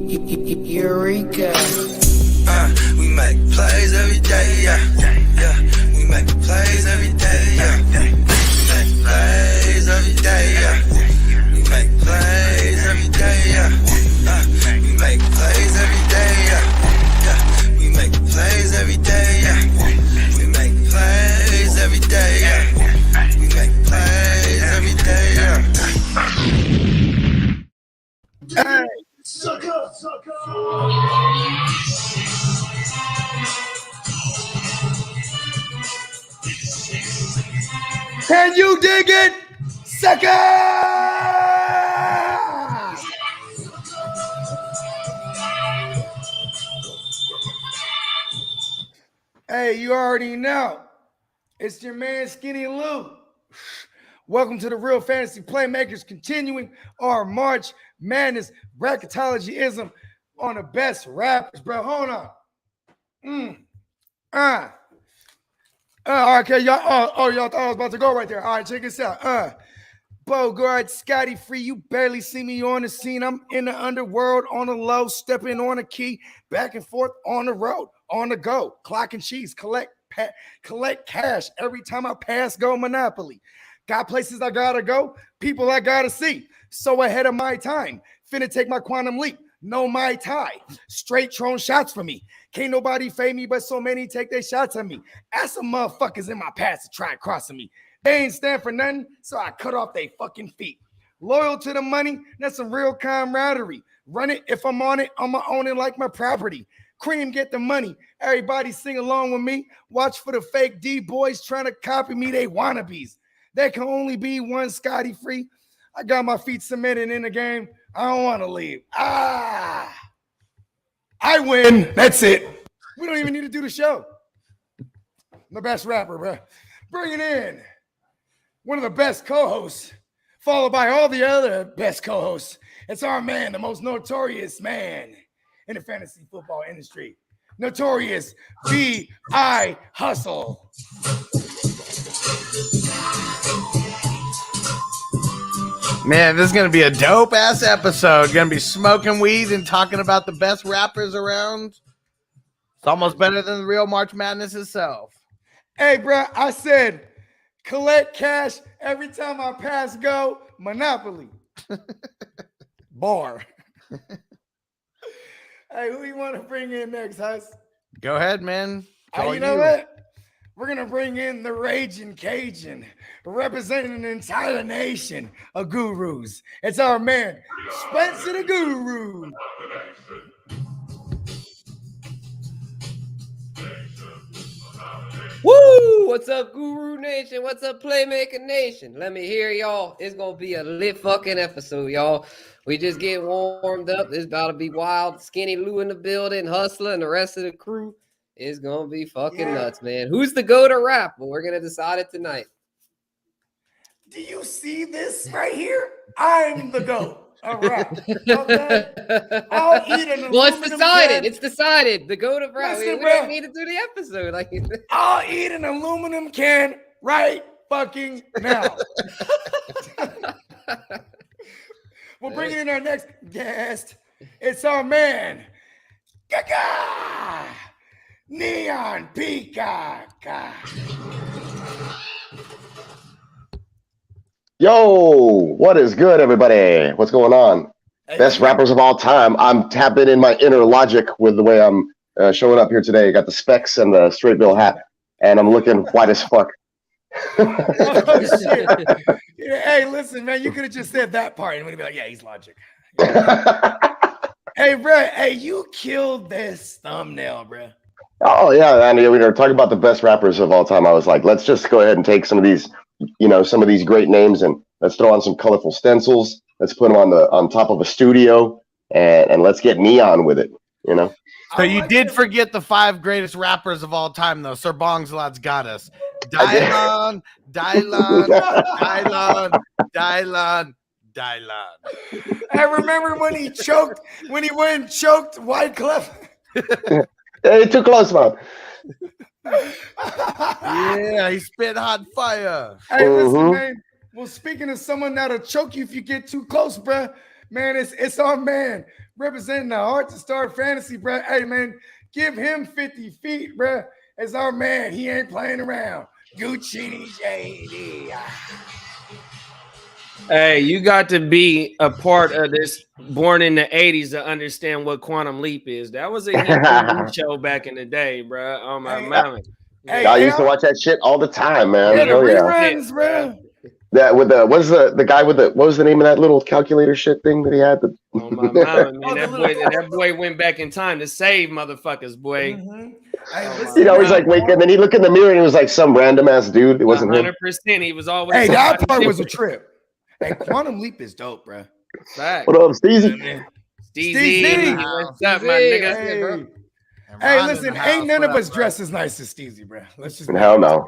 Eureka. We make plays every day, yeah. We make plays every day, yeah. We make plays every day, yeah. We make plays every day, yeah. We make plays every day, yeah. We make plays every day, yeah. We make plays every day, yeah. We make plays every day, yeah. Hey, sucker. Can you dig it, sucker? Hey, you already know. It's your man Skinny Lou. Welcome to the Real Fantasy Playmakers, continuing our March Madness Bracketology-ism on the best rappers, bro. Hold on. All right, okay, y'all. Y'all thought I was about to go right there. All right, check this out. Bogard Scotty free. You barely see me on the scene. I'm in the underworld on the low, stepping on a key, back and forth on the road, on the go, clock and cheese, collect cash every time I pass go Monopoly. Got places I gotta go, people I gotta see. So ahead of my time, finna take my quantum leap. No my tie, straight throwing shots for me. Can't nobody fade me, but so many take their shots at me. Ask some motherfuckers in my past to try crossing me. They ain't stand for nothing, so I cut off their fucking feet. Loyal to the money, that's some real camaraderie. Run it if I'm on it, I'ma own it like my property. Cream, get the money. Everybody sing along with me. Watch for the fake D boys trying to copy me, they wannabes. There can only be one Scotty free. I got my feet cemented in the game. I don't want to leave. I win. That's it. We don't even need to do the show. The best rapper, bro. Bringing in one of the best co-hosts, followed by all the other best co-hosts. It's our man, the most notorious man in the fantasy football industry. Notorious B.I. Hustle. Man, this is going to be a dope-ass episode. Going to be smoking weed and talking about the best rappers around. It's almost better than the real March Madness itself. Hey, bro, I said collect cash every time I pass go Monopoly. Bar. Hey, who you want to bring in next, Hus? Go ahead, man. You know what? We're going to bring in the Raging Cajun, representing an entire nation of gurus. It's our man, Spencer the Guru. Woo! What's up, Guru Nation? What's up, Playmaker Nation? Let me hear y'all. It's going to be a lit fucking episode, y'all. We just get warmed up. It's about to be wild. Skinny Lou in the building, Hustler, and the rest of the crew. It's going to be fucking nuts, man. Who's the go to rap? Well, we're going to decide it tonight. Do you see this right here? I'm the GOAT of rap. Okay? I'll eat an Well, it's aluminum decided. can. It's decided. The go to rap. Listen, we bro. don't need to do the episode. Like, I'll eat an aluminum can right fucking now. We're bringing in our next guest. It's our man, Guccini Neon Peacock. Yo, what is good, everybody? What's going on? Best rappers of all time. I'm tapping in my inner logic with the way I'm showing up here today. I got the specs and the straight bill hat, and I'm looking white as fuck. Oh, shit. Hey, listen, man, you could have just said that part and we'd be like, yeah, he's logic. Hey, bro, hey, you killed this thumbnail, bro. Oh, yeah, and we were talking about the best rappers of all time. I was like, let's just go ahead and take some of these, some of these great names, and let's throw on some colorful stencils. Let's put them on top of a studio, and let's get neon with it, So you did forget the 5 greatest rappers of all time, though. Sir Bongslot's got us. Dylon. I remember when he went and choked Wyclef. Hey, too close, man. Yeah, he spit hot fire. Hey, listen, man. Well, speaking of someone that'll choke you if you get too close, bruh, Man, it's our man representing the Heart to Start Fantasy, bro. Hey, man, give him 50 feet, bro. It's our man. He ain't playing around. Guccini JD. Hey, you got to be a part of this born in the 80s to understand what Quantum Leap is. That was a hit show back in the day, bro. Oh, my mama. Hey, I used to watch that shit all the time, man. Yeah, the Hell yeah. reruns, bro. That with the what was the name of that little calculator shit thing that he had? Oh, my mama, man. That boy went back in time to save motherfuckers, boy. Mm-hmm. You know, he's like waking, and then he looked in the mirror and he was like some random ass dude. It wasn't 100%. him. He was always. Hey, that part was a trip. Hey, Quantum Leap is dope, bro. Fact. What up, Steezy? Steezy. What's up, my nigga? Hey, listen, ain't none of us dressed as nice as Steezy, bro. Let's just hell no.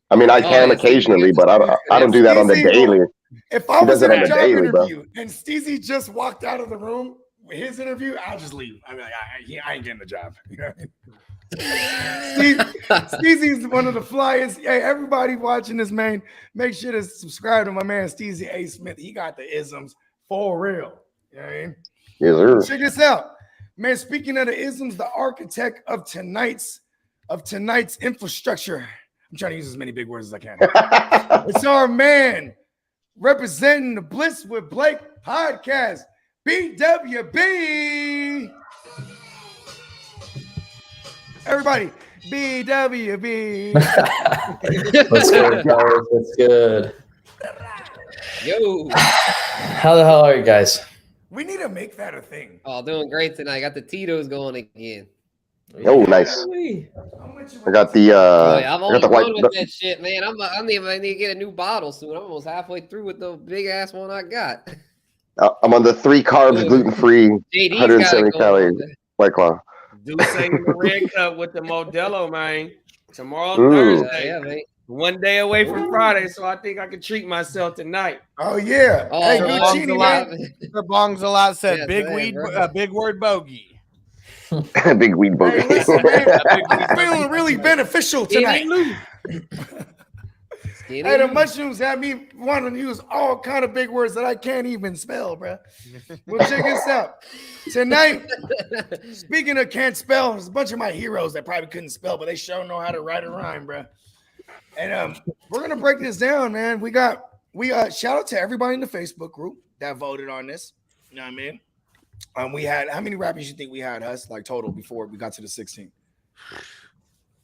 I mean, I can occasionally, but I don't do that on the daily. If I was in a job daily, interview and Steezy just walked out of the room with his interview, I'll just leave. I'll be like, I ain't getting the job. You know what I mean? Steezy's one of the flyest. Hey, everybody watching this, man, make sure to subscribe to my man Steezy A. Smith. He got the isms for real. You know what I mean? Yes, sir. Check this out. Man, speaking of the isms, the architect of tonight's infrastructure. I'm trying to use as many big words as I can. It's our man representing the Bliss with Blake podcast, BWB. Everybody, BWB. What's good, guys? What's good? Yo. How the hell are you guys? We need to make that a thing. Oh, doing great tonight. Got the Tito's going again. Oh, nice. I got the I'm I only got the one white. with that shit, man. I need to get a new bottle soon. I'm almost halfway through with the big ass one I got. I'm on the 3 carbs, gluten free, JD's 170 got it calories going. White Claw. Do say the red cup with the Modelo, man. Tomorrow, Ooh. Thursday. Yeah, man. One day away from Friday, so I think I can treat myself tonight. Oh, yeah. Oh, hey, well, Guccini, man. The bongs a lot said Yeah, big man, weed, bro. big word bogey. Big weed Hey, bogey. listen, man. I'm feeling really beneficial tonight. Skinny Hey, the Lou. mushrooms have me wanting to use all kind of big words that I can't even spell, bro. Well, check this out. Tonight, speaking of can't spell, there's a bunch of my heroes that probably couldn't spell, but they sure know how to write a rhyme, bro. And we're gonna break this down, man. We got shout out to everybody in the Facebook group that voted on this. You know what I mean? We had how many rappers you think we had us like total before we got to the 16?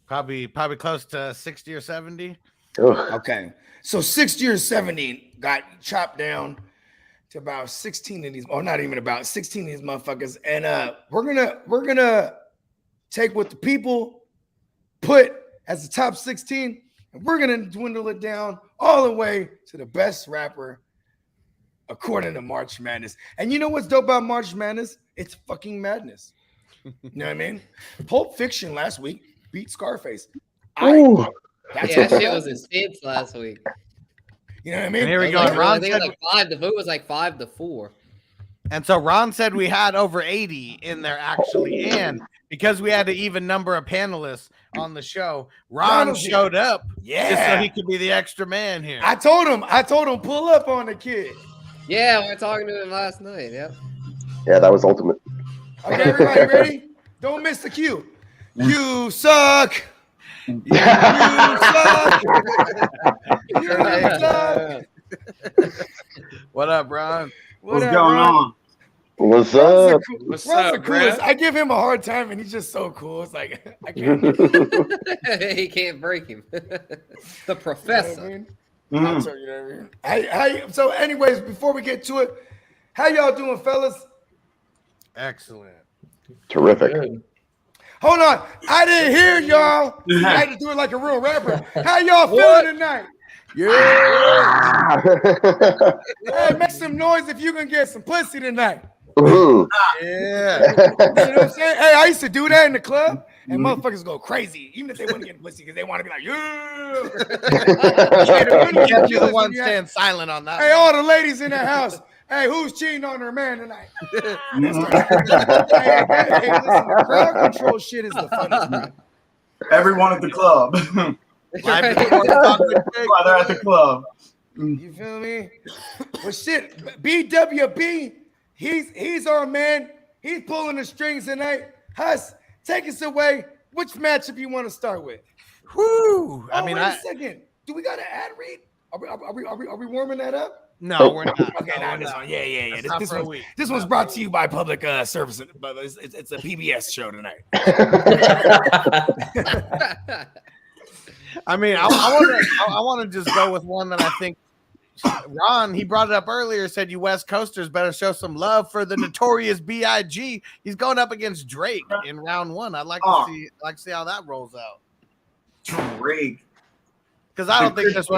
Probably close to 60 or 70. Ugh. Okay, so 60 or 70 got chopped down to about 16 of these, or not even about 16 of these motherfuckers. And we're gonna take what the people put as the top 16, and we're gonna dwindle it down all the way to the best rapper according to March Madness. And you know what's dope about March Madness? It's fucking madness. You know what I mean? Pulp Fiction last week beat Scarface. Ooh. That's Yeah, that what shit was intense last week. you know what I mean? And here we It go. was like, Ron I think said, it was like 5. The vote was like 5-4. and so Ron said we had over 80 in there actually, and because we had an even number of panelists on the show, Ron Ronald's showed up just so Yeah. he could be the extra man here. I told him, pull up on the kid. Yeah, we were talking to him last night. Yep. Yeah, that was ultimate. Okay, everybody ready? Don't miss the cue. You suck. You suck. You suck. What up, Ron? What's up, going Ron? on? What's Ron's up? What's Ron's the up, coolest. bruh? I give him a hard time, and he's just so cool. It's like I can't. He can't break him. The You know professor. what I mean? Mhm. So, you know what I mean? So, anyways, before we get to it, how y'all doing, fellas? Excellent. Terrific. Good. Hold on, I didn't hear y'all. See, I had to do it like a real rapper. How y'all feeling tonight? Ah. Hey, make some noise if you can get some pussy tonight. Mhm. Yeah. You know what I'm saying? Hey, I used to do that in the club, and motherfuckers go crazy, even if they wouldn't get pussy, because they want to be like, yeah. You can't be the one staying silent on that. Hey, all the ladies in the house. Hey, who's cheating on their man tonight? Mhm. Hey, listen, the crowd control shit is the funnest, man. Everyone at the club. Live before the talk with Jake. While they're at the club. You feel me? Well, shit, BWB, He's our man. He's pulling the strings tonight. Huss, take us away. Which matchup you want to start with? Whoo! Wait a second. Do we got an ad read? Are we warming that up? No, we're not. Okay, now this one. Yeah. That's This one's brought to you by Public Service, but it's a PBS show tonight. I mean, I want to just go with one that I think Ron, he brought it up earlier, said you West Coasters better show some love for the notorious B.I.G. He's going up against Drake in round 1. I'd like to see how that rolls out. Drake. Because I don't think this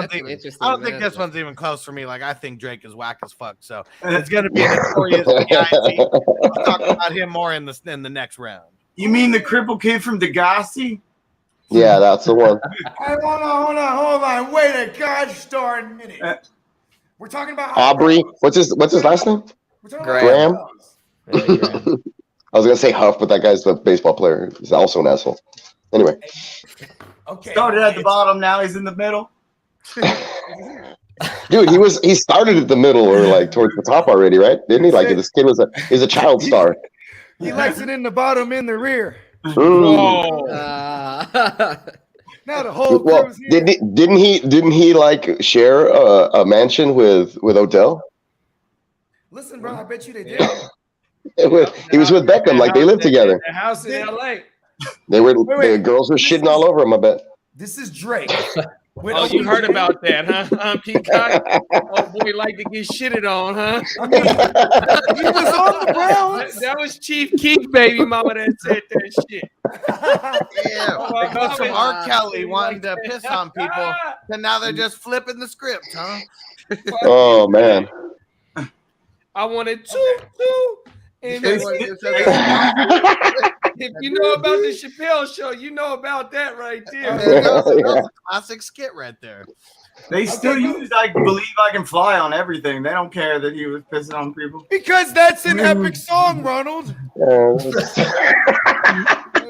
one's even close for me. Like, I think Drake is whack as fuck. So it's gonna be a notorious B.I.G. We'll talk about him more in the next round. You mean the crippled kid from Degassi? Yeah, that's the one. Hey, hold on. Wait a gosh darn minute. We're talking about Aubrey. What's his last name? Graham. I was gonna say Huff, but that guy's the baseball player. He's also an asshole. Anyway. Okay. Started at the bottom, now he's in the middle. Dude, he started at the middle or like towards the top already, right? Didn't he? Like this kid is a child star. He likes it in the bottom, in the rear. Now the whole crew's here. Didn't he like share a mansion with Odell? Listen, bro, I bet you they did. He was with Beckham, like they lived together. The house in LA. The girls were shitting all over him, I bet. This is Drake. Oh, you heard about that, huh? Peacock? Oh, boy, like to get shitted on, huh? I mean, he was on the Browns. That was Chief Keef, baby mama, that said that shit. Yeah, they go from R. Kelly wanting to piss on people, and now they're just flipping the script, huh? Oh, man. I wanted two. And if you know about the Chappelle show, you know about that right there. That's a classic skit right there. They still use I Believe I Can Fly on everything. They don't care that he was pissing on people. Because that's an epic song, Ronald.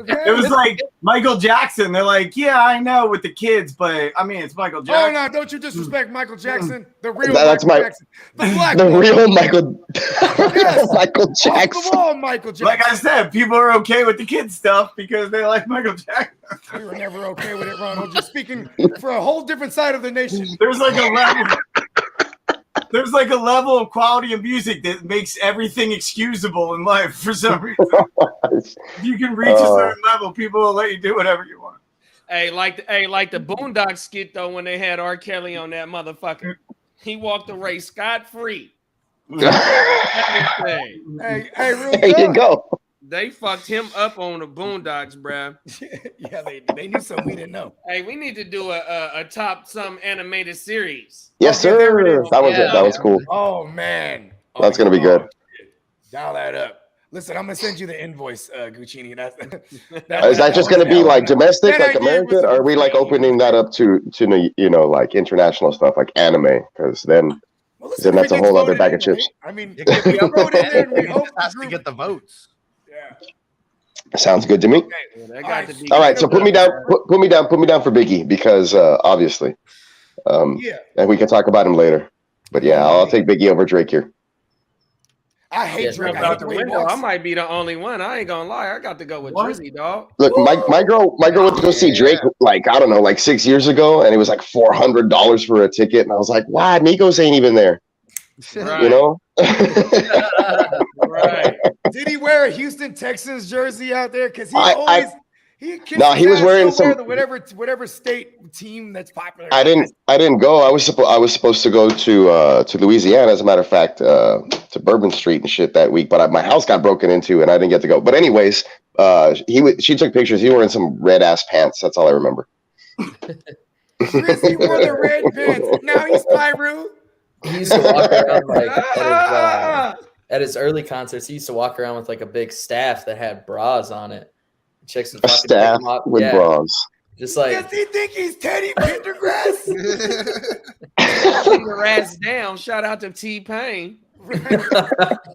It was like Michael Jackson. They're like, yeah, I know with the kids, but I mean, it's Michael Jackson. Oh, no, don't you disrespect Michael Jackson, the real That's Michael Jackson. The black the one. real Michael Michael Off Jackson. the wall, Michael Jackson. Like I said, people are okay with the kids stuff because they like Michael Jackson. We were never okay with it, Ronald. You're speaking for a whole different side of the nation. There's like a level of quality of music that makes everything excusable in life for some reason. If you can reach a certain level, people will let you do whatever you want. Hey, like the Boondock skit though, when they had R. Kelly on that motherfucker, he walked away scot-free. Hey, real There you go. They fucked him up on the Boondocks, bruh. Yeah, they knew something we didn't know. Hey, we need to do a top some animated series. Yes, sir. That was cool. Oh, man. That's gonna be good. Dial that up. Listen, I'm gonna send you the invoice, Guccini. Is that just going to be like domestic, like American? Or are we like opening that up to like international stuff, like anime? Because then that's a whole other bag of chips. I mean, we wrote in there and we hope has to get the votes. Yeah. Sounds good to me. All right, so put me down for Biggie because obviously, and we can talk about him later. But yeah, I'll take Biggie over Drake here. I hate Drake. I might be the only one. I ain't gonna lie. I got to go with Drizzy, dog. Look, my girl went to go see Drake like I don't know, like 6 years ago, and it was like $400 for a ticket, and I was like, "Why? Migos ain't even there." Right. You know? Right. Did he wear a Houston Texans jersey out there? Because he was wearing some whatever state team that's popular. I didn't go. I was supposed to go to Louisiana, as a matter of fact, to Bourbon Street and shit that week. But my house got broken into, and I didn't get to go. But anyways, she took pictures. He was wearing some red ass pants. That's all I remember. Drizzy wore the red pants. Now he's Pyru. He used to walk around like at his early concerts. He used to walk around with like a big staff that had bras on it. Chicks would a staff with bras. Just like, does he think he's Teddy Pendergrass? Keep your ass down. Shout out to T-Pain.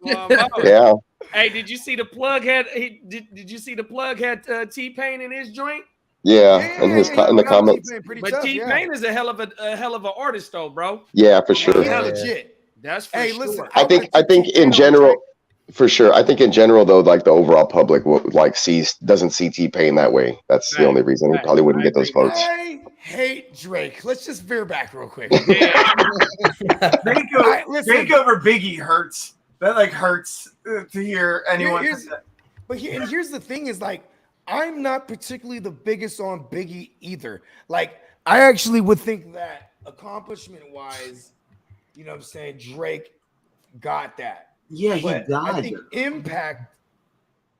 Yeah. Hey, did you see the plug had? Did you see the plug had T-Pain in his joint? Yeah, in the comments. But T-Pain is a hell of an artist, though, bro. Yeah, for sure. Yeah, legit. That's for hey, sure. listen. I think in general, For sure. I think in general, though, like the overall public doesn't see T-Pain that way. That's the only reason he probably wouldn't get those votes. I hate Drake. Let's just veer back real quick. Drake over Biggie hurts. That like hurts to hear anyone. Here's the thing: is like I'm not particularly the biggest on Biggie either. Like I actually would think that accomplishment-wise, you know what I'm saying, Drake got that. Yeah, but I think impact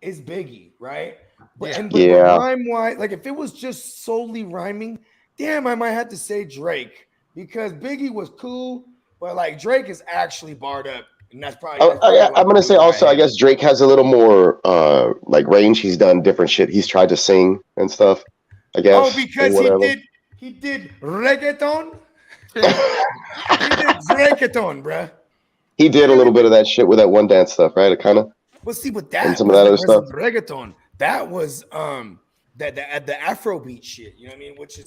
is Biggie, right? But Yeah. rhyme-wise, like if it was just solely rhyming, damn, I might have to say Drake because Biggie was cool, but like Drake is actually barred up, and that's probably. I'm gonna say also, I guess Drake has a little more like range. He's done different shit. He's tried to sing and stuff. I guess. Oh, because he did reggaeton. He did reggaeton, bruh. He did a little bit of that shit with that one dance stuff, right? It kind of. Well, see, but that and some of that other stuff. Reggaeton. That was the Afrobeat shit. You know what I mean? Which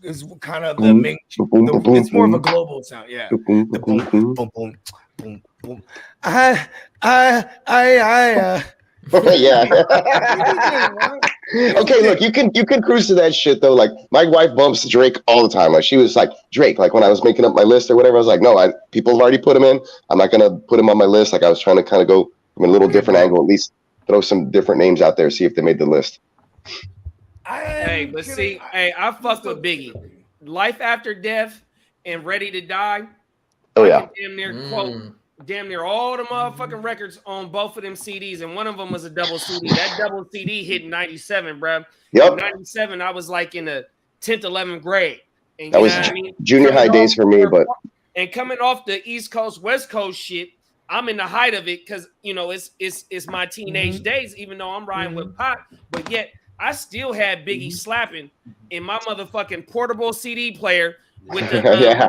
is kind of the main. It's more of a global sound. Yeah. The boom, boom, boom, boom, boom. Yeah. Okay, look, you can cruise to that shit though. Like my wife bumps Drake all the time. Like she was like Drake. Like when I was making up my list or whatever, I was like, no, people have already put him in. I'm not gonna put him on my list. Like I was trying to kind of go from a little different angle, at least throw some different names out there, see if they made the list. I fuck with Biggie. Life After Death and Ready to Die. Oh yeah. Damn near quote. Damn near all the motherfucking records on both of them CDs, and one of them was a double CD. That double CD hit in 97, bro. Yep. In 97, I was like in the 10th, 11th grade. And that was junior high days for me, but and coming off the East Coast, West Coast shit, I'm in the height of it because you know it's my teenage days, even though I'm riding with Pop, but yet I still had Biggie slapping in my motherfucking portable CD player. With the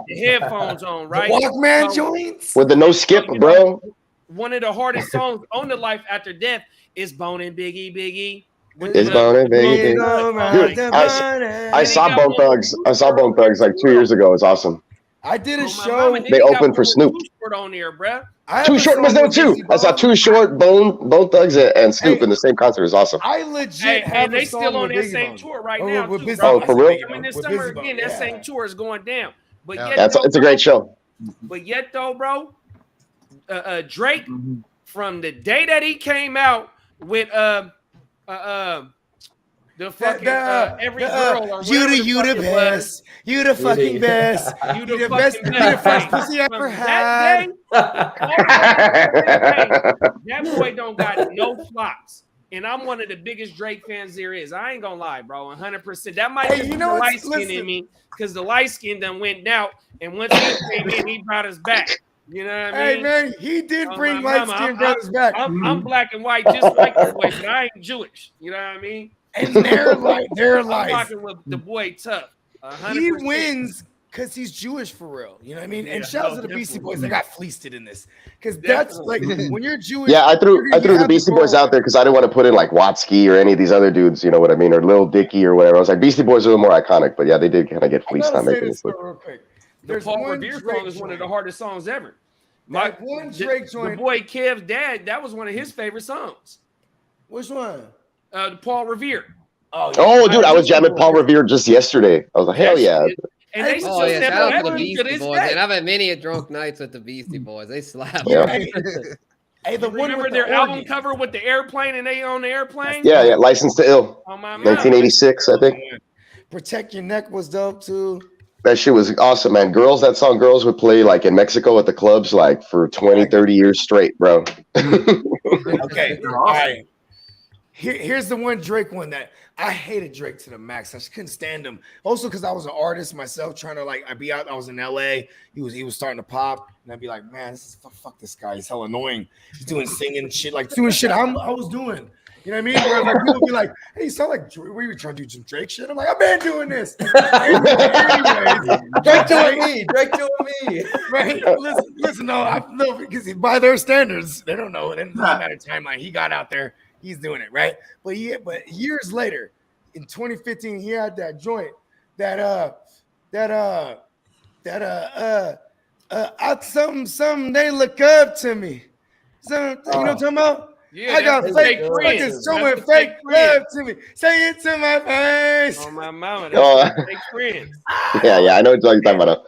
headphones on, right? The Walkman joints with the no skip, bro. One of the hardest songs on the Life After Death is "Bonin' Biggie Biggie." It's Bonin' Biggie Biggie. Dude, I saw Bone Thugs. I saw Bone Thugs like 2 years ago. It's awesome. I did a show. They opened for Snoop. Too Short on there, bro. Too Short was there too. I saw Too Short, Bone Thugs, and Snoop in the same concert. It was awesome. I legit have and they still on that same tour right now. Too, oh, for real? Coming this summer again, that same tour is going down. But yet, it's a great show. But yet, though, bro, Drake, from the day that he came out with the fucking every girl, you the best, you the fucking best, you the best, you the first pussy I ever had. That boy don't got no flops. And I'm one of the biggest Drake fans there is. I ain't gonna lie, bro. 100%. That might be the light skin in me, because the light skin done went out, and once he came in, he brought us back. You know what I mean? Hey man, he did bring light skin brothers back. I'm black and white, just like the boy, but I ain't Jewish. You know what I mean? And they're like, I'm rocking with the boy Tough. 100%. He wins because he's Jewish for real. You know what I mean? And shout out to the Beastie Boys. They got fleeced in this. Because that's like when you're Jewish. Yeah, I threw the Beastie Boys out there because I didn't want to put in like Watsky or any of these other dudes, you know what I mean? Or Lil Dicky or whatever. I was like, Beastie Boys are a little more iconic, but yeah, they did kind of get fleeced on making this. Real quick. The Paul Revere song is one of the hardest songs ever. The boy Kev's dad, that was one of his favorite songs. Which one? The Paul Revere. Oh, dude, I was jamming Paul Revere just yesterday. I was like, hell yeah. And they shout out to the Beastie Boys. And I've had many drunk nights with the Beastie Boys. They slap. Yeah. Hey, the one remember with their the album cover with the airplane and they on the airplane? Yeah, License to Ill. 1986, I think. Protect Your Neck was dope too. That shit was awesome, man. That song Girls would play like in Mexico at the clubs like for 20, 30 years straight, bro. Okay. All right. Here's the one Drake one that I hated Drake to the max. I just couldn't stand him. Also, because I was an artist myself, trying to I'd be out. I was in LA. He was starting to pop, and I'd be like, man, fuck this guy. He's hella annoying. He's doing singing shit, doing shit I was doing. You know what I mean? Where people be like, hey, you sound like Drake. Were you trying to do some Drake shit? I'm like, I've been doing this. Anyways, Drake doing me. Right? Listen, no, because by their standards, they don't know. It doesn't matter timeline. He got out there. He's doing it, right? But years later, in 2015, he had that joint something they look up to me. So, you know what I'm talking about? Yeah, I got that's fake fake friends. friends. Showing That's the fake fake friends. love to me. Say it to my face. On my mama, Oh. that's the fake friends. Yeah, I know what you're talking about.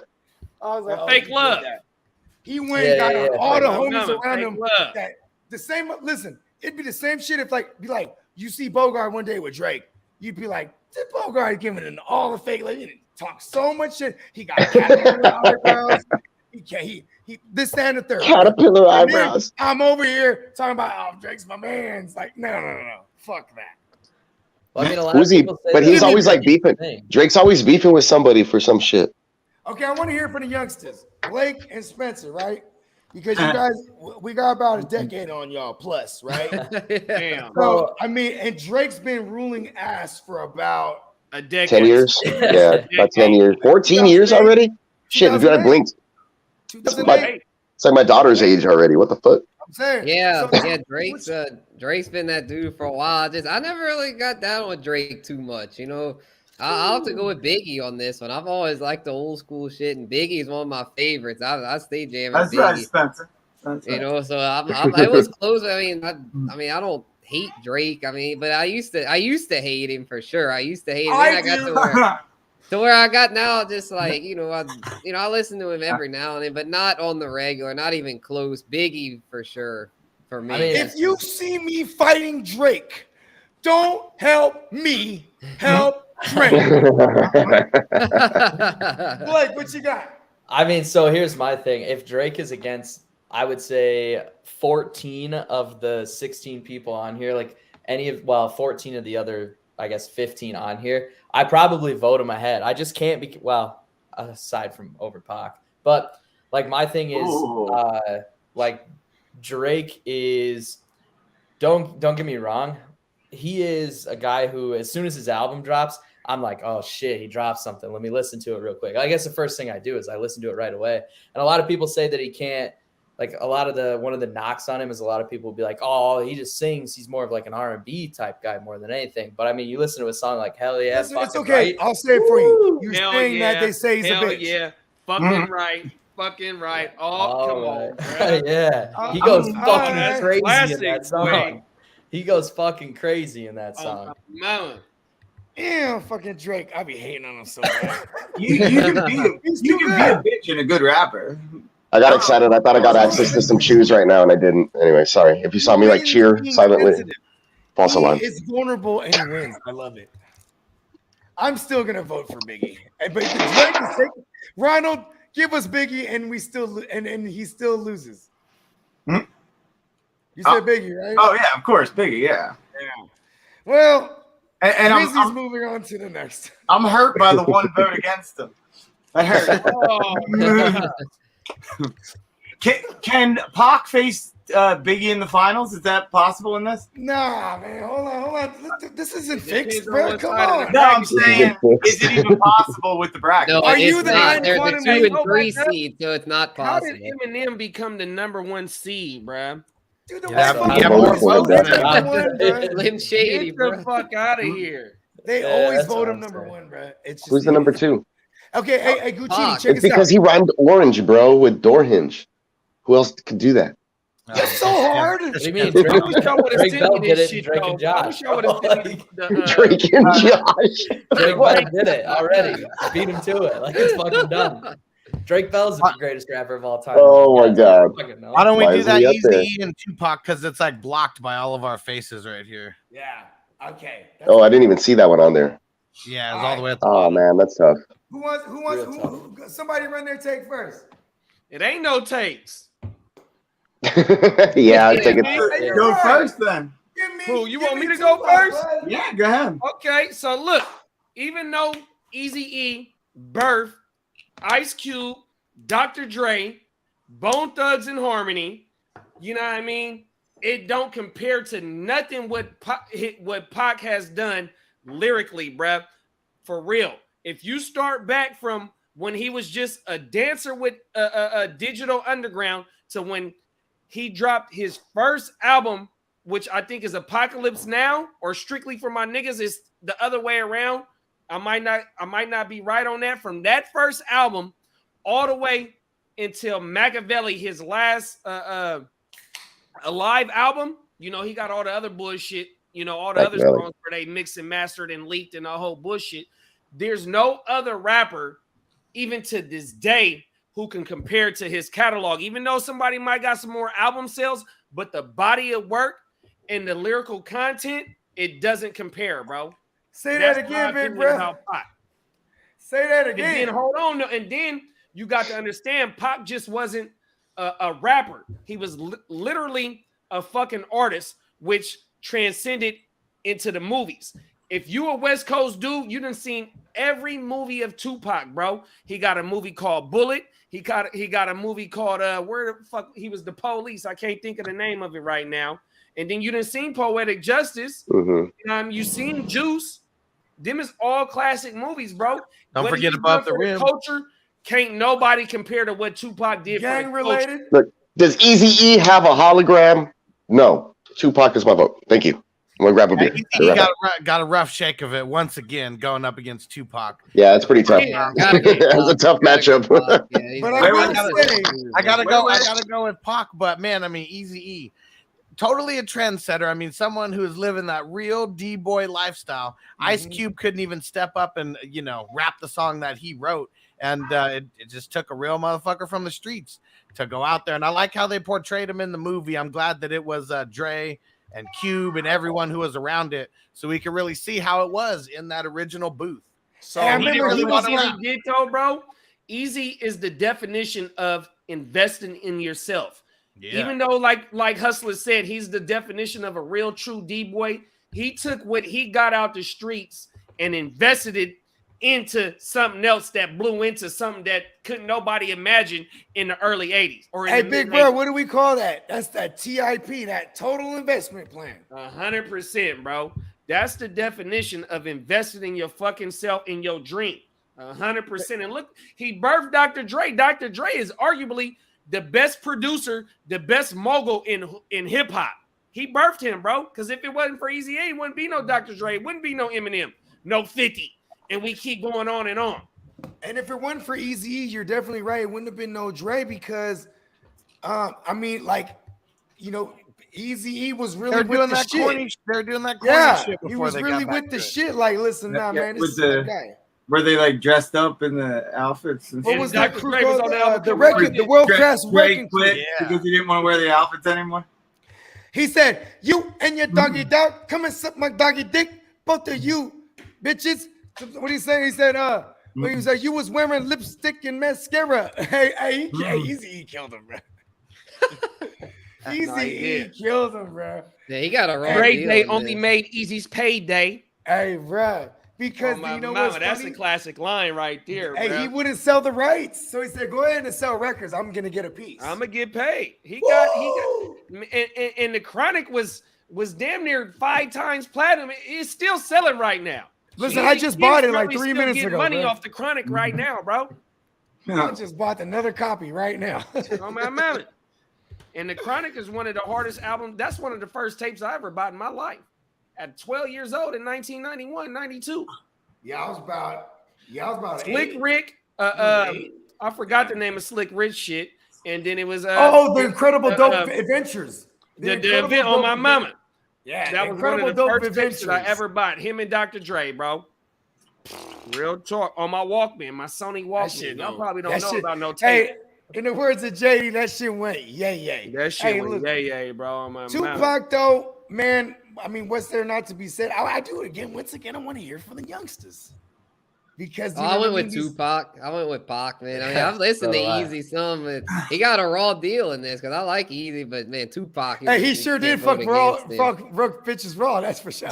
I was like, Or fake he did love. that. He went and got on all Fake the love. homies Mama, around fake him. love. That the same. Listen, it'd be the same shit if be like you see Bogard one day with Drake. You'd be like, this Bogard giving him all the fake love. He didn't talk so much shit. He got caterpillar eyebrows. He this that, and the third. Caterpillar And then eyebrows. I'm over here talking about Drake's my man. It's like, no. Fuck that. Well, I mean, a lot Who's of he? people say But that he's always like Drake's the beefing. thing. Drake's always beefing with somebody for some shit. Okay, I want to hear from the youngsters, Blake and Spencer, right? Because you guys, we got about a decade on y'all plus, right? Damn. So, I mean, and Drake's been ruling ass for about A decade. 10 years? Yeah, about 10 years. 14 years already? Shit, if you had blinked, 2008. it's like my daughter's age already. What the fuck? I'm saying. Yeah, So- yeah. Drake's been that dude for a while. I never really got down with Drake too much. You know, I'll have to go with Biggie on this one. I've always liked the old school shit, and Biggie is one of my favorites. I stay jamming That's Biggie. right, Spencer. That's You right. know, so it was close. I mean, I don't hate Drake. I mean, but I used to hate him for sure. I used to hate him. Then I got to where I got now, just like I listen to him every now and then, but not on the regular, not even close. Biggie for sure for me. I mean, If you see me fighting Drake, don't help me, help Drake. Blake, what you got? I mean, so here's my thing. If Drake is against, I would say 14 of the 16 people on here, 14 of the other, I guess 15 on here, I probably vote him ahead. I just can't be, aside from over Pac. But my thing is, Drake is, don't get me wrong, he is a guy who, as soon as his album drops, I'm like, oh shit, he dropped something. Let me listen to it real quick. I guess the first thing I do is I listen to it right away. And a lot of people say that he can't, one of the knocks on him is a lot of people will be like, oh, he just sings. He's more of like an R&B type guy more than anything. But I mean, you listen to a song like Hell Yeah. Listen, it's Fucking okay. Right. I'll say it for you. You're Hell saying yeah. that they say he's Hell a bitch. yeah. Fucking right. Fucking right. Oh, come on. Bro. Yeah. He goes fucking that's crazy classic, in that song. boy. He goes fucking crazy in that Oh, song. my mama. Damn, fucking Drake. I be hating on him so bad. You can be a bitch and a good rapper. I got excited. I thought I got access to some shoes right now, and I didn't. Anyway, sorry. If you saw me cheer silently, false alarm. It's vulnerable and he wins. I love it. I'm still gonna vote for Biggie. But the Drake is taking, Ronald, give us Biggie, and we still and he still loses. Hmm? You said Biggie, right? Oh yeah, of course, Biggie. Yeah. Well, And Rizzy's moving on to the next. I'm hurt by the one vote against him. That hurt. Can Pac face Biggie in the finals? Is that possible in this? Nah, man. Hold on. This isn't fixed, Depends on bro. what Come side of on. the No, I'm saying, is it even possible with the bracket? No, Are it's you the not. nine There's a quantum 2 eight? and 3 Oh my God. seed, so it's not How possible. did Eminem become the #1 seed, bruh? Dude, the Yeah, fuck yeah, votes more for votes him than number one, bro. Slim Shady, Get bro. the fuck out of here. They Yeah, always that's vote what him I'm number saying. one, bro. It's just Who's the number 2? Okay, hey, Guccini, Fuck. check It's this because out. he rhymed orange, bro, with door hinge. Who else could do that? That's so hard. What do you mean? I wish y'all would have Drake sent Bell me did this it, shit, Drake though. and Josh. I wish y'all would have sent me the Drake and Josh. Drake Bell did it already. Beat him to it. It's fucking done. Drake Bell's the greatest rapper of all time. Oh my God. Fucking know. Why don't we Why do is that he up there? Easy and Tupac? Because it's blocked by all of our faces right here. Yeah. Okay. Oh, I didn't even see that one on there. Yeah, it's all the way at the Oh bottom. man, that's tough. Who somebody run their take first? It ain't no takes. Yeah, I take it. Hey, you're Go right. first then. Give me, Who, you give want me to go Tupac, first? bud. Yeah, go ahead. Okay, so look, even though Eazy-E, Birth, Ice Cube, Dr. Dre, Bone Thugs and Harmony, you know what I mean? It don't compare to nothing what Pac has done lyrically, bruh. For real. If you start back from when he was just a dancer with a Digital Underground to when he dropped his first album, which I think is Apocalypse Now, or Strictly for My Niggas, is the other way around. I might not be right on that. From that first album all the way until Machiavelli, his last a live album, you know, he got all the other bullshit, you know, all the other Really. songs where they mixed and mastered and leaked and the whole bullshit. There's no other rapper, even to this day, who can compare to his catalog. Even though somebody might got some more album sales, but the body of work and the lyrical content, it doesn't compare, bro. Say That's that my again, big opinion bro. about Pac. Say that And again. then hold on, and then you got to understand, Pac just wasn't a rapper. He was literally a fucking artist, which transcended into the movies. If you a West Coast dude, you done seen every movie of Tupac, bro. He got a movie called Bullet. He got a movie called where the fuck he was the police. I can't think of the name of it right now. And then you done seen Poetic Justice. You seen Juice. Them is all classic movies, bro. Don't What forget he about did the for rim. culture. Can't nobody compare to what Tupac did. Gang for the culture. related. Look, does Eazy-E have a hologram? No. Tupac is my vote. Thank you. I'm gonna grab a beer. He got a rough shake of it once again, going up against Tupac. Yeah, it's pretty tough. Yeah, It's a tough matchup. But I will say, I gotta go with Pac, but man, I mean, Eazy-E, totally a trendsetter. I mean, someone who is living that real D-boy lifestyle. Ice Cube couldn't even step up and, you know, rap the song that he wrote. And it just took a real motherfucker from the streets to go out there. And I like how they portrayed him in the movie. I'm glad that it was Dre and Cube and everyone who was around it, so we can really see how it was in that original booth. So I he remember he was really did though, bro. Easy is the definition of investing in yourself. Yeah. Even though, like Hustler said, he's the definition of a real true D-boy. He took what he got out the streets and invested it into something else that blew into something that couldn't nobody imagine in the early 80s. Or in hey, the big mid-80s. bro, what do we call that? That's that TIP, that total investment plan. 100%, bro. That's the definition of investing in your fucking self, in your dream. 100%. And look, he birthed Dr. Dre. Dr. Dre is arguably the best producer, the best mogul in hip hop. He birthed him, bro. Because if it wasn't for Eazy-E, it wouldn't be no Dr. Dre. It wouldn't be no Eminem, no 50. And we keep going on and on. And if it wasn't for Eazy-E, you're definitely right. It wouldn't have been no Dre because, I mean, like, you know, Eazy-E was really They're with doing the that shit. corny. They're doing that corny Yeah, shit he before was they really got back with the to it. shit. Like, listen, nah, man, this with is the guy. Were they like dressed up in the outfits? And What stuff? was that Dr. crew Dre was called? on the album The cover. record, the world Dre- class Dre wrecking crew. quit Yeah. because he didn't want to wear the outfits anymore. He said, "You and your doggy dog, come and suck my doggy dick, both of you, bitches." What did he say? He said, when he was like, "You was wearing lipstick and mascara." Hey, Eazy-E killed him, bro. Eazy-E killed him, bro. Yeah, he got a raw Dre deal Day on only this. made Easy's payday. Hey, bro, because Oh, my you know mama, what's that's funny? a classic line right there, Hey, bro. he wouldn't sell the rights, so he said, "Go ahead and sell records. I'm gonna get a piece." I'm gonna get paid. He Woo! got and the Chronic was damn near 5 times platinum. It's still selling right now. Listen, I just bought it like 3 minutes Getting ago. money bro. off the Chronic right now, bro. I just bought another copy right now. Oh my mammoth. And the Chronic is one of the hardest albums. That's one of the first tapes I ever bought in my life. At 12 years old in 1991, 92. I was about Slick 8. Rick. I forgot the name of Slick Rick shit. And then it was the Incredible Dope Adventures. The event on my mama. Yeah, That was one Incredible of the Dope first tapes that I Adventures. ever bought. Him and Dr. Dre, bro. Real talk. On my Walkman, my Sony shit Walkman. Y'all go. probably don't That know shit- about no tape. Hey, in the words of JD, that shit went yay. That shit Hey, was look, yay, bro. On my mama. Tupac, though, man, I mean, what's there not to be said? I do it again. Once again, I want to hear from the youngsters. Because I went with Tupac. I went with Pac, man. I mean, I've listened to Eazy some. And he got a raw deal in this because I like Eazy, but man, Tupac. Hey, he sure did fuck bitches raw. That's for sure.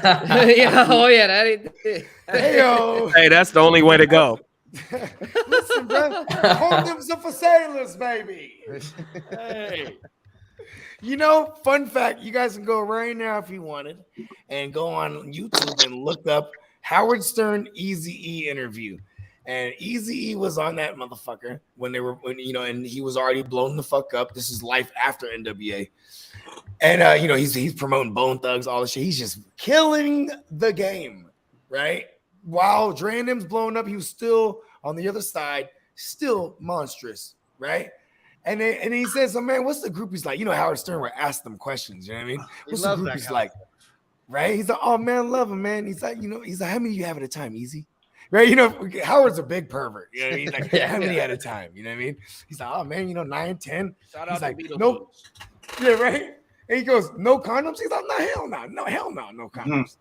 Yeah, oh yeah, that ain't. Hey, Hey, that's the only way to go. listen, bro. Condoms are for sailors, baby. Hey. You know, fun fact, you guys can go right now if you wanted and go on YouTube and look up Howard Stern Eazy-E interview. And Eazy-E was on that motherfucker when and he was already blown the fuck up. This is life after NWA. And he's promoting Bone Thugs, all this shit. He's just killing the game, right? While Dre and them's blowing up, he was still on the other side, still monstrous, right? And he says, "So man, what's the groupies like?" You know, Howard Stern would ask them questions. You know what I mean? What's the groupies like? Right? He's like, "Oh man, love him, man." He's like, how many you have at a time? Easy. Right, Howard's a big pervert. You know, he's like, how many at a time? You know what I mean? He's like, oh man, 9, 10. Shout He's out like, to no, yeah, right. And he goes, no condoms. He's like, no, hell no, no condoms.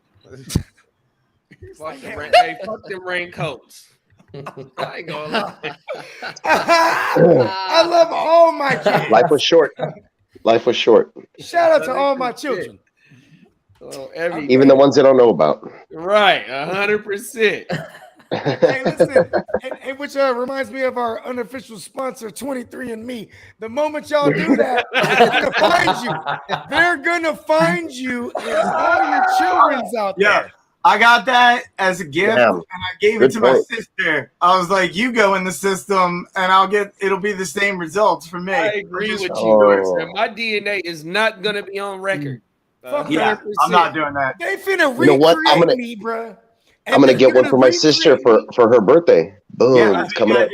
Fuck them raincoats. I ain't gonna lie. I love all my kids. Life was short. Life was short. Shout out to all my children. Oh, even the ones they don't know about. Right, 100%. Hey, listen, and which reminds me of our unofficial sponsor, 23andMe. The moment y'all do that, they're gonna find you. They're gonna find you and all your children's out there. Yeah, I got that as a gift, and I gave it to my sister. I was like, "You go in the system, and it'll be the same results for me." I agree with you. My DNA is not gonna be on record. Yeah, I'm not doing that. They finna recreate me, bro. I'm gonna get one for my sister for her birthday. Boom, Yeah, it's coming up.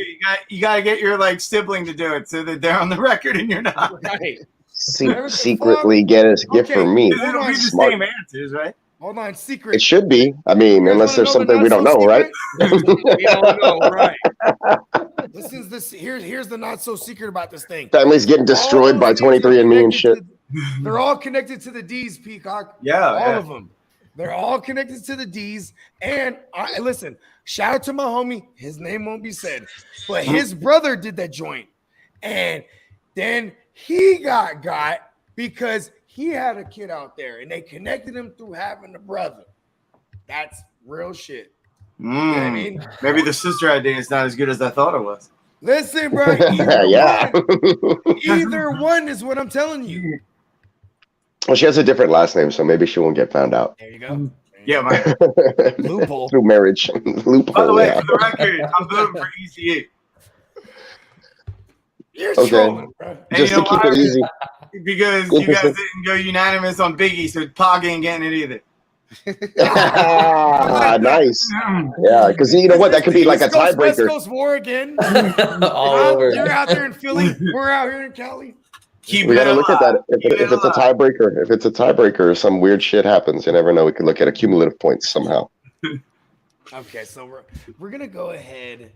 You gotta get your sibling to do it so that they're on the record and you're not. Right. Secretly get a gift for me. It'll be the same answers, right? Hold on, secret. It should be. I mean, unless there's something we don't know, right? We don't know, right? Listen, here's the not so secret about this thing. Family's getting destroyed by 23andMe and shit. They're all connected to the D's, Peacock. Yeah, all of them. They're all connected to the D's. And listen, shout out to my homie. His name won't be said, but his brother did that joint, and then he got because he had a kid out there, and they connected him through having a brother. That's real shit. You know what I mean? Maybe the sister idea is not as good as I thought it was. Listen, bro. Either one is what I'm telling you. Well, she has a different last name, so maybe she won't get found out. There you go. Yeah, my loophole through marriage. Loophole. By the way, for the record, I'm voting for ECA. You're trolling, bro. Just to keep it easy. Because you guys didn't go unanimous on Biggie, so Pog ain't getting it either. Nice. Yeah, because you know what? That could be like a tiebreaker. West Coast war again. You're out there in Philly. We're out here in Cali. We got to look at that. If it's a tiebreaker, some weird shit happens. You never know. We could look at accumulative points somehow. Okay, so we're gonna go ahead.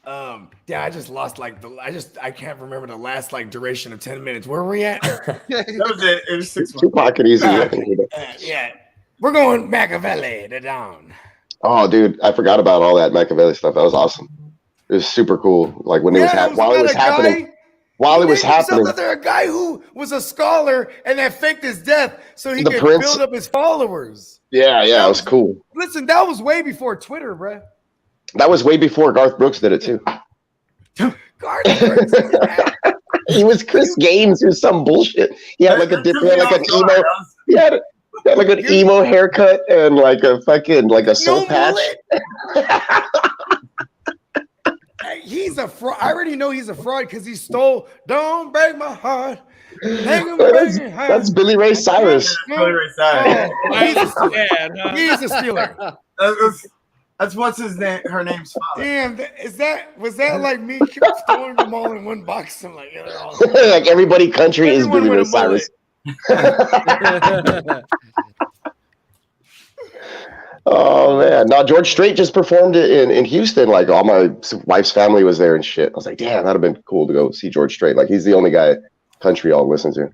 Yeah, I just lost I can't remember the last duration of 10 minutes. Where were we at? That was it. It was 6 months. Too pocket easy. Yeah, we're going Machiavelli to down. Oh, dude, I forgot about all that Machiavelli stuff. That was awesome. It was super cool. Like when it was while it was happening. While it was happening, there a guy who was a scholar and that faked his death so he could build up his followers. Yeah, it was cool. Listen, that was way before Twitter, bro. That was way before Garth Brooks did it too. Garth Brooks. He was Chris Gaines or some bullshit. He had like an emo. He had like an emo haircut and like a fucking a soul patch. He's a fraud. I already know he's a fraud because he stole "Don't Break My Heart." That's Billy Ray Cyrus. Billy Ray Cyrus. He's a stealer. That's what's his name. Her name's father. Damn, was that like me throwing them all in one box? I'm like, like everybody country is Billy Ray Cyrus. Oh man! Now George Strait just performed it in Houston. Like all my wife's family was there and shit. I was like, damn, that'd have been cool to go see George Strait. Like he's the only guy country I'll listen to.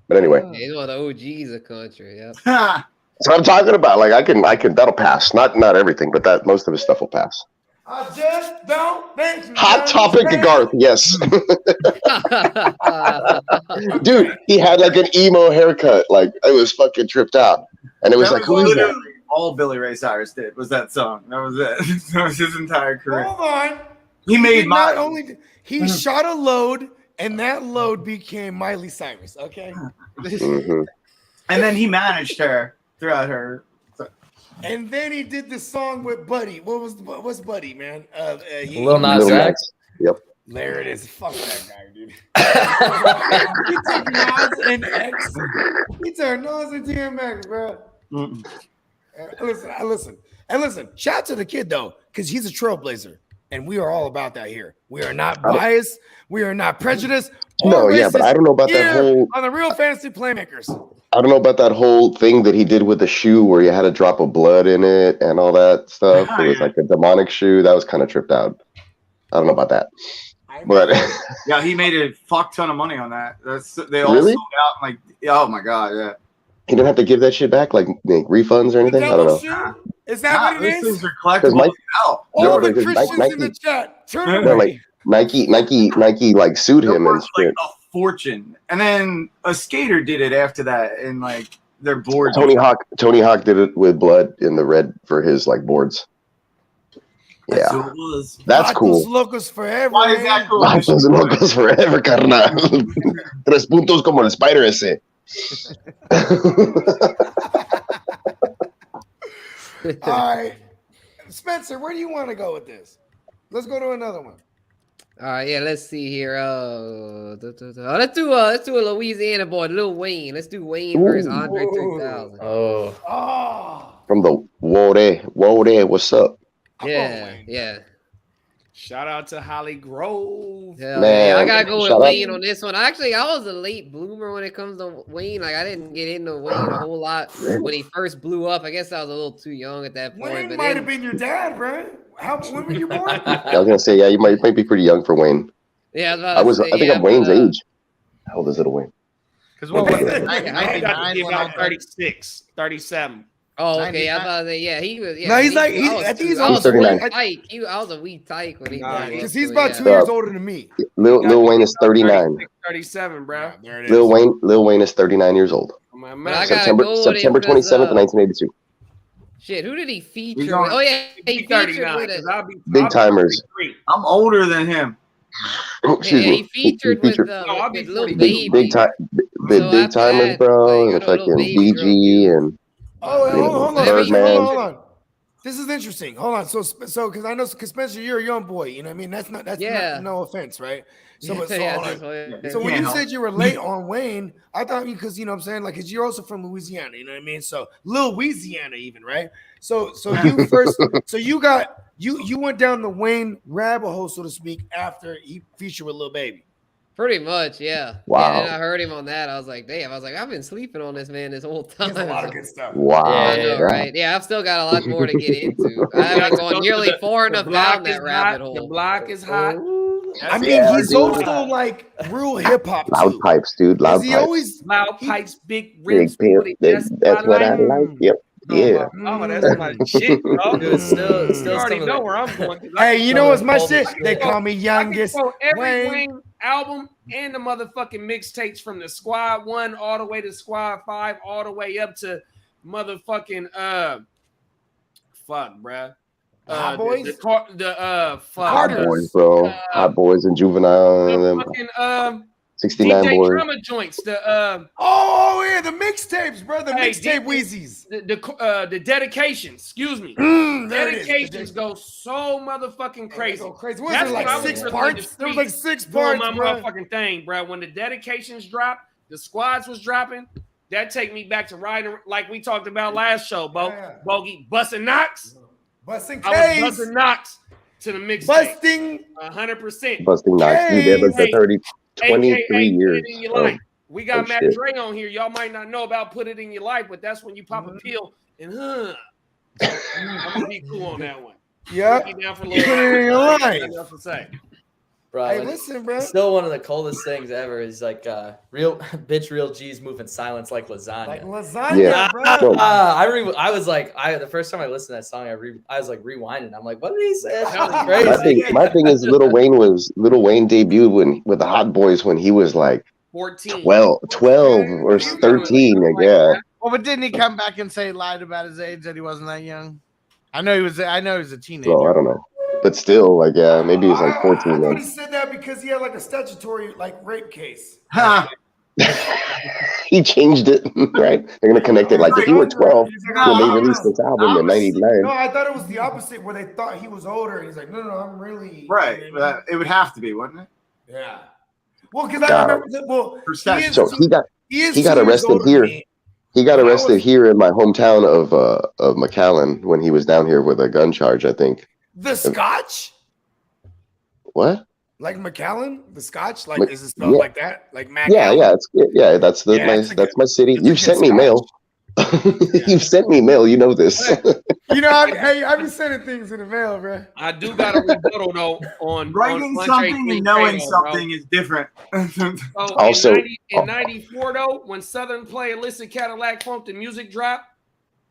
But anyway, he's one of the OGs of country. Yep. That's what I'm talking about. Like I can. That'll pass. Not everything, but that most of his stuff will pass. I just don't think. Hot topic, Garth. Yes. Dude, he had like an emo haircut. Like it was fucking tripped out, and it was like, who is that? All Billy Ray Cyrus did was that song. That was it. That was his entire career. Hold on. He made not only he shot a load, and that load became Miley Cyrus. Okay. Mm-hmm. And then he managed her throughout her. And then he did the song with Buddy. What's Buddy, man? Lil Nas X. Yep. There it is. Fuck that guy, dude. He took Nas and X. He turned Nas and DMX, bro. Mm-mm. Listen. Shout out to the kid though, because he's a trailblazer, and we are all about that here. We are not biased. We are not prejudiced. No, yeah, but I don't know about that whole on the Real Fantasy Playmakers. I don't know about that whole thing that he did with the shoe where you had a drop of blood in it and all that stuff. It was like a demonic shoe. That was kind of tripped out. I don't know about that. But yeah, he made a fuck ton of money on that. They all Really? sold out. Like, oh my god, yeah. he didn't have to give that shit back, like refunds or anything. I don't know. Shoe? Is that what it These is? things are collectible. All the because Christians in the chat, turn No, away. like Nike like sued him and like shit. a fortune. And then a skater did it after that, and like their boards. Tony Hawk did it with blood in the red for his like boards. Yeah, That's what it was. that's cool. Locos forever. Why is that cool? Vatos locos forever, carnal. 3 puntos como el Spider ese. All right, Spencer, where do you want to go with this? Let's go to another one. All right, yeah, let's see here. Let's do a Louisiana boy, Lil Wayne. Let's do Wayne versus Andre 3000. Oh, From the Whoa, what's up? Yeah. Shout out to Holly Grove. Hell Man, yeah, I gotta go with shout out. Wayne on this one. Actually, I was a late bloomer when it comes to Wayne. Like, I didn't get into Wayne a whole lot when he first blew up. I guess I was a little too young at that point. Wayne But might have been your dad, bro. When were you born? I was gonna say, yeah, you might be pretty young for Wayne. Yeah, I think I'm Wayne's age. How old is it, Wayne? Because what was it? I got to 99 give when I out 36, 37. Oh, okay. I thought that. Yeah, he was. Yeah, No, he's like. I think he's almost 39. I was a wee tyke when he blew because up, he's so, about yeah. 2 years older than me. Lil Wayne is 39. 37, bro. There it is. Lil Wayne is 39 years old. My But I man. gotta go with September him 'cause, 27th, 1982. Shit, who did he feature? He's on- Oh yeah, he featured 39. with 'cause a. I'll be Big timers. 43. I'm older than him. Excuse Yeah, me. he featured with I'll be Lil 40. Baby. big So big after timers, that, bro. like, And I know Lil fucking Baby BG and Oh, hold on. Birdman. Hold on. This is interesting. Hold on. So because I know, because Spencer, you're a young boy. You know what I mean? That's not no offense, right? So, hold on. So when you said you were late on Wayne, I thought because you know what I'm saying, like, because you're also from Louisiana, you know what I mean? So Louisiana, even, right? So you first, so you went down the Wayne rabbit hole, so to speak, after he featured with Lil Baby. Pretty much, yeah. Wow. Yeah, and I heard him on that. I was like, damn. I was like, I've been sleeping on this man this whole time. There's a lot of good stuff. wow. I know, right? Yeah, I've still got a lot more to get into. I haven't gone nearly far enough down that rabbit hole. The block is hot. I mean, he's also like real hip hop Loud too. pipes, dude. Loud He pipes. always Loud pipes, big Big rims. pimp. booty, that's That's what I like. Yep. Yeah. Oh, that's my shit, bro. Dude, still You already some of know the- where I'm going. 'cause I Hey, can you go- know what's my All shit? the They shit. call me I can youngest throw every Wayne. Wayne album and the motherfucking mixtapes from the Squad 1 all the way to Squad 5 all the way up to motherfucking fuck, bruh. Hot Boys? Fuck. Hot boys, bro. Hot boys and juvenile. And The them. fucking 69 DJ boys. Drama joints, Oh yeah, the mixtapes, bro. The Hey, mixtape DJ Wheezies. the dedications, excuse me. There it is. Dedications go so motherfucking crazy. Go crazy. What That's was it, what I like was 6 really parts? in the There was like streets 6 doing parts, my bro. motherfucking thing, bro. When the dedications dropped, the squads was dropping. That take me back to riding like we talked about last show, Yeah. Bogey busting knocks. Busting I was K's. busting knocks to the mixtape. Busting. 100%. Busting knocks. Dude, they've been for Hey, 23 AKA, years. Put it in your life. We got Oh, Matt shit. Dre on here. Y'all might not know about Put It in Your Life, but that's when you pop a pill and I'm gonna be cool on that one. Yeah. Keep down for a Put it in little your while. life. Nothing else to say. Bro, Hey, like, listen, bro. still one of the coldest things ever is like real G's moving silence like lasagna. Like lasagna, Yeah. bro. I was like, the first time I listened to that song, I was like rewinding. I'm like, what did he say? That was crazy. My thing is Lil Wayne debuted with the Hot Boys when he was like 14. 12 or 13. Yeah. Well, but didn't he come back and say lied about his age that he wasn't that young? I know he was a teenager. Well, I don't know. But still, like, yeah, maybe he was like 14 I thought then. he said that because he had like a statutory like rape case. Ha! He changed it, right? They're gonna connect it like if you were 12 when they released this album in '99. No, I thought it was the opposite, where they thought he was older. And he's like, no, I'm really Right. you know what I mean? It would have to be, wouldn't it? Yeah. Well, because I remember that. Well, So he got 2 years arrested older here. than me. He got When I arrested was- here in my hometown of McAllen when he was down here with a gun charge, I think. The Scotch. What? Like Macallan, the Scotch. Like is it spelled like that? Like Mac? Yeah. That's that's my city. You've sent me mail. You've sent me mail. You know this. You know, I've been sending things in the mail, bro. I do got a rebuttal though on writing on something and knowing Trano, something is different. So Also- in '94 though, when Southern Play Illicit Cadillac Funk the music drop,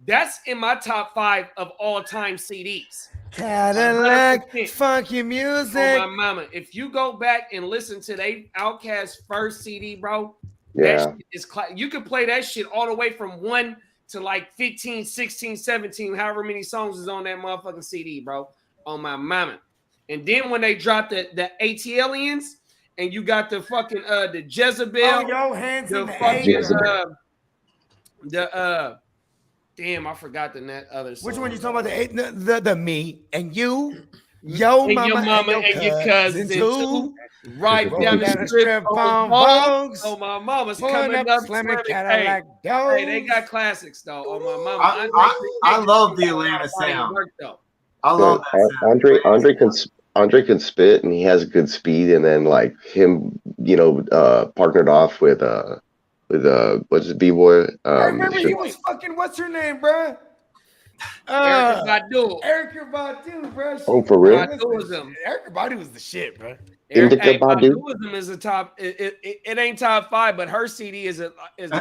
that's in my top 5 of all time CDs. Cadillac, 100%. funky Oh music. my mama! If you go back and listen to they Outkast first CD, bro, Yeah. that shit is you could play that shit all the way from 1 to like 15, 16, 17, however many songs is on that motherfucking CD, bro. On my mama. And then when they dropped the ATLians and you got the fucking the Jezebel, Oh, yo, hands the in the fucking air. damn, I forgot the other song. Which one you talking about? The me and you, yo And mama, your mama and your cousin too. Right down the strip on Vogue. Oh my mama's coming up slamming swerving. Cadillac Hey, they got classics though. Oh my mama. I love the Atlanta sound. I love Andre can spit and he has good speed, and then like him, partnered off with what's his B-boy? I remember he was fucking what's her name, bro? Erykah Badu. Erykah Badu, bro. Oh, for real? Erykah Badu was the shit, bro. Indica Badu. Baduism is a top. It ain't top 5, but her CD is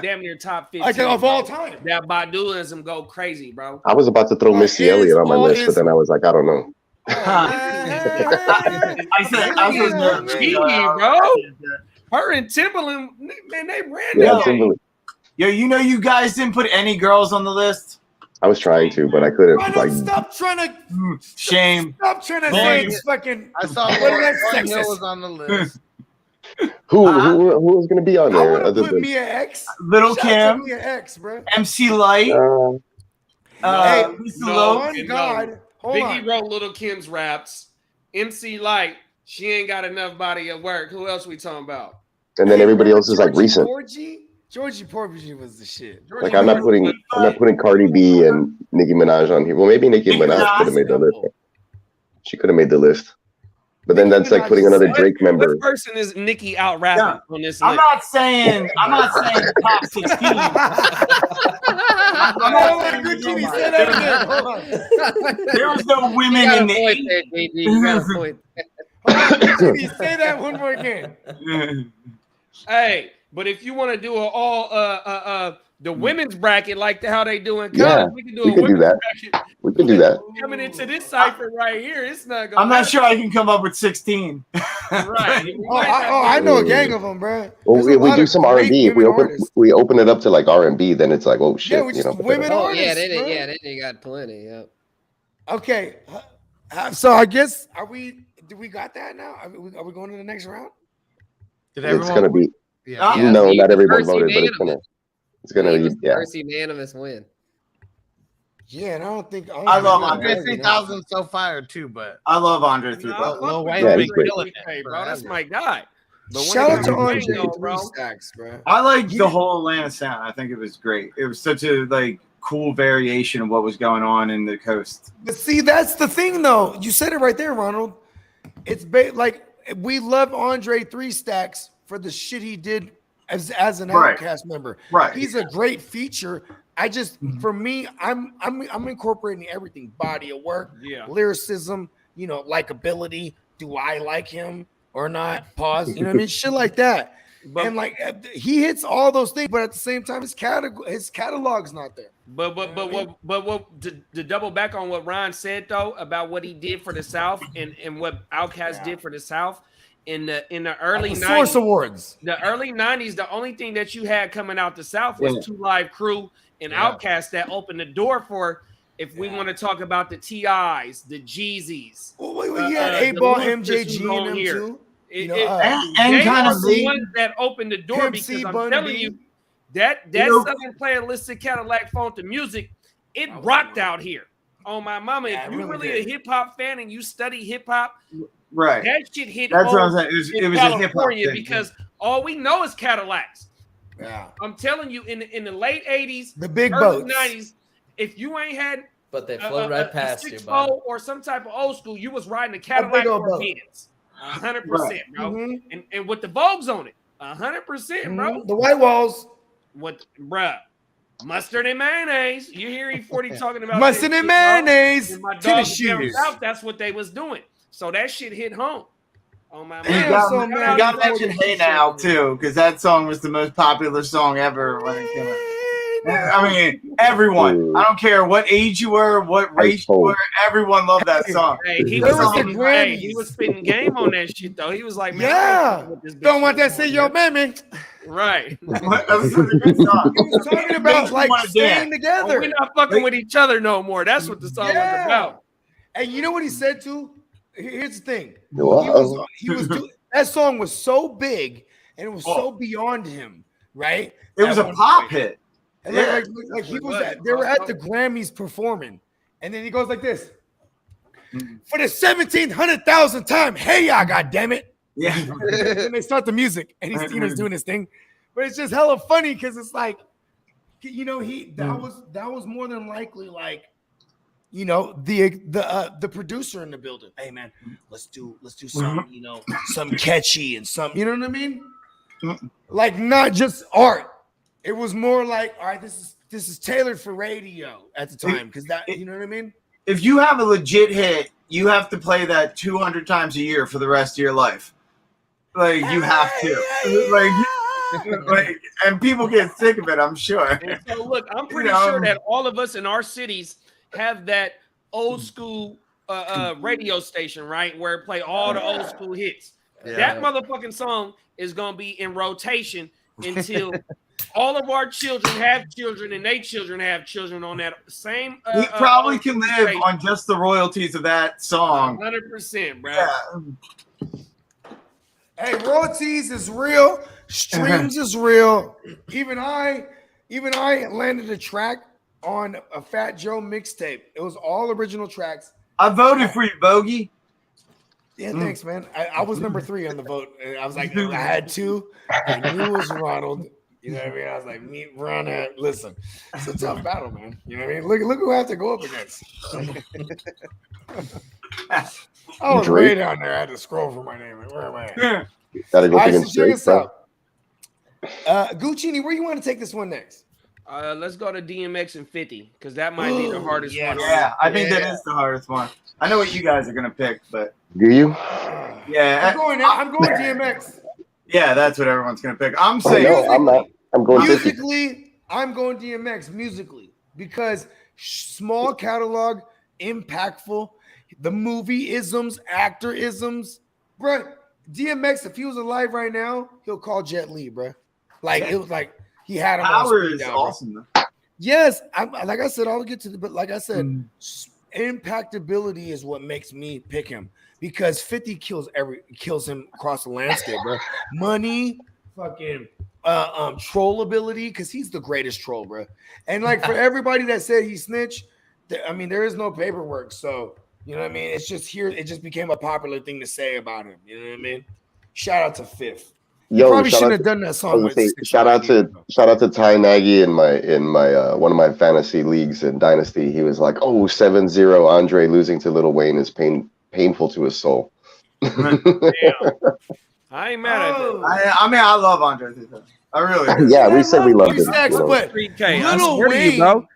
damn near top 15 like of all time. That Baduism go crazy, bro. I was about to throw Missy Elliott on my list, but then I was like, I don't know. I said, bro. Her and Timbaland, man, they ran Yeah, that. Yo, you guys didn't put any girls on the list. I was trying to, but I couldn't. Stop trying to. Shame. Stop trying to say it's fucking. I saw that Hill was on the list. Who was going to be on I there? want to Other put than Mia X. Little Kim. Mia X, bro. MC Light. Hey, Lisa no, Lowe. on God. Hold Biggie on. wrote Little Kim's raps. MC Light, she ain't got enough body of work. Who else we talking about? And then everybody else is like recent. Georgie Porgy was the shit. Like I'm not putting Cardi B and Nicki Minaj on here. Well, maybe Nicki Minaj could have made the list. She could have made the list. But then that's like putting another Drake member. What person is Nicki out rapping on this list? I'm not saying top 16. There was no women in the 80s. Say that one more again. Hey, but if you want to do the women's bracket like how they do in college, we can do that. bracket. We can do that. Coming into this cipher right here, it's not going. I'm not sure I can come up with 16. Right. I know a gang of them, bro. Well, we do some R&B. If we open it up to like R&B, then it's like, oh shit. Yeah, we just women artists. Then you got plenty. Yep. Okay, so I guess do we got that now? Are we going to the next round? It's gonna be. Yeah. No, not everyone voted, but it's gonna be. Yeah. First unanimous win. Yeah, and I don't think I love Andre 3000 so fire too, but I love Andre 3000. Lil Wayne Yeah, been he's great. killing it, bro, that's my guy. But Shout out to Andre, Andre bro. Stacks, bro. I like the whole Atlanta sound. I think it was great. It was such a cool variation of what was going on in the coast. But see, that's the thing, though. You said it right there, Ronald. It's like we love Andre 3 Stacks for the shit he did as an Outkast member. Right. He's a great feature. I just, for me, I'm incorporating everything: body of work, lyricism, likability. Do I like him or not? Pause. You know what I mean? Shit like that. And like he hits all those things, but at the same time, his catalog's not there. But what to double back on what Ron said though about what he did for the South and what Outkast did for the South in the early 90s. Source Awards. The early 90s, the only thing that you had coming out the South was 2 Live Crew and Outkast that opened the door for. If we want to talk about the TIs, the Jeezys, we had 8-Ball, MJG, and them here. too. And kind of the ones that opened the door because I'm telling you that Southern Play Illicit Cadillac Funk the music, it rocked out here. Oh my mama, if you really a hip hop fan and you study hip hop, right? That shit hit. That's what I'm saying. It was a hip hop thing because all we know is Cadillacs. Yeah, I'm telling you, in the late '80s, the big early boats, '90s, if you ain't had but they flowed right past you, or some type of old school, you was riding a Cadillac or Benz. 100%, bro. Mm-hmm. And with the Vogues on it, 100%, bro. The White Walls. What, bruh? Mustard and mayonnaise. You hear E40 talking about Mustard and mayonnaise. And my Tennis dog down shoes. south, that's what they was doing. So that shit hit home. Oh my You Damn, man. so got, man, you got that's mentioned what Hey you Now said. too, because that song was the most popular song ever when it came out. I mean, everyone. I don't care what age you were, what race you were. Everyone loved that song. Hey, he There was, was the hey, Grammys. he was spitting game on that shit though. He was like, man, Yeah. Don't want that say yo, man. right. That was such a good song. He was talking about like wanna staying dance. together. We're not fucking with each other no more. That's what the song was about. And you know what he said too? Here's the thing. Wow. That song was so big and it was so beyond him, right? It was At a one pop point. hit. And Yeah. like he was they were at the Grammys performing, and then he goes like this for the 1,700,000th time. Hey, y'all, goddamn it! Yeah. And they start the music, and he's doing his thing, but it's just hella funny because it's like, you know, that was more than likely like, you know, the producer in the building. Hey man, let's do some, you know, some catchy and some, you know what I mean? Like not just art. It was more like, all right, this is tailored for radio at the time because that, you know what I mean? If you have a legit hit, you have to play that 200 times a year for the rest of your life. Like you have to. Like, and people get sick of it, I'm sure. And so look, I'm pretty sure that all of us in our cities have that old school radio station, right? Where it play all the old school hits. Yeah. That motherfucking song is gonna be in rotation until all of our children have children and they children have children on that same. We probably can live on just the royalties of that song. 100%, bro. Yeah. Hey, royalties is real. Streams is real. Even I landed a track on a Fat Joe mixtape. It was all original tracks. I voted for you, Bogey. Yeah, thanks, man. I was number 3 on the vote. I was like, I had 2. I knew it was Ronald. You know what I mean? I was like, meet Ron. Listen, it's a tough battle, man. You know what I mean? Look who I have to go up against. I was way down there. I had to scroll for my name. Like, where am I at? Gotta go All right, against so check Drake, us bro. out. Guccini, where you want to take this one next? Let's go to DMX and 50 because that might be the hardest one. Yeah, I think that is the hardest one. I know what you guys are gonna pick, but Do you? yeah, I'm going DMX. yeah, that's what everyone's gonna pick. I'm I saying know, I'm not. I'm going 50. Musically, I'm going DMX musically because small catalog, impactful, the movie isms, actor isms, bro. DMX, if he was alive right now, he'll call Jet Li, bro. Like it was like he had him. Power on is down, awesome. Yes, like I said, I'll get to but like I said, impactability is what makes me pick him because 50 kills him across the landscape, bro. Money, fucking trollability, because he's the greatest troll, bro. And like for everybody that said he snitched, I mean, there is no paperwork, so you know what I mean. It's just here. It just became a popular thing to say about him. You know what I mean? Shout out to Fifth. Yo, Probably shout shouldn't out have done that I song. was gonna say, shout out to Ty Nagy in my one of my fantasy leagues in Dynasty. He was like, "Oh, 7-0 Andre losing to Lil Wayne is painful to his soul." Damn. I ain't mad at that. I mean, I love Andre 3000. I really do. Yeah, we said we loved him. Stacks, you know. but 3K. I Lil swear to you, Wayne, bro.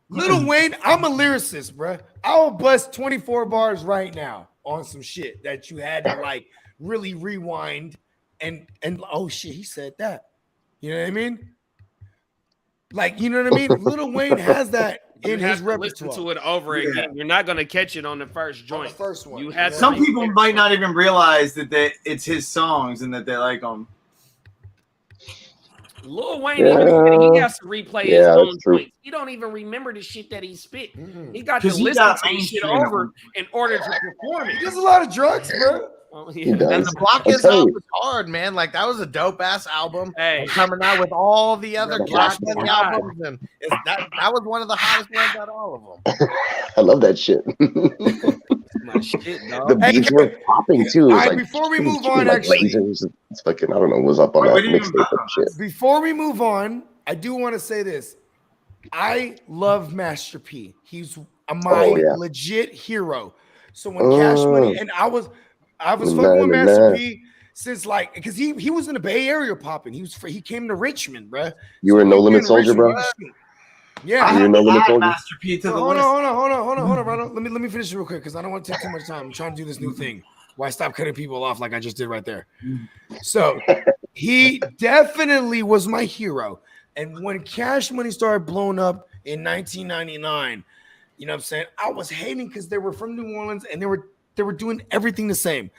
Lil Wayne, I'm a lyricist, bro. I will bust 24 bars right now on some shit that you had to like really rewind and oh shit, he said that. You know what I mean? Like, you know what I mean? Lil Wayne has that You in have his to repertoire. listen to it over again. You're not gonna catch it on the first On joint. the first one. You had Some people might not even realize that it's his songs and that they like them. Lil Wayne, he has to replay his own that's true. joints. He don't even remember the shit that he spit. Mhm. He got to 'Cause he listen got to the shit mainstream over in order to perform it. There's a lot of drugs, bro. Oh, He yeah. does. And the Block I'll His tell you. album was hard, man. Like that was a dope ass album. Hey, Coming out with all the other Yeah, Cash that's Money hard. albums, and that was one of the hottest ones out of all of them. I love that shit. my shit, dog. The beats were popping too. It was All right, like, before we it was move on, like actually. lasers. It's fucking. I don't know. It was up on Wait, that what do you mean mixtape about and shit. Before we move on, I do want to say this. I love Master P. He's my Oh, yeah. legit hero. So when Cash Money, and I was fucking with Master P since like because he was in the Bay Area popping. He came to Richmond, bro. You were a No Limit Soldier, bro? Yeah, you were No Limit Soldier. Master P to the hold list. on, bro. Let me finish real quick because I don't want to take too much time. I'm trying to do this new thing where I stop cutting people off like I just did right there. So he definitely was my hero. And when Cash Money started blowing up in 1999, you know what I'm saying? I was hating because they were from New Orleans and they were doing everything the same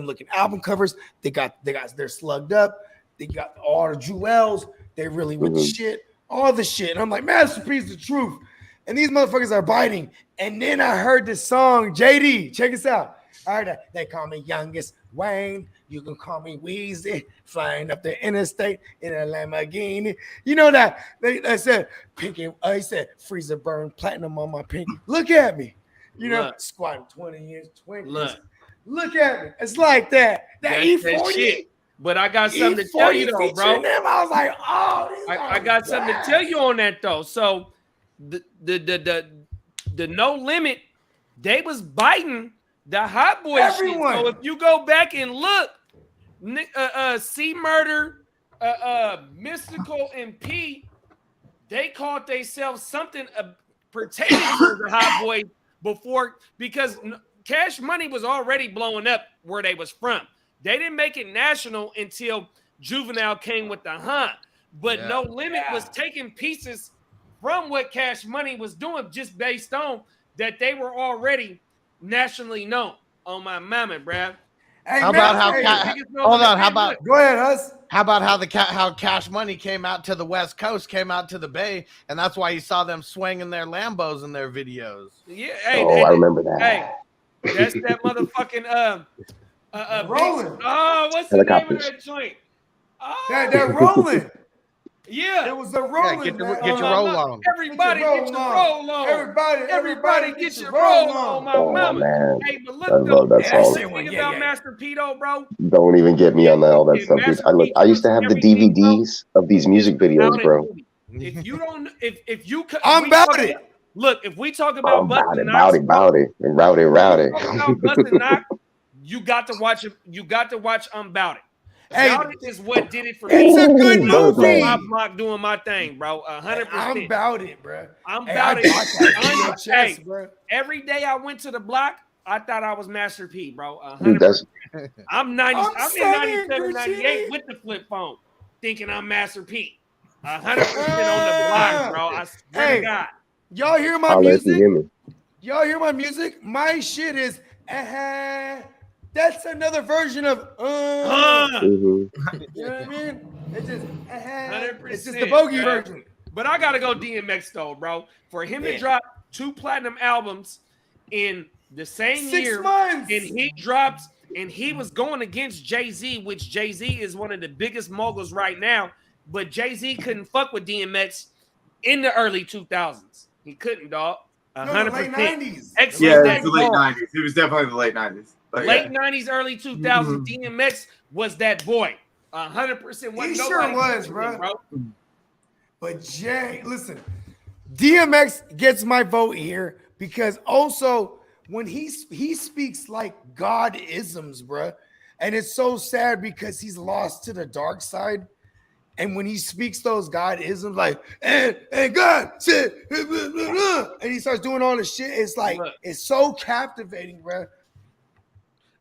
looking album covers. They're slugged up. They got all the jewels. They really with the shit, all the shit. And I'm like, Master P is the truth. And these motherfuckers are biting. And then I heard this song, JD, check this out. I heard that they call me Youngest Wayne. You can call me Weezy. Flying up the interstate in a Lamborghini. You know that they said pinky. He said freezer burn platinum on my pinky. Look at me. You know, squatting 20 years, 20 years. Look at me. It's like that. That E40. That shit. But I got something to tell you though, bro. Them, I was like, oh, I got something to tell you on that though. So the No Limit, they was biting the Hot Boy shit. So if you go back and look, C Murder, Mystical, and P, they called themselves something pertaining to the Hot Boys before, because Cash Money was already blowing up where they was from. They didn't make it national until Juvenile came with the Hunt. But No Limit was taking pieces from what Cash Money was doing just based on that they were already nationally known. On my mama, bruh. Hey, how about how? Hold on. How about? Go ahead, Hus. How about how Cash Money came out to the West Coast, came out to the Bay, and that's why you saw them swinging their Lambos in their videos. Yeah. Hey, I remember that. Hey, that's that motherfucking rolling. Oh, what's the name of that joint? Oh, they're rolling. Yeah, it was a rolling. Get your roll on. Everybody get your roll on. Everybody get your roll on. My mama. Man. Hey, but look, I love that song. Think about Master Pito, bro. Don't even get me on all that stuff, dude. I used to have the DVDs of these music videos, bro. If you don't, if you, I'm about it. Look, if we talk about Rowdy. You got to watch it. You got to watch About It. Hey, About It is what did it for me. It's a good movie. My block doing my thing, bro. 100%. I'm about it, bro. I'm about it. Hey, every day I went to the block, I thought I was Master P, bro. 100%. I'm in 97, 98 with the flip phone, thinking I'm Master P. 100% on the block, bro. I swear to God. Y'all hear my music? Y'all hear my music? My shit is that's another version of You know what I mean? It's just 100%. It's just the bogey version. But I gotta go DMX though, bro. For him to drop 2 platinum albums in the same 6 year, months, and he was going against Jay-Z, which Jay-Z is one of the biggest moguls right now. But Jay-Z couldn't fuck with DMX in the early 2000s. He couldn't, dog. 100%. Late 90s. Yeah, it's the late 90s. It was definitely the late 90s. Late 90s, early 2000s, DMX was that boy. 100%. He sure was, bro. But Jay, listen, DMX gets my vote here because also when he speaks like God-isms, bro, and it's so sad because he's lost to the dark side. And when he speaks those God-isms, like, and God said, and he starts doing all this shit, it's like, it's so captivating, bro.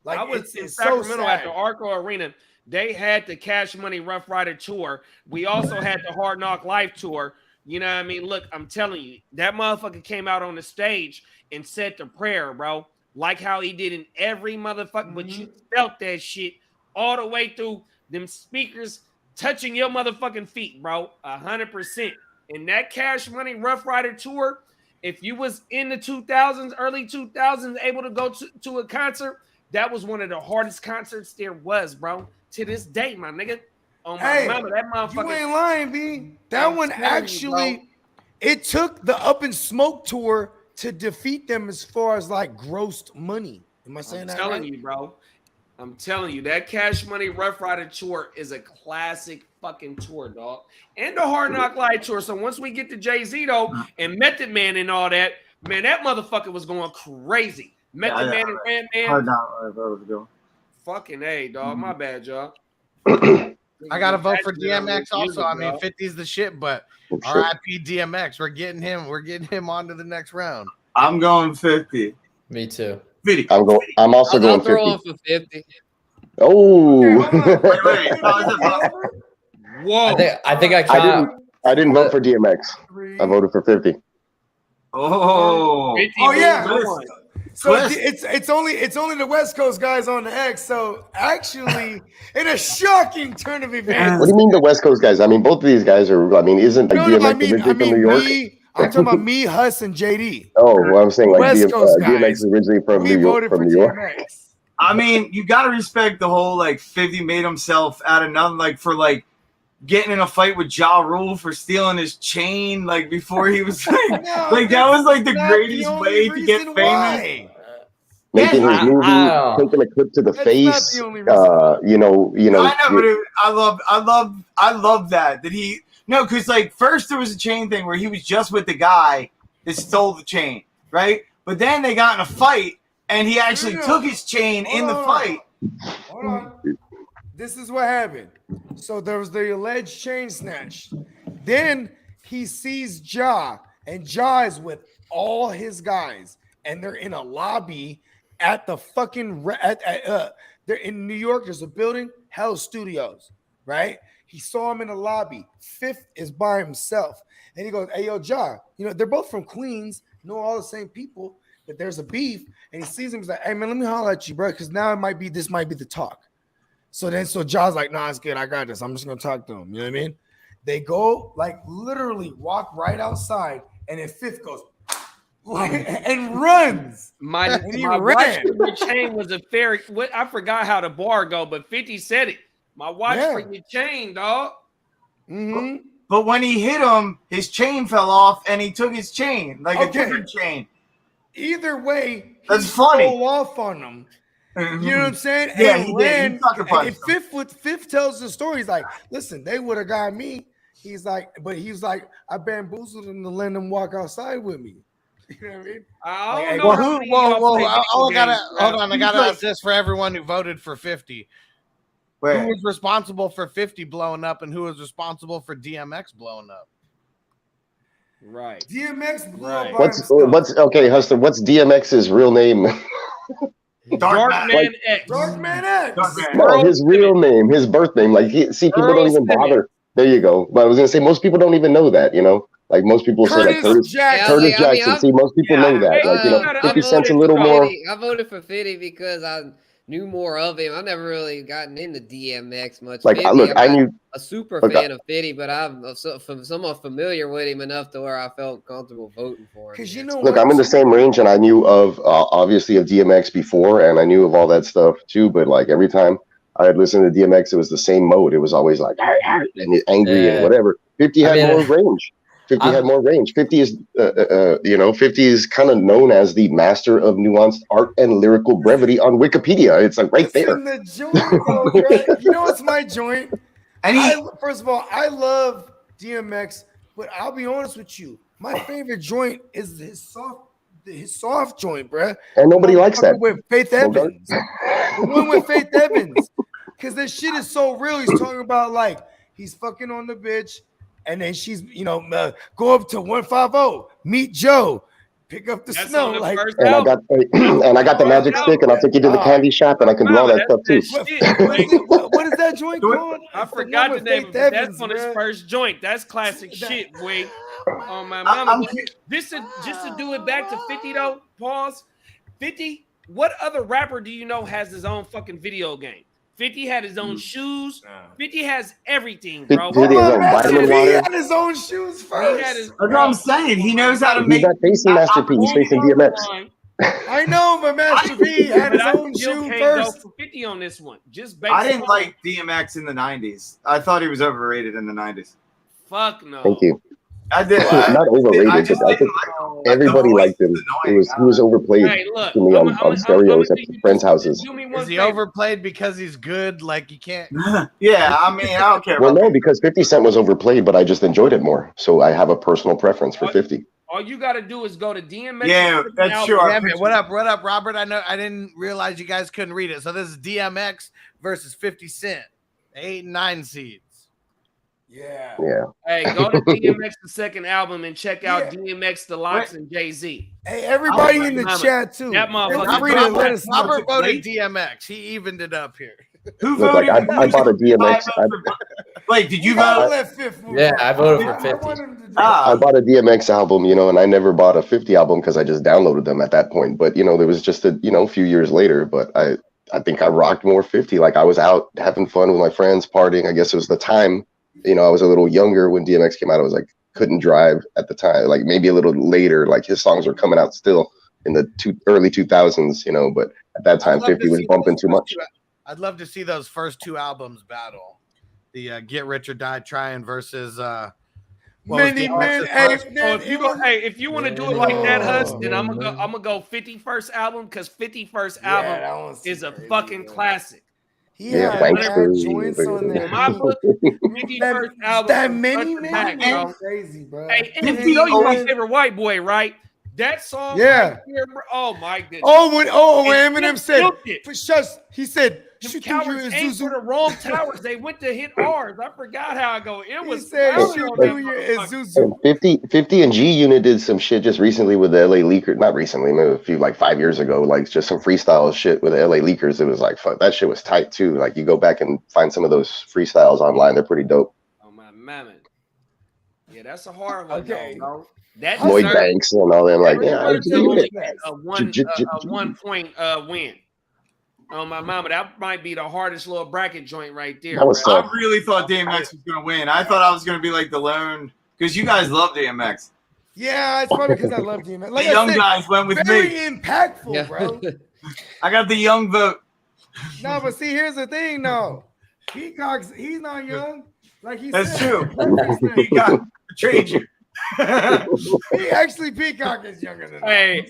Like, I was in it's Sacramento so at the Arco Arena. They had the Cash Money Rough Rider tour. We also had the Hard Knock Life tour. You know what I mean? Look, I'm telling you, that motherfucker came out on the stage and said the prayer, bro. Like how he did in every motherfucker, but you felt that shit all the way through them speakers touching your motherfucking feet, bro. 100%. And that Cash Money Rough Rider tour, if you was in the 2000s, early 2000s, able to go to a concert, that was one of the hardest concerts there was, bro. To this day, my nigga. Oh my mama, that motherfucker. You ain't lying, B. That one actually, it took the Up in Smoke tour to defeat them as far as like grossed money. Am I saying that right? I'm telling you, bro. I'm telling you, that Cash Money Rough Rider tour is a classic fucking tour, dog. And the Hard Knock Life tour. So once we get to Jay-Z, though, and Method Man and all that, man, that motherfucker was going crazy. Method Man and Ran Man. Hard Knock Life, that was good. Fucking A, dog. My bad, y'all. I gotta vote for DMX also. I mean, 50's the shit, but RIP DMX. We're getting him on to the next round. I'm going 50. Me too. 50. I'm also I'll going throw 50. on for 50. Oh. Whoa. I think I count. I didn't vote for DMX. I voted for 50. Oh. 50 yeah. moves on. So it's only the West Coast guys on the X. So actually, in a shocking turn of events, What do you mean the West Coast guys? I mean, both of these guys are. I mean, isn't like DMX originally from New York? I'm talking about me, Huss, and JD. Oh, well, I'm saying like West Coast DMX guys, is originally from we New York. voted for DMX. I mean, you gotta respect the whole like 50 made himself out of nothing, like for like getting in a fight with Ja Rule for stealing his chain, like before he was like, like that was like the greatest way to get famous. Making his movie, taking a clip to the face, you know. I know, but I love that he because like first there was a chain thing where he was just with the guy that stole the chain, right? But then they got in a fight and he actually took his chain in the fight. Hold on. This is what happened. So there was the alleged chain snatch. Then he sees Ja, and Ja is with all his guys, and they're in a lobby at the fucking they're in New York. There's a building, Hell Studios, right? He saw him in the lobby. Fifth is by himself, and he goes, "Hey, yo, Ja, you know they're both from Queens, know all the same people, but there's a beef." And he sees him, he's like, "Hey, man, let me holler at you, bro, because now this might be the talk." So Ja's like, "Nah, it's good. I got this. I'm just gonna talk to him." You know what I mean? They go like literally walk right outside, and then Fifth goes and runs. My watch for your chain was a fair. I forgot how the bar go, but 50 said it. My watch for your chain, dog. Mm-hmm. But when he hit him, his chain fell off, and he took his chain, like a different chain. Either way, that's funny. Go off on them. Mm-hmm. You know what I'm saying? Yeah, and he ran, did. And Fifth tells the story. He's like, "Listen, they would have got me." He's like, "I bamboozled them to let them walk outside with me." You know what I mean? I don't know. I gotta ask this for everyone who voted for 50. Who was responsible for 50 blowing up, and who was responsible for DMX blowing up? Right. DMX blew up. What's okay, Hustler? What's DMX's real name? Darkman X. Darkman X. No, his real name, his birth name. Like, people don't even bother. There you go. But I was gonna say most people don't even know that. You know, like most people say like Curtis Jackson. See, most people know that. Like, you know, 50 Cent's a little more. I voted for 50 because I knew more of him. I never really gotten into DMX much. Like, 50, look, I knew a super fan of 50, but I'm somewhat familiar with him enough to where I felt comfortable voting for him. Because you know, look, I'm in the same range, and I knew of obviously of DMX before, and I knew of all that stuff too. But like every time I had listened to DMX, it was the same mode. It was always like and angry and whatever. 50 had more range. 50 had more range. 50 is, 50 is kind of known as the master of nuanced art and lyrical brevity on Wikipedia. It's like right there. In the joint, you know what's my joint? First of all, I love DMX, but I'll be honest with you. My favorite joint is his soft joint, bruh. And nobody likes that. With Faith Evans. The one with Faith Evans. Because this shit is so real. He's talking about like he's fucking on the bitch. And then she's, go up to 150, meet Joe, pick up the snow. Like, and I got the magic stick, and I'll take you to the candy shop, and I can do all that stuff too. What is that joint called? I forgot the name. That's on his first joint. That's classic shit, boy. Oh my mama. Just to do it back to 50 though. Pause. 50. What other rapper do you know has his own fucking video game? 50 had his own shoes. 50 has everything, bro. He had his own shoes first. That's what I'm saying. He knows how to make. He's not facing Master P. He's facing DMX. I know, but Master P had his own shoe first. Go for 50 on this one. Just I didn't like DMX in the 90s. I thought he was overrated in the 90s. Fuck no. Thank you. I did. Not overrated, I think everybody liked him. He was overplayed to me on stereos at friends' houses. Is he overplayed because he's good? Like you can't. Yeah, I mean, I don't care. Well, no, because 50 Cent was overplayed, but I just enjoyed it more. So I have a personal preference for 50. All you got to do is go to DMX. Yeah, that's true. Yeah, man. What up, Robert? I didn't realize you guys couldn't read it. So this is DMX versus 50 Cent, 8 and 9 seeds. Yeah. Hey, go to DMX's second album and check out DMX Deluxe and Jay-Z. Hey, everybody in the chat too. That motherfucker. Robert voted DMX. He evened it up here. Who Look, voted? like I bought a DMX. Wait, did you vote? Yeah, I voted for 50. I bought a DMX album, and I never bought a 50 album because I just downloaded them at that point. But there was just a few years later. But I think I rocked more 50. Like I was out having fun with my friends, partying. I guess it was the time. I was a little younger when DMX came out. I was like couldn't drive at the time. Like maybe a little later. Like his songs were coming out still in the early 2000s. But at that time, 50 was bumping too much. I'd love to see those first 2 albums battle. The Get Rich or Die Trying versus if you want to do it like that, Hus, then I'm gonna go 50 first album because 50 first album is a fucking classic. Yeah, joints on there. My book, 50 first album. That many, man, bro. Crazy, bro. Hey, and you know you're my favorite white boy, right? That song, yeah. Right here, bro. Oh my goodness. When Eminem said, he said, "Them cowards aimed for the wrong towers. They went to hit ours." I forgot how I go. It was 50 and G Unit did some shit just recently with the LA Leakers. Not recently, maybe like 5 years ago. Like just some freestyle shit with the LA Leakers. It was like fuck. That shit was tight too. Like you go back and find some of those freestyles online. They're pretty dope. Oh my mammoth. Yeah, that's a hard one. Okay. Though, that Lloyd Banks and all them. Like a 1 point win. Oh my mama, that might be the hardest little bracket joint right there. I really thought DMX was gonna win. I thought I was gonna be like the lone because you guys love DMX. Yeah, it's funny because I love DMX. Like the young guys went with very me. Very impactful, bro. I got the young vote. No, but see, here's the thing, though. Peacock's he's not young. Like he That's said. true. Peacock betrayed you. Peacock is younger than I'm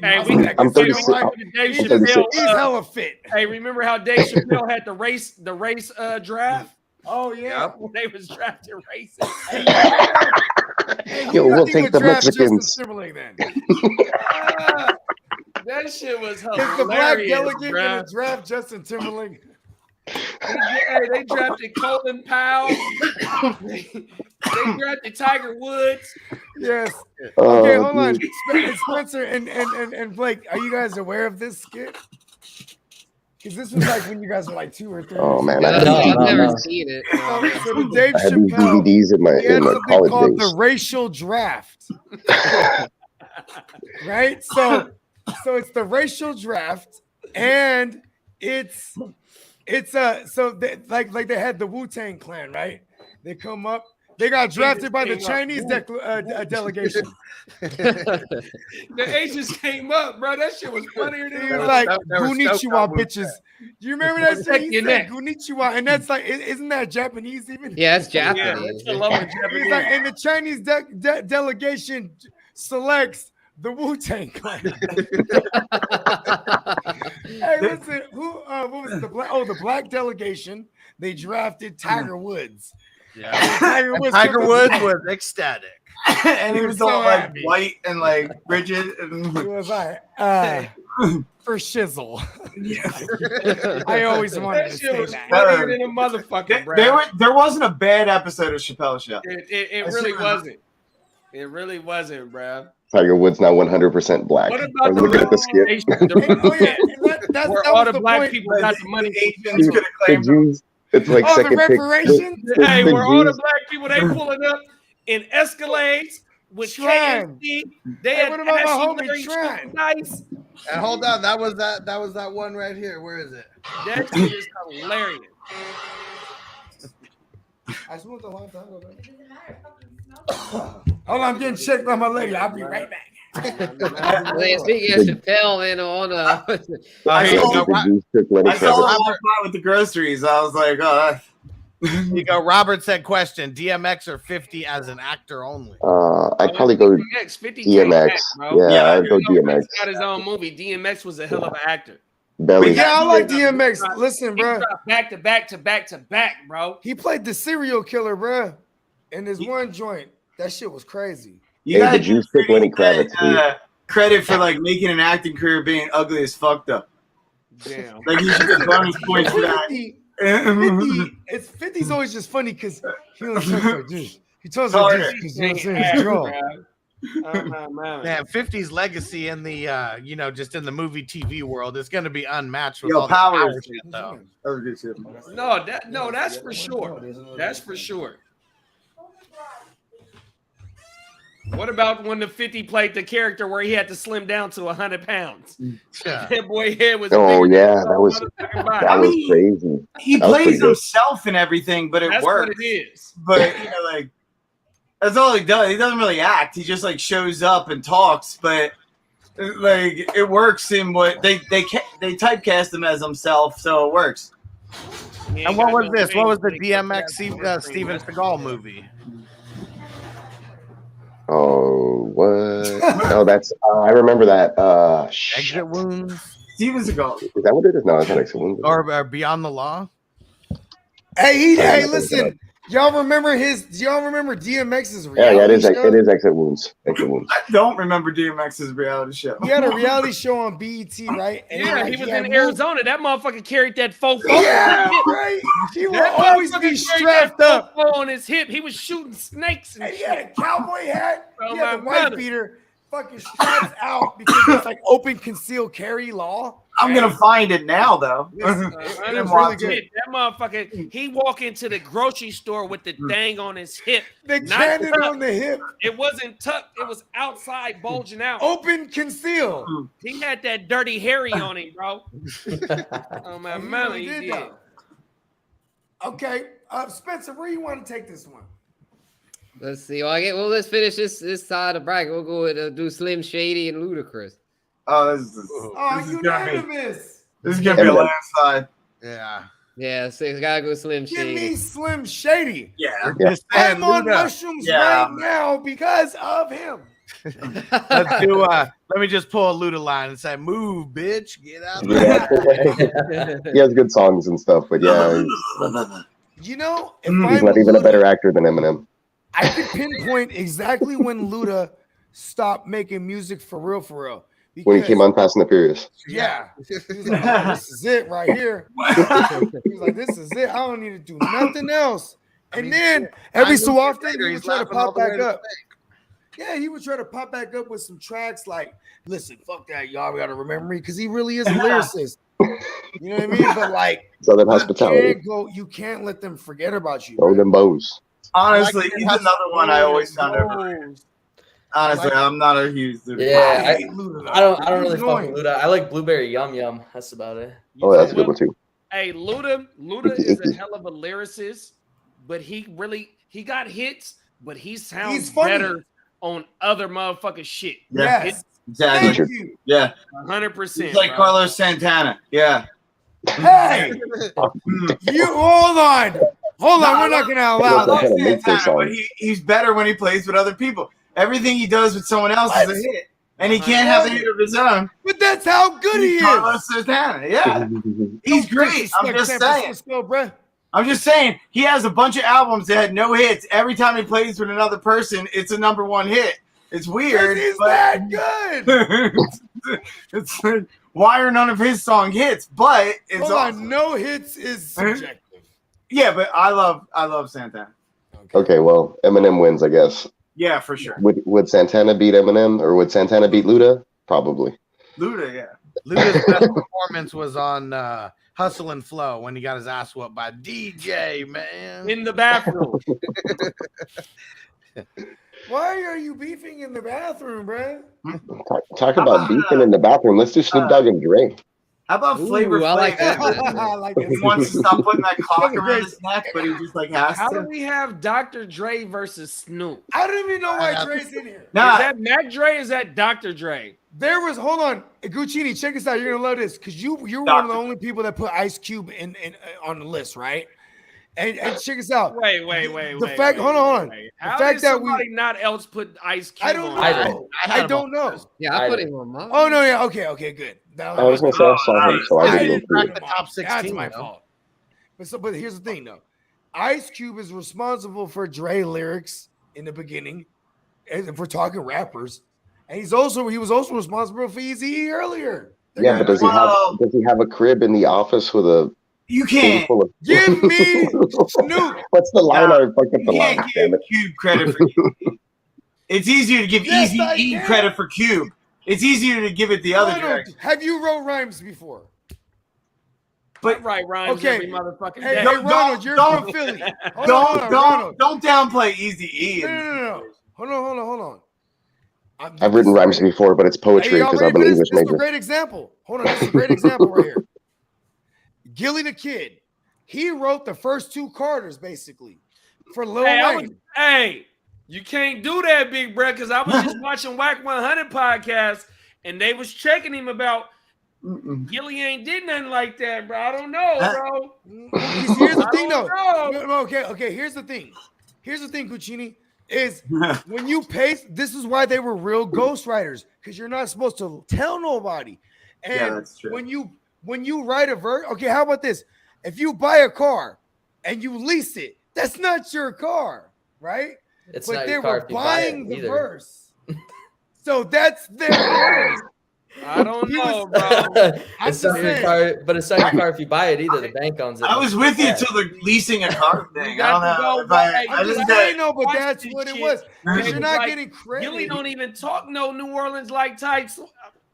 36. He's hella fit. Hey, remember how Dave Chappelle had the race draft? Oh yeah, they was drafting racing. Yo, we'll take the Mexicans. That shit was hilarious. Is the black delegate gonna draft Justin Timberlake? They drafted Colin Powell. They drafted Tiger Woods. Yes. Okay, hold on. Spencer and Blake, are you guys aware of this skit? Because this was like when you guys were like 2 or 3. Oh man, I've never seen it. So the Dave I had these Chappelle, DVDs in my college called days. the racial draft. Right? So it's the racial draft, and it's so they, like they had the Wu-Tang Clan, right? They come up. They got drafted by the Chinese delegation. The Asians came up, bro. That shit was funnier than it was like Konnichiwa, bitches. Do you remember that shit? He said Konnichiwa, and that's like, isn't that Japanese even? Yeah, it's Japanese. Yeah, I love it, Japanese. Like, and the Chinese delegation selects the Wu-Tang Clan. Hey, listen, what was it? The black delegation. They drafted Tiger Woods. Yeah, Tiger Woods was ecstatic, and he was all like white and like rigid. And he was like, for shizzle. I always wanted to say that. Funnier than a motherfucker, bro. There wasn't a bad episode of Chappelle's Show. It really wasn't. It really wasn't, bro. Tiger Woods now 100% black. What about I'm looking at the skit. Where all the black people got the money. Asians could have claimed It's like second the reparations. Hey, where all the black people they pulling up in Escalades with KFC. They had what about my homie Tran? Nice. And hold on, that was that one right here. Where is it? That shit is hilarious. I smoked a long time ago. Hold on, I'm getting checked by my lady. I'll be right back. Speaking of Chappelle, and on I saw him with the groceries. I was like, oh. You go. Robert said, "Question: DMX or 50 as an actor only?" I'd probably go DMX. Yeah, I'd go DMX. He got his own movie. DMX was a hell of an actor. Belly. Yeah, I like DMX. Listen, bro. Back to back, bro. He played the serial killer, bro, in his one joint. That shit was crazy. You Hey, gotta did you give stick Lenny 50 Cent, Kravitz, dude? credit for like making an acting career being ugly as fucked up. Damn. Like he should get bonus points for that. 50's always just funny because he only talks like this. He talks Harder. like this because you know what I'm saying? His jaw. Man, 50's legacy in the just in the movie TV world is going to be unmatched with Yo, all the Power power is shit, though. That was good shit. No, that's for sure. That's for sure. What about when the 50 played the character where he had to slim down to 100 pounds? Yeah. That boy head was. Oh bigger yeah, than that was crazy. He That was plays pretty good. himself and everything, but it That's works. what it is. But like that's all he does. He doesn't really act. He just like shows up and talks, but like it works in what they typecast him as himself, so it works. And what was this? What was the DMX Steven Seagal movie? Oh, what? No, that's I remember that. Exit Wounds? Steven Seagal. Is that what it is? No, it's not Exit Wounds. Or Beyond the Law? Hey, listen. Y'all remember DMX's Yeah, reality it is. show? It is Exit Wounds. Exit Wounds. I don't remember DMX's reality show. He had a reality show on BET, right? And Yeah, like, he was had in no- Arizona. That motherfucker carried that fofo. Yeah, right. He would That always motherfucker be carried strapped that up. fofo on his hip. He was shooting snakes and And he shit. had a cowboy hat. Oh, He had the my white brother. beater, fucking straps out because it's like open conceal carry law. I'm gonna find it now though. It was really Watch good. it. That motherfucker, he walk into the grocery store with the thing on his hip. The Not cannon tucked. on the hip, It wasn't tucked. It was outside, bulging out. open conceal. He had that dirty Harry on him, bro. Oh my He mama, really he did, did. though. Okay, Spencer, where you want to take this one? Let's see. Let's finish this side of the bracket. We'll go with do Slim Shady and Ludacris. Oh, this is Unanimous. this is gonna be a landslide. Yeah. Yeah, so gotta go Slim Give Shady. me Slim Shady. Yeah. Just saying, I'm on Luda. mushrooms Yeah. right now because of him. Let's do let me just pull a Luda line and say, move, bitch. Get out Yeah. He has good songs and stuff, but yeah, You know, if he's I'm not even a Luda, better actor than Eminem. I could pinpoint exactly when Luda stopped making music for real. When he came on Fast and the Furious. Yeah. He was like, oh, this is it right here. He was like, this is it. I don't need to do nothing else. And then every so often he would try to pop back up. Yeah, he would try to pop back up with some tracks like, listen, fuck that, y'all gotta remember me, because he really is a lyricist. You know what I mean? But like, Southern Hospitality. you can't let them forget about you. Throw bro. them bows. Honestly, he's another one I always found overrated. Honestly, I'm not a huge Luda. Yeah, I hate Luda, though. I don't really He's fuck annoying. with Luda. I like Blueberry Yum Yum. That's about it. Oh, that's a good one too. Hey, Luda is a hell of a lyricist, but he got hits, but he He's sounds funny. better on other motherfucking shit. Yeah, Yes. exactly. Thank you. Yeah, 100%. he's like bro. Carlos Santana. Yeah. Hey, you hold on. Hold on, we're not gonna allow That's that. how to make those Santana, but songs. he's better when he plays with other people. Everything he does with someone else is a hit, and he can't have a hit of his own. But that's how good he Carlos is. Santana, yeah, he's great. I'm just saying. Bro. I'm just saying he has a bunch of albums that had no hits. Every time he plays with another person, it's a #1 hit. It's weird. He's but that good. it's like, why are none of his song hits? But it's Hold awesome. on, no hits is subjective. Yeah, but I love Santana. Okay, well, Eminem wins, I guess. Yeah, for sure. Would Santana beat Eminem, or would Santana beat Luda? Probably. Luda, yeah. Luda's best performance was on Hustle and Flow when he got his ass whooped by DJ, man. In the bathroom. Why are you beefing in the bathroom, bro? Talk about beefing in the bathroom. Let's do Snoop Dogg and Dre. How about Flavor I like Flav? that. I like He it. wants to stop putting that clock around his neck, but he just like has How do to. we have Dr. Dre versus Snoop? I don't even know why Dre's in here. Nah, Is that Mac Dre? Or is that Dr. Dre? There was, hold on, Guccini, check this out. You're gonna love this because you were one of Dr. the only people that put Ice Cube in on the list, right? And check this out. Wait. The fact, hold on. How The fact did that we, somebody not else put Ice Cube I don't know. on? I don't know. Yeah, I put him on my. Oh no, yeah, okay, good. That I was gonna say I saw him, so I I didn't didn't go bring through it. the top 16, That's my though. fault. But here's the thing, though. Ice Cube is responsible for Dre lyrics in the beginning, if we're talking rappers, and he was also responsible for Eazy-E earlier. Yeah, but does he have a crib in the office with a? You can't give me Snoop. What's the line? I fucked up the You line. can't Damn give it. Cube credit for Cube. It's easier to give Yes, I Eazy-E can. credit for Cube. It's easier to give it the other Ronald, direction. have you wrote rhymes before? But right rhymes Okay. every motherfucking Hey, day. hey Ronald, you're don't- from Philly. Hold on, Ronald. Don't downplay Eazy-E. No. Hold on. I've written rhymes before, but it's poetry because I'm an English This is a major. great example. Hold on, this is a great example right here. Gilly the Kid. He wrote the first 2 Carters basically for Lil Wayne. Hey, you can't do that, big bro, because I was just watching Whack 100 podcast and they was checking him about Gilly ain't did nothing like that, bro. I don't know, bro. Here's the thing, I though. don't know. Okay. Here's the thing, Guccini, is when you paste. This is why they were real ghostwriters, because you're not supposed to tell nobody. And Yeah, that's true. when you write a verse, okay, how about this? If you buy a car and you lease it, that's not your car, right? It's but not they your car were if you buy it buying the either. verse, so that's their verse. I don't know, bro. I'm It's not just your saying. car, but it's not your car if you buy it either. The bank owns it. I was with you Yeah. till the leasing a car thing. You I don't got to know. go If I back. I'm just just said, saying, no, but watch that's this what it shit. was. Because It's you're not like, getting credit. Gilly don't even talk no New Orleans like types.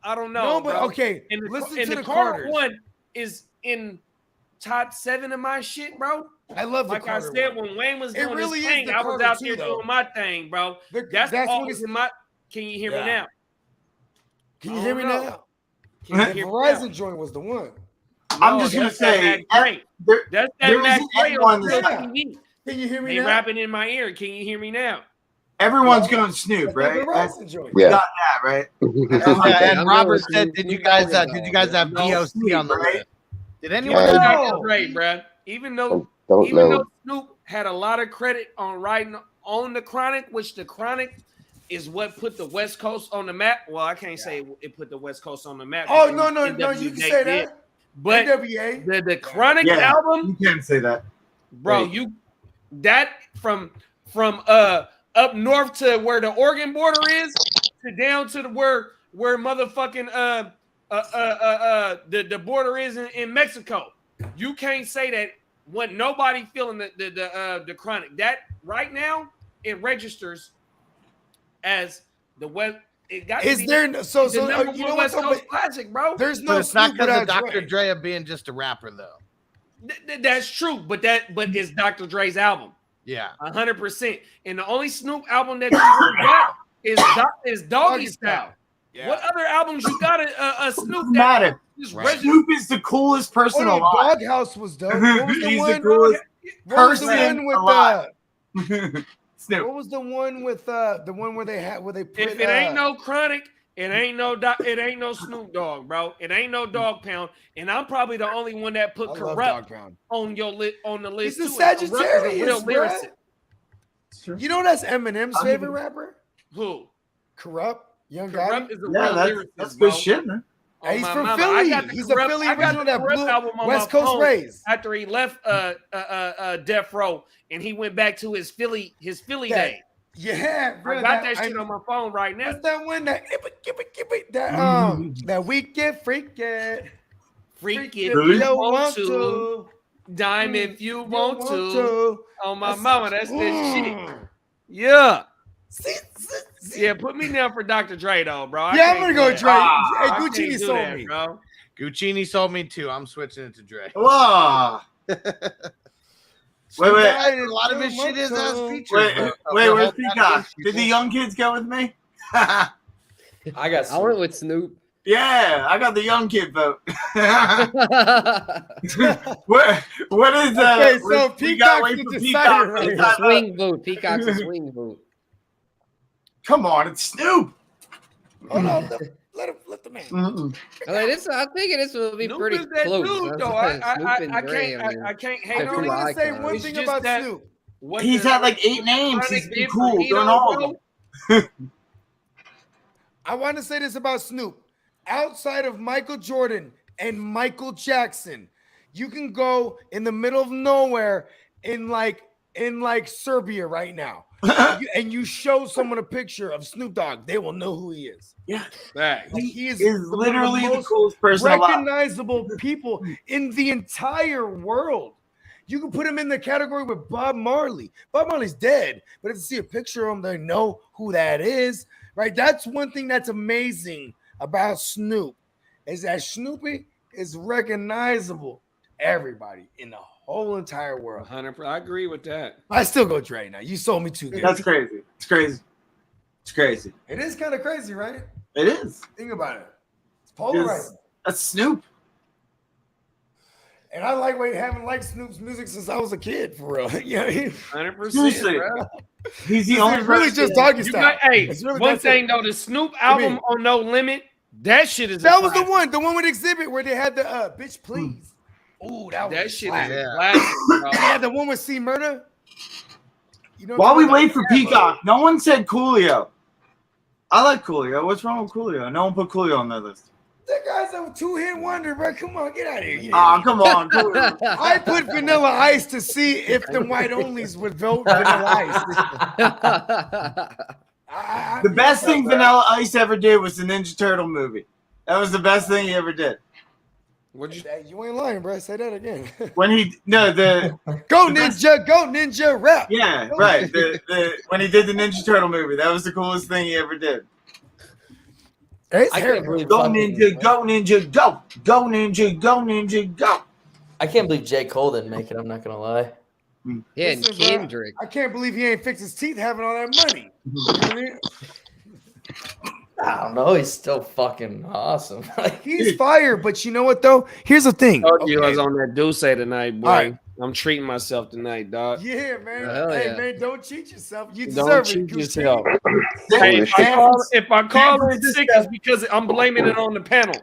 I don't know. No, but bro. okay, And listen and to the the Carter Carters. one is in top 7 of my shit, bro. I love the Like I Carter said, one. when Wayne was It doing really his is thing, the I was Carter out too, there though. doing my thing, bro. That's when always it's. in my. Can you hear me now? Can you I hear me don't know. now? Can you The hear me Verizon joint was the one. I'm just gonna that's that say, Mac Dre. there, That's that there Mac isn't Dre anyone on that's- Real Yeah. TV. Can you hear me They now? rapping in my ear. Can you hear me now? everyone's going Snoop, That's the right? Verizon joint. Yeah. Got that right. And I'm Robert going said, Snoop did you Dogg guys dog, have No, DOC on the right? list? Did Give anyone? it Yeah. to No. Dr. Dre, bruh. Even though Don't know. Snoop had a lot of credit on writing on the Chronic, which the Chronic is what put the West Coast on the map. Well, I can't say it put the West Coast on the map. Oh, because no, NWA you can say did. that. But NWA. the Chronic Yeah, album, you can say that. bro, Wait. that from up north to where the Oregon border is to down to where motherfucking the border is in Mexico. You can't say that when nobody feeling the Chronic. That right now it registers as the West. It got Is to be there no, so the number you one know what? West So, Coast but classic, bro. there's But no it's not Snoop because of without Dr. Dre. Dre of being just a rapper, though. That's true, but it's Dr. Dre's album. Yeah. 100%. And the only Snoop album that you got is Doggy Style. Yeah. What other albums you got a Snoop Doesn't that matter. is Right. registered? Snoop is the coolest person Oh, no, alive. Doghouse was dope. What was the He's one? the coolest What was the person one with alive. What Snoop. was the one with the one where they put? If it ain't no Chronic, it ain't no Snoop Dogg, bro. It ain't no Dog Pound, and I'm probably the only one that put I love Corrupt Dog Pound. on the list. He's a too. And Corrupt is Sagittarius, a real bruh. lyricist. You know that's Eminem's I'll give favorite it- rapper? Who? Corrupt, Young Corrupt Gotti. is a Yeah, real that's lyricist, good bro. shit, man. On He's my from mama. Philly. I got the He's a Corrupt- Philly I got original the that Corrupt blew album on West my Coast phone raised. after he left Death Row and he went back to his Philly Yeah, day. Yeah, bro. I got that shit on my phone right now. What's that one? That that we get freaking. Freak if if Really? you want to, dime if you want to. On my mama, that's that shit. Yeah. Yeah, put me down for Dr. Dre though, bro. I Yeah, I'm can't gonna go do Dre. that. Hey, I Guccini can't do sold that, me. bro. Guccini sold me too. I'm switching it to Dre. Whoa. Wait. A lot of his shit is as features. Wait, though. where's The whole Peacock? package, Did the young kids go with me? I got I went with Snoop. Yeah, I got the young kid vote. what is that? Okay, so we gotta Peacock's wait the for decider Peacock. right It's here. not- Swing vote. Peacock's a swing vote. Come on, it's Snoop. Hold on, let the man. Mm-mm. I'm thinking this will be Snoop pretty is that close. dude, I'm though. saying Snoop and Dre, I can't hate I They're do on two him. want to say icons. one It's thing just about that- Snoop. What He's the- had like 8 names. Chronic He's been did cool. for Doing Hito, all of bro. them. I want to say this about Snoop. Outside of Michael Jordan and Michael Jackson, you can go in the middle of nowhere in like in like Serbia right now, and you show someone a picture of Snoop Dogg, they will know who he is. Yeah, Right. Like, he is literally one of the most coolest person alive. recognizable people in the entire world. You can put him in the category with Bob Marley. Bob Marley's dead, but if you see a picture of him, they know who that is, right? That's one thing that's amazing about Snoop, is that Snoopy is recognizable to everybody in the whole entire world. 100%. I agree with that. I still go Dre now. You sold me too good. That's crazy. It's crazy. It's crazy. It is kind of crazy, right? It is. Think about it. It's polarizing. That's Snoop. And I haven't liked Snoop's music since I was a kid, for real. You know what I mean? 100%. Seriously. bro. He's the only It's really person- just doggy You style. got, hey, It's really- one that's thing it. though, the Snoop album on No Limit, that shit is That a was the classic. one with Exhibit where they had the bitch please. Ooh, that was That shit flat. is a classic, bro. They had the one with C Murder. You know, While we what I'm wait for talking about? Peacock, no one said Coolio. I like Coolio. What's wrong with Coolio? No one put Coolio on that list. That guy's a 2-hit wonder, bro. Come on, get out of here. Oh, come on. Coolio. I put Vanilla Ice to see if the white onlys would vote Vanilla Ice. The best thing Vanilla Ice ever did was the Ninja Turtle movie. That was the best thing he ever did. What'd you You ain't lying, bro. Say that again. When he Go Ninja, rap. yeah, right. When he did the Ninja Turtle movie, that was the coolest thing he ever did. It's I can't terrible. believe Go fucking- Ninja, go Ninja, go. Go Ninja, go Ninja, go. I can't believe J. Cole didn't make it. I'm not gonna lie. Yeah, and Listen, bro, Kendrick. I can't believe he ain't fixed his teeth having all that money. You know what I mean? I don't know. He's still fucking awesome. He's fired, but you know what though? Here's the thing. told you I Okay. was on that Deuce tonight, boy. All right. I'm treating myself tonight, dog. Yeah, man. Hell Hey, yeah. man, don't cheat yourself. You Don't deserve cheat it. yourself. Hey, Hey, if I call San in sick, it's because I'm blaming it on the panel.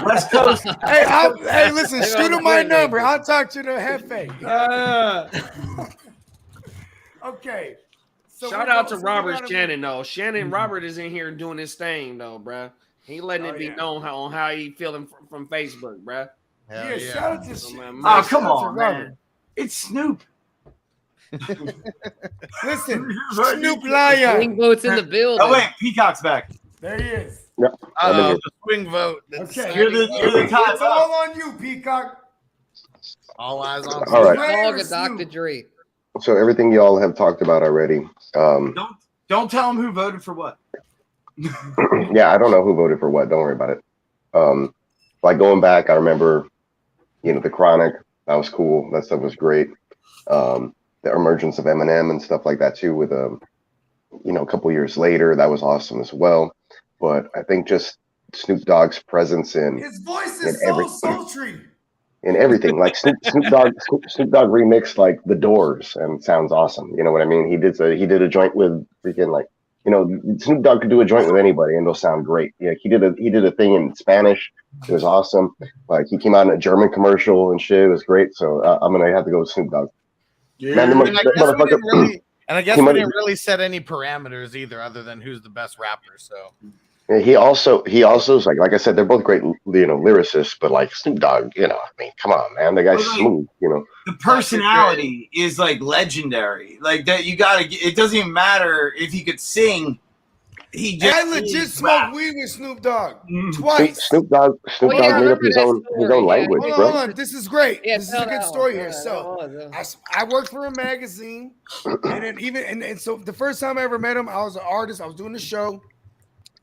West Coast. Hey, listen, Hang shoot on, him my wait, number. wait. I'll talk to the Hefe. Okay. So Shout we're out to going- so we Robert gotta- Shannon, though. Shannon Robert is in here doing his thing, though, bruh. He letting it be yeah. known on how he feeling from Facebook, bruh. Yeah, shout out to So, man, Oh, shout come out to on, Robert. man. It's Snoop. Listen, Snoop Lion. Swing votes in the building. Oh, wait. Peacock's back. There he is. The swing vote. Okay. You're the top. It's all on you, Peacock. All eyes on. All right. Dog Snoop. of Dr. Dre. So everything y'all have talked about already. Don't tell him who voted for what. Yeah, I don't know who voted for what. Don't worry about it. Like going back, I remember, the Chronic. That was cool. That stuff was great. The emergence of Eminem and stuff like that too. With a couple years later, that was awesome as well. But I think just Snoop Dogg's presence in His voice in is so every- sultry. in everything, like Snoop Dogg remixed like The Doors and it sounds awesome. You know what I mean? He did a joint with freaking like. Snoop Dogg could do a joint with anybody and it'll sound great. Yeah, he did a thing in Spanish. It was awesome. Like he came out in a German commercial and shit. It was great. So I'm gonna have to go with Snoop Dogg. Yeah. Man, And I guess we He didn't really set any parameters either, other than who's the best rapper. So he also is like I said, they're both great, lyricists. But like Snoop Dogg, come on, man, the guy's Well, like- smooth. The personality is like legendary. Like that, you gotta. It doesn't even matter if he could sing. He just. I legit is smoked rap. weed with Snoop Dogg Mm. twice. Snoop Dogg yeah, I made up remember his that own story, yeah. language, Hold bro. on. This is great. Yeah, This is tell a good that story one. here. Yeah, So that was, I worked for a magazine, and then and so the first time I ever met him, I was an artist. I was doing a show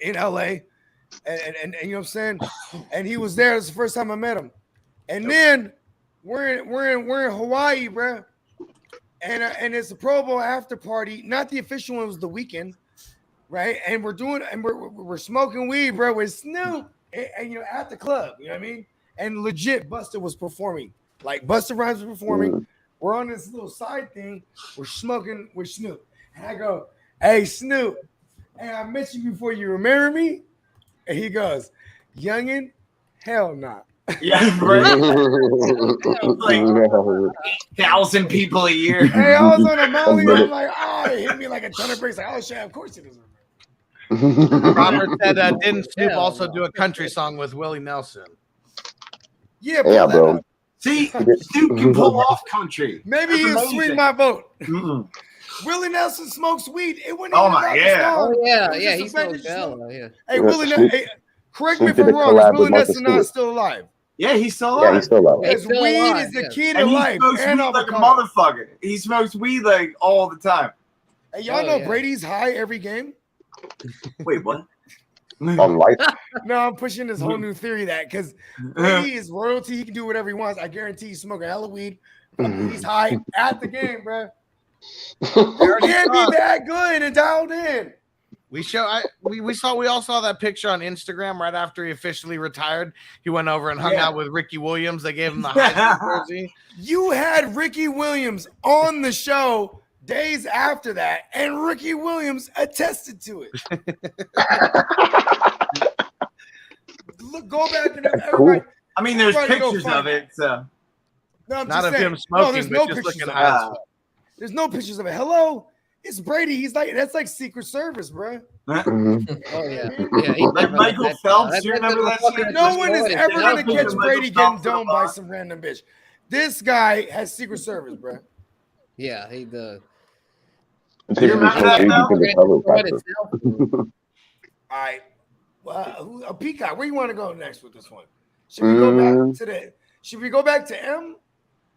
in LA, and you know what I'm saying. And he was there. It was the first time I met him. And then we're in Hawaii, bro. And it's a Pro Bowl after party. Not the official one. It was the weekend, right? And we're smoking weed, bro, with Snoop, and at the club. You know what I mean? And legit, Busta was performing. Like Busta Rhymes was performing. We're on this little side thing. We're smoking with Snoop. And I go, "Hey, Snoop, hey, I met you before. You remember me?" And he goes, "Youngin, hell not." Yeah, right. 1,000 people a year. Hey, I was on a Molly. I'm like, oh, it hit me like a ton of bricks. Like, oh shit, of course it is. Robert said, "Didn't Snoop Hell also no. do a country song with Willie Nelson?" Yeah, Yeah, bro. See, Stu can pull off country. Maybe That's he'll amazing. swing my vote. Mm-mm. Willie Nelson smokes weed. It wasn't Oh even my about the yeah. song. Oh yeah, It was yeah, just he the fact smoked that you hell. smoke. Yeah. Hey, Yeah, Willie, Snoop- correct me Snoop if I'm did a wrong. Is collab Willie with Martha Nelson not Stewart. still alive? Yeah, he's still Yeah, alive. he's still alive. He's Because still weed alive, is the yeah. key to And he life. smokes And weed like a avocado. motherfucker. He smokes weed like all the time. Hey, y'all Oh, know yeah. Brady's high every game? Wait, what? On life. No, I'm pushing this whole new theory that because Brady is royalty, he can do whatever he wants. I guarantee he's smoking hella weed. He's high at the game, bro. You can't be that good and dialed in. We all saw that picture on Instagram right after he officially retired. He went over and hung out with Ricky Williams. They gave him the Heisman jersey. You had Ricky Williams on the show days after that, and Ricky Williams attested to it. Look, go back and everybody. I mean, there's Everybody go pictures find of it. So. No, I'm Not just of saying. him smoking, there's but no just pictures looking of high as it. fuck. There's no pictures of it. Hello, it's Brady. He's like that's like Secret Service, bro. Mhm. Oh yeah, yeah. He Like never Michael let that Phelps, down. you remember that motherfucker shit? No just one is voted ever down. gonna catch Michael Brady getting Phelps domed by some random bitch. This guy has Secret Service, bro. Yeah, he does. It's Do you because remember that, you Mel? can recover faster. All right. Well, Peacock, where you want to go next with this one? Should we go back to the? Should we go back to M?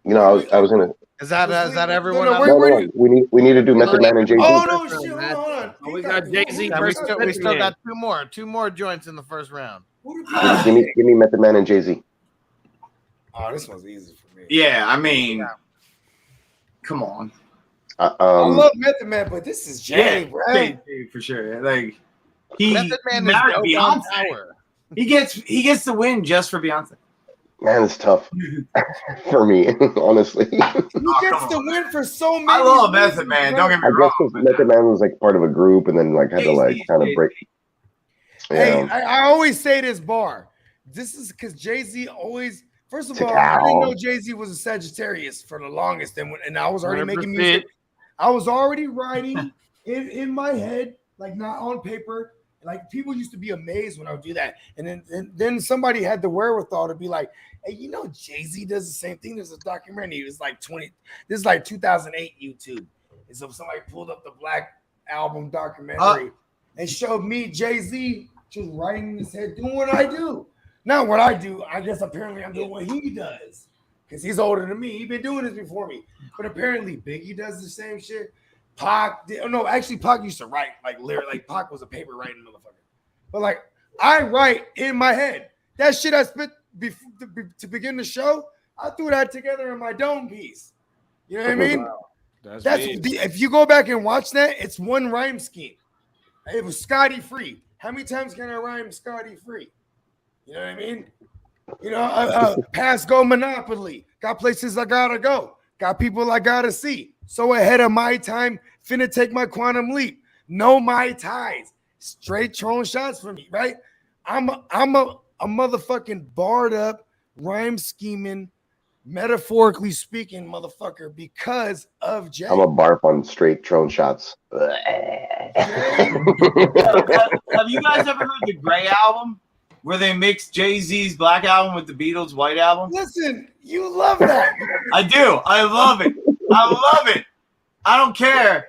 You know, I was gonna. Is that everyone? No, out where- there? No, no, we need to do Method Man and Jay Z. Oh no, shit! Hold on. We got Jay-Z Yeah, we versus still, Method Man. got two more joints in the first round. Give me Method Man and Jay Z. Oh, this one's easy for me. Yeah, I mean, come on. I love Method Man, but this is Jay, bro. Jay, for sure. Like he Method Man is married dope on Beyonce. power. He gets the win just for Beyonce. Man, it's tough for me, honestly. He gets the win for so many. I love reasons, Method Man. bro. Don't get me I guess wrong. 'cause Method Man was like part of a group, and then like had to like kind of break. Hey, Yeah. I always say this bar. This is because Jay-Z always. First of all, I Cacao. didn't know Jay-Z was a Sagittarius for the longest, and I was already making 100%. music. I was already writing in my head, like not on paper. Like people used to be amazed when I would do that, and then somebody had the wherewithal to be like, "Hey, you know, Jay-Z does the same thing." There's a documentary. It was like 20. This is like 2008 YouTube, and so somebody pulled up the Black Album documentary and showed me Jay-Z just writing in his head, doing what I do. Not what I do. I guess apparently I'm doing what he does because he's older than me. He's been doing this before me. But apparently Biggie does the same shit. Pac did. Oh, no, actually Pac used to write like lyric. Like Pac was a paper writing motherfucker. But like I write in my head. That shit I spit to begin the show, I threw that together in my dome piece. You know what I mean? Wow. That's if you go back and watch that, it's one rhyme scheme. It was Scotty Free. How many times can I rhyme Scotty Free? You know what I mean? You know, pass go Monopoly. Got places I gotta go. Got people I gotta see. So ahead of my time, finna take my quantum leap. Know my ties. Straight throwing shots for me, right? I'm a motherfucking barred up, rhyme scheming, metaphorically speaking, motherfucker, because of Jay. I'm a barf on straight drone shots. Have you guys ever heard the Gray album where they mixed Jay-Z's Black Album with the Beatles' White Album? Listen, you love that. I do. I love it. I love it. I don't care.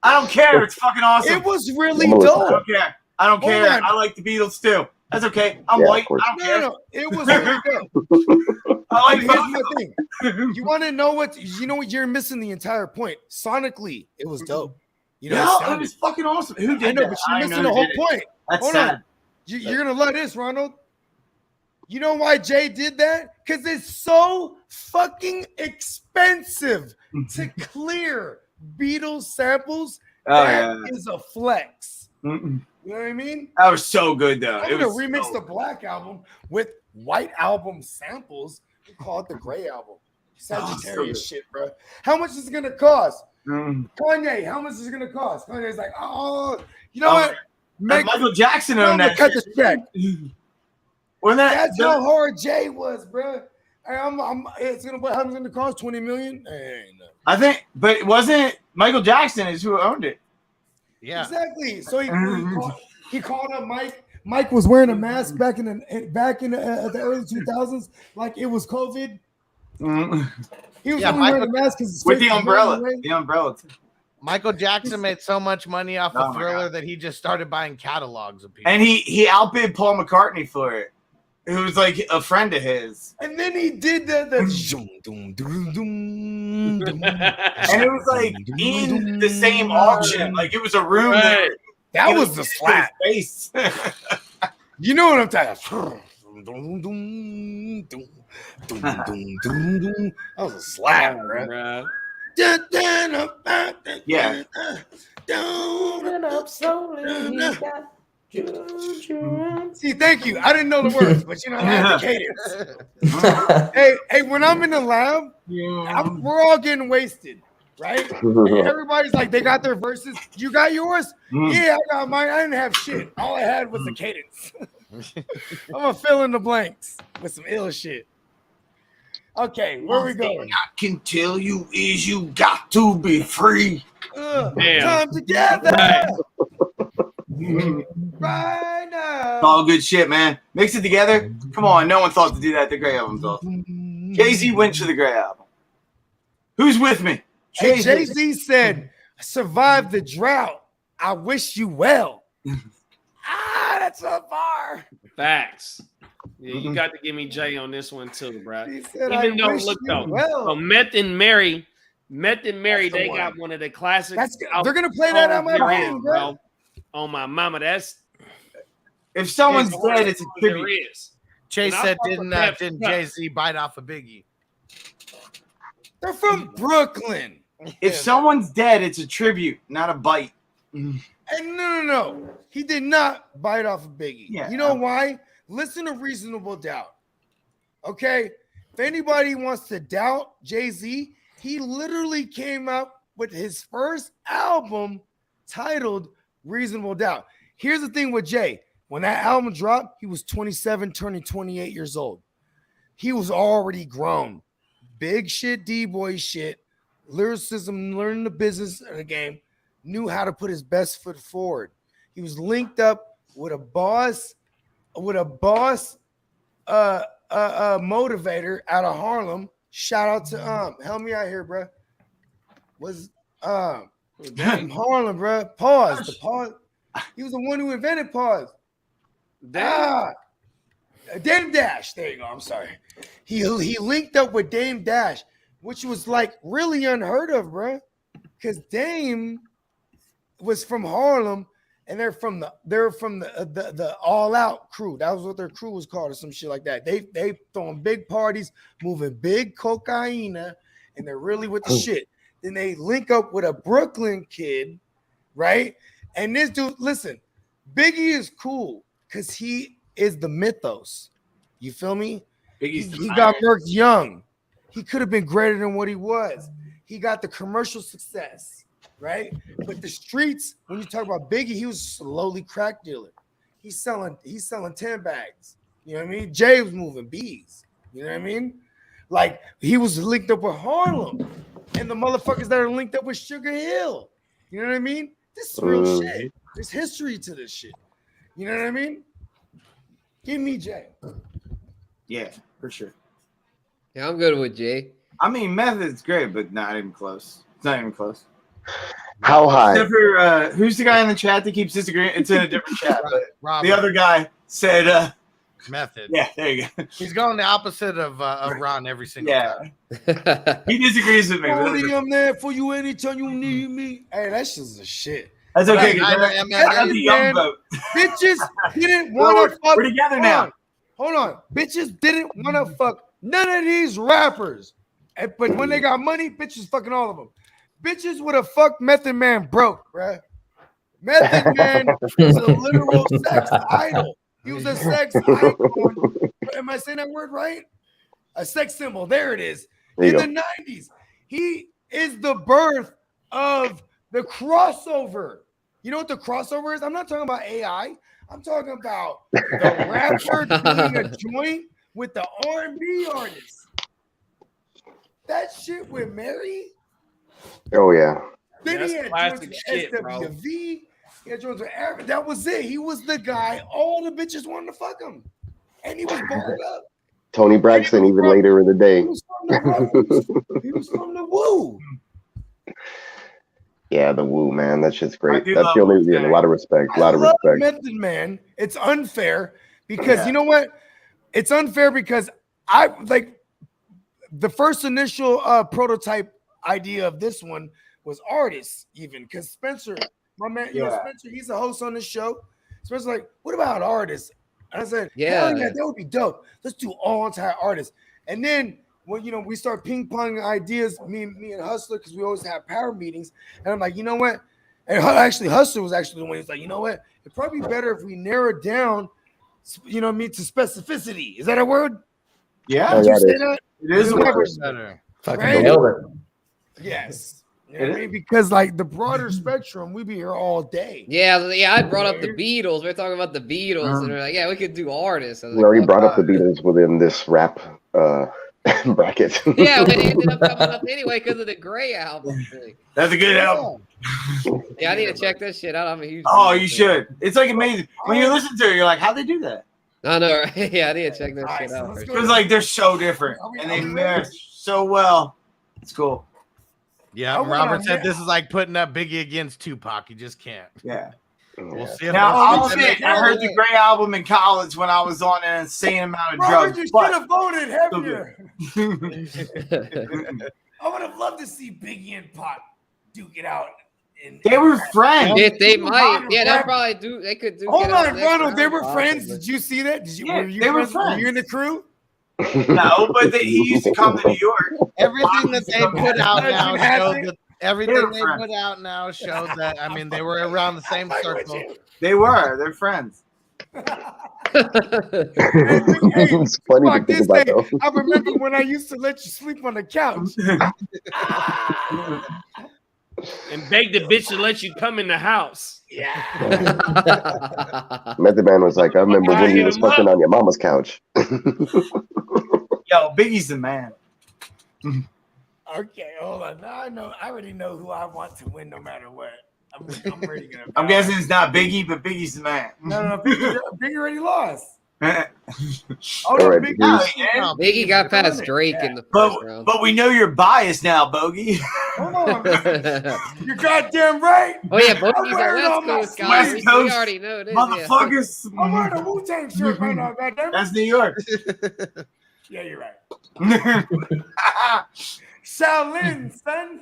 I don't care. It's fucking awesome. It was really I dope. don't care. I don't Hold care. on. I like the Beatles too. That's okay. I'm Yeah, of white. course. I don't care. No, it was really dope. I like Here's both my of thing. You want to know what? You know what? You're missing the entire point. Sonically, it was dope. You know, No, it it was fucking awesome. Who did I know, that? but I you're know missing the who whole did it. point. That's Hold sad. on. You're gonna love this, Ronald. You know why Jay did that? Because it's so fucking expensive to clear Beatles samples. Oh, That yeah. is a flex. Mm-mm. You know what I mean? That was so good though. I'm It gonna was remix so the Black Album with White Album samples. We call it the Gray Album. Sagittarius shit, bro. How much is it gonna cost? Mm. Kanye, how much is it gonna cost? Kanye's like, oh, you know Oh, what? If Michael Jackson owned that. cut the shit. check. Wasn't that? That's how hard Jay was, bro. It's gonna. How much is it gonna cost? 20 million? Ain't no. I think, but it wasn't Michael Jackson is who owned it. Yeah. Exactly. So he called up Mike. Mike was wearing a mask back in the early 2000s, like it was COVID. He was Yeah, only wearing the mask because with the umbrella. The umbrella. Too. Michael Jackson made so much money off Oh of my Thriller God. that he just started buying catalogs of people. And he outbid Paul McCartney for it, who was like a friend of his. And then he did the And it was like in the same auction. Like it was a room Right. that was the slap. Face. You know what I'm talking about? That was a slap, bro. Bruh. Yeah. See, thank you. I didn't know the words, but you know, I had the cadence. Hey, when I'm in the lab, we're all getting wasted, right? And everybody's like, they got their verses. You got yours? Yeah, I got mine. I didn't have shit. All I had was the cadence. I'm gonna fill in the blanks with some ill shit. Okay, where we going? I can tell you is you got to be free. Damn. Come together Right. right now. It's all good shit, man. Mix it together. Come on, no one thought to do that at the Grey Album. Jay-Z went to the Grey Album. Who's with me? Hey, Jay-Z said, survive the drought. I wish you well. That's a bar. Facts. Yeah, you got to give me Jay on this one too, bro. He said, Even I though, wish look you though, well. so Meth and Mary, That's the they got one. one of the classic. They're gonna play that on my phone, bro. On my mama, that's If someone's that's dead, it's a there tribute. is. Chase And I said, fuck with Meth. didn't Jay-Z bite off a Biggie? They're from Brooklyn. If someone's dead, it's a tribute, not a bite. And no. He did not bite off a Biggie. Yeah. You know why? Listen to Reasonable Doubt. Okay? If anybody wants to doubt Jay-Z, he literally came out with his first album titled Reasonable Doubt. Here's the thing with Jay. When that album dropped, he was 27, turning 28 years old. He was already grown. Big shit, D-boy shit, lyricism, learning the business of the game, knew how to put his best foot forward. He was linked up with a boss motivator out of Harlem. Shout out to help me out here, bro. Was from Harlem, bro. Pause. The pause. He was the one who invented pause. Dame Dash. There you go. I'm sorry. He linked up with Dame Dash, which was like really unheard of, bro. Because Dame was from Harlem, and they're from the All Out crew. That was what their crew was called, or some shit like that. They throwing big parties, moving big cocaine, and they're really with the shit. Then they link up with a Brooklyn kid, right? And this dude, listen, Biggie is cool because he is the mythos. You feel me? He got murked young. He could have been greater than what he was. He got the commercial success, right? But the streets, when you talk about Biggie, he was a slowly crack dealer. He's selling 10 bags. You know what I mean? Jay was moving bees. You know what I mean? Like he was linked up with Harlem and the motherfuckers that are linked up with Sugar Hill. You know what I mean? This is real shit. There's history to this shit. You know what I mean? Give me Jay. Yeah, for sure. Yeah, I'm good with Jay. I mean, Meth is great, but not even close. It's not even close. How high? Except for, who's the guy in the chat that keeps disagreeing? It's in a different chat, but Robert. the other guy said, Method. yeah, there you go. He's going the opposite of Ron every single time. He disagrees with me. but Only I'm there for you anytime you need me. Hey, that shit's a shit. That's okay. 'cause I I got the young vote. Bitches didn't want to fuck. We're together now. Hold on. Bitches didn't want to fuck none of these rappers. But when they got money, bitches fucking all of them. Bitches would have fucked Method Man broke, bruh. Method Man was a literal sex idol. He was a sex icon. Am I saying that word right? A sex symbol. There it is. In the 90s. He is the birth of the crossover. You know what the crossover is? I'm not talking about AI. I'm talking about the rapper doing a joint with the R&B artist. That shit with Mary. Oh yeah. Then That's he had classic joints shit, with bro. SWV. He had joints with Aaron. That was it. He was the guy. All the bitches wanted to fuck him, and he was balled up. Tony Braxton even later in the He day. was He was from the Woo. Yeah, the Woo, man. That shit's I great. do That's love the only Wu-Tang. a lot of respect. A I lot of love respect. Method Man. It's unfair because Yeah. you know what? It's unfair because I like the first initial prototype idea of this one was artists, even because Spencer, my man, you know, Yeah. Spencer, he's a host on this show. Spencer's like, what about artists? And I said, Yeah. hell yeah, that would be dope. Let's do all entire artists. And then when we start ping-ponging ideas, me and Hustler, because we always have power meetings, and I'm like, you know what? And actually, Hustler was actually the one who's like, you know what? It'd probably be better if we narrow it down, to specificity. Is that a word? Yeah, Oh, Did you yeah, say it is. that? it is. It a is. word. Better. Fucking Right? nailed it. Yes. You know what I mean? Because like the broader spectrum, we'd be here all day. Yeah, I brought up the Beatles. We're talking about the Beatles, and we're like, yeah, we could do artists. I was We like, already fuck brought up the that. Beatles within this rap bracket. Yeah, but it ended up coming up anyway because of the Gray album thing. That's a good album. Yeah, I need to check this shit out. I'm a huge. Oh, Beatles you fan. should. It's like amazing when you listen to it. You're like, how'd they do that? I know, right? Yeah, I need to check this Alright, shit so out. let's for go sure. Because like they're so different and they mesh so well. It's cool. Yeah, I wanna Robert said hear- this is like putting up Biggie against Tupac. You just can't. Yeah. We'll see if Now I'll they- say I heard the Gray album in college when I was on an insane amount of Robert, drugs. you should But have voted heavier. they I would have loved to see Biggie and Pac duke it out. were friends. They might. Ronald, Yeah, they'll Ronald. probably do. They could do. Hold get out on, next Ronald. They round, were friends. possibly. Did you see that? Yeah, were you they were friends? Were you in the friends. crew? No, but he used to come to New York. everything that they put out Imagine now having- shows that everything They're they friends. put out now shows that I mean they were around the same circle. They were. They're friends. It's funny to Fuck think this about day. though. I remember when I used to let you sleep on the couch. And beg the bitch to let you come in the house. Method Man was like, I remember when he was hit him fucking up. on your mama's couch. Yo, Biggie's the man. Okay, hold on. Now I already know who I want to win no matter what. I'm already gonna. I'm guessing it's not Biggie, but Biggie's the man. No, Biggie already lost. Oh, All no, right, Biggie. Yeah, Biggie got past it. Drake Yeah. in the first round. but we know you're biased now, Bogey. Hold on. You're goddamn right. Oh yeah, Bogey's I'm wearing a all my West Coast guy. West We Coast already know this. Motherfuckers. I'm wearing a Wu-Tang shirt right now, goddamn. That's New York. Yeah, you're right. Shaolin, son.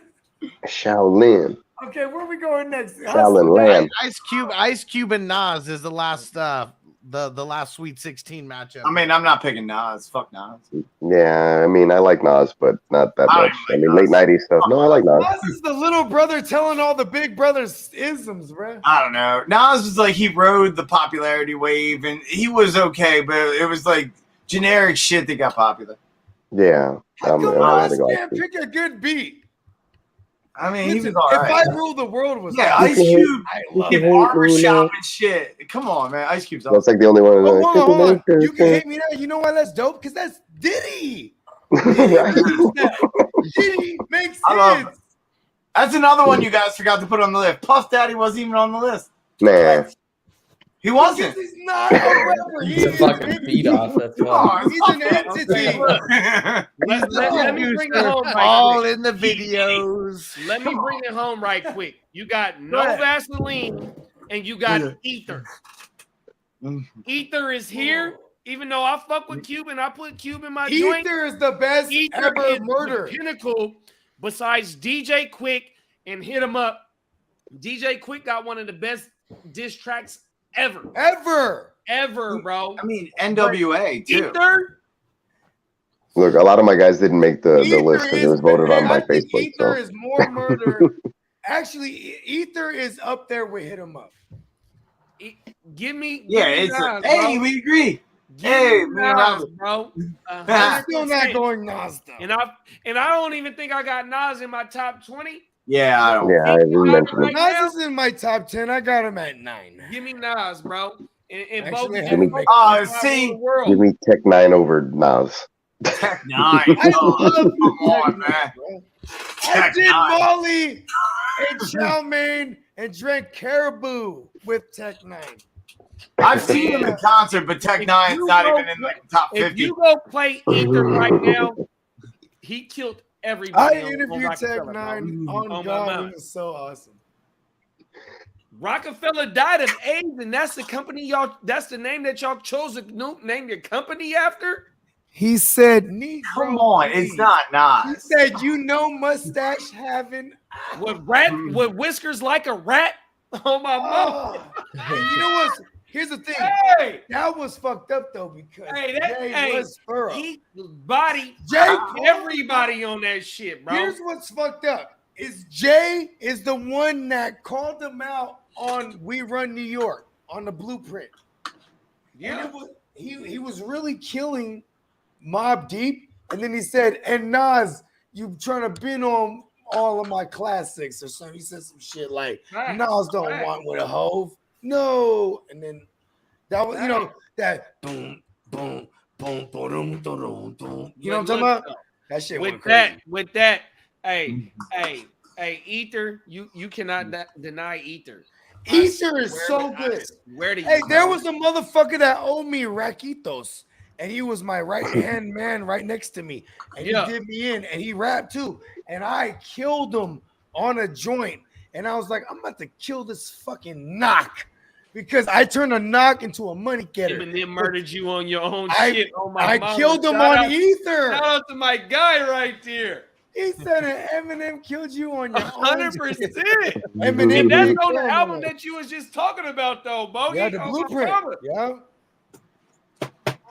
Shaolin. Okay, where we going next? Shaolin Land. Ice Cube and Nas is the last the last Sweet 16 matchup. I mean, I'm not picking Nas. Fuck Nas. Yeah, I mean, I like Nas, but not that I don't much. like I mean, Nas. late 90s stuff. No, I like Nas. Nas is the little brother telling all the big brothers isms, bro. I don't know. Nas was like he rode the popularity wave, and he was okay, but it was like generic shit that got popular. Yeah. How I'm come gonna Nas go can't Ice Cube. pick a good beat? I mean, he Listen, was all if right. I Ruled the World was Yeah, like, Ice Cube, I love fucking it. barbershop and shit. Come on, man. Ice Cube's That's awesome. like the only one. Oh, Like, hold on. You can hate me now. You know why that's dope? Because that's Diddy. Right? Diddy makes I love hits. it. That's another one you guys forgot to put on the list. Puff Daddy wasn't even on the list. Man. He wasn't. Because he's not a rapper. He's a fucking beat off. That's Come why. on, He's Puff an Daddy. entity. Let me bring it home right all quick. in the videos. Let me bring it home right quick. You got no ahead. Vaseline and you got Ether. Ether is here. Even though I fuck with Cuban, I put Cube in my joint. Ether is the best Ether ever is murder. the pinnacle besides DJ Quick and Hit 'Em Up. DJ Quick got one of the best diss tracks ever, bro. I mean, NWA too. Ether, Look, a lot of my guys didn't make the Ether list because it is was voted on by I think Facebook. Ether So. is more murder. Actually, Ether is up there with Hit 'Em Up. give me Yeah, give me it's Nas, hey, bro. we agree. Give hey, me me and Nas, Robert. bro. I'm still not going Nas though. And I don't even think I got Nas in my top 20. Yeah, I don't. Yeah, I mentioned it. Nas is in my top 10. I got him at 9. Give me Nas, bro. And both Actually, Give me- see, the world. Give me Tech 9 over Nas. Tech 9. I Oh, love come on, Tech man. 9, bro. I Tech did 9. Molly and chow mein and drank caribou with Tech 9. I've seen him in concert, but Tech If 9's you not go even in like the top If 50. you go play Ether right now, He killed I everybody. on interviewed Tech Rockefeller, bro. Nine on my God. mind. It was so awesome. Rockefeller died of AIDS, and that's the company y'all. That's the name that y'all chose to name your company after. He said, "Negro, Come on, please." it's not He Nas. said, "You know, mustache having." With whiskers like a rat. Oh my mom. Oh. And you know what? Here's the thing. Hey, That was fucked up though because Jay was thorough. he bodied Jay, everybody on that shit, bro. here's what's fucked up: is Jay is the one that called him out on "We Run New York" on the Blueprint. Yeah. And it was, he was really killing Mobb Deep, and then he said, "And Nas, you trying to bin on all of my classics or something." He said some shit like, Right. "Nas don't Right. want with a Hove, no." And then that was, you know, that boom, boom, boom, boom, boom, boom, boom. You know what I'm talking about? That shit went crazy. With that, hey, Ether, you cannot deny Ether. Ether is so good. Where do you? Hey, there was a motherfucker that owed me Raquitos, and he was my right hand man right next to me, and Yeah. he did me in, and he rapped too, and I killed him on a joint, and I was like, I'm about to kill this fucking knock because I turned a knock into a money getter. Eminem murdered you on your own I- shit. Oh my I mama. killed him Shout on out- Ether. Shout out to my guy right there. He said that Eminem killed you on your own. 100%. Eminem And that's did on the kill album him. that you was just talking about, though, Bogey. Yeah, the Oh, my Blueprint. mama. Yeah.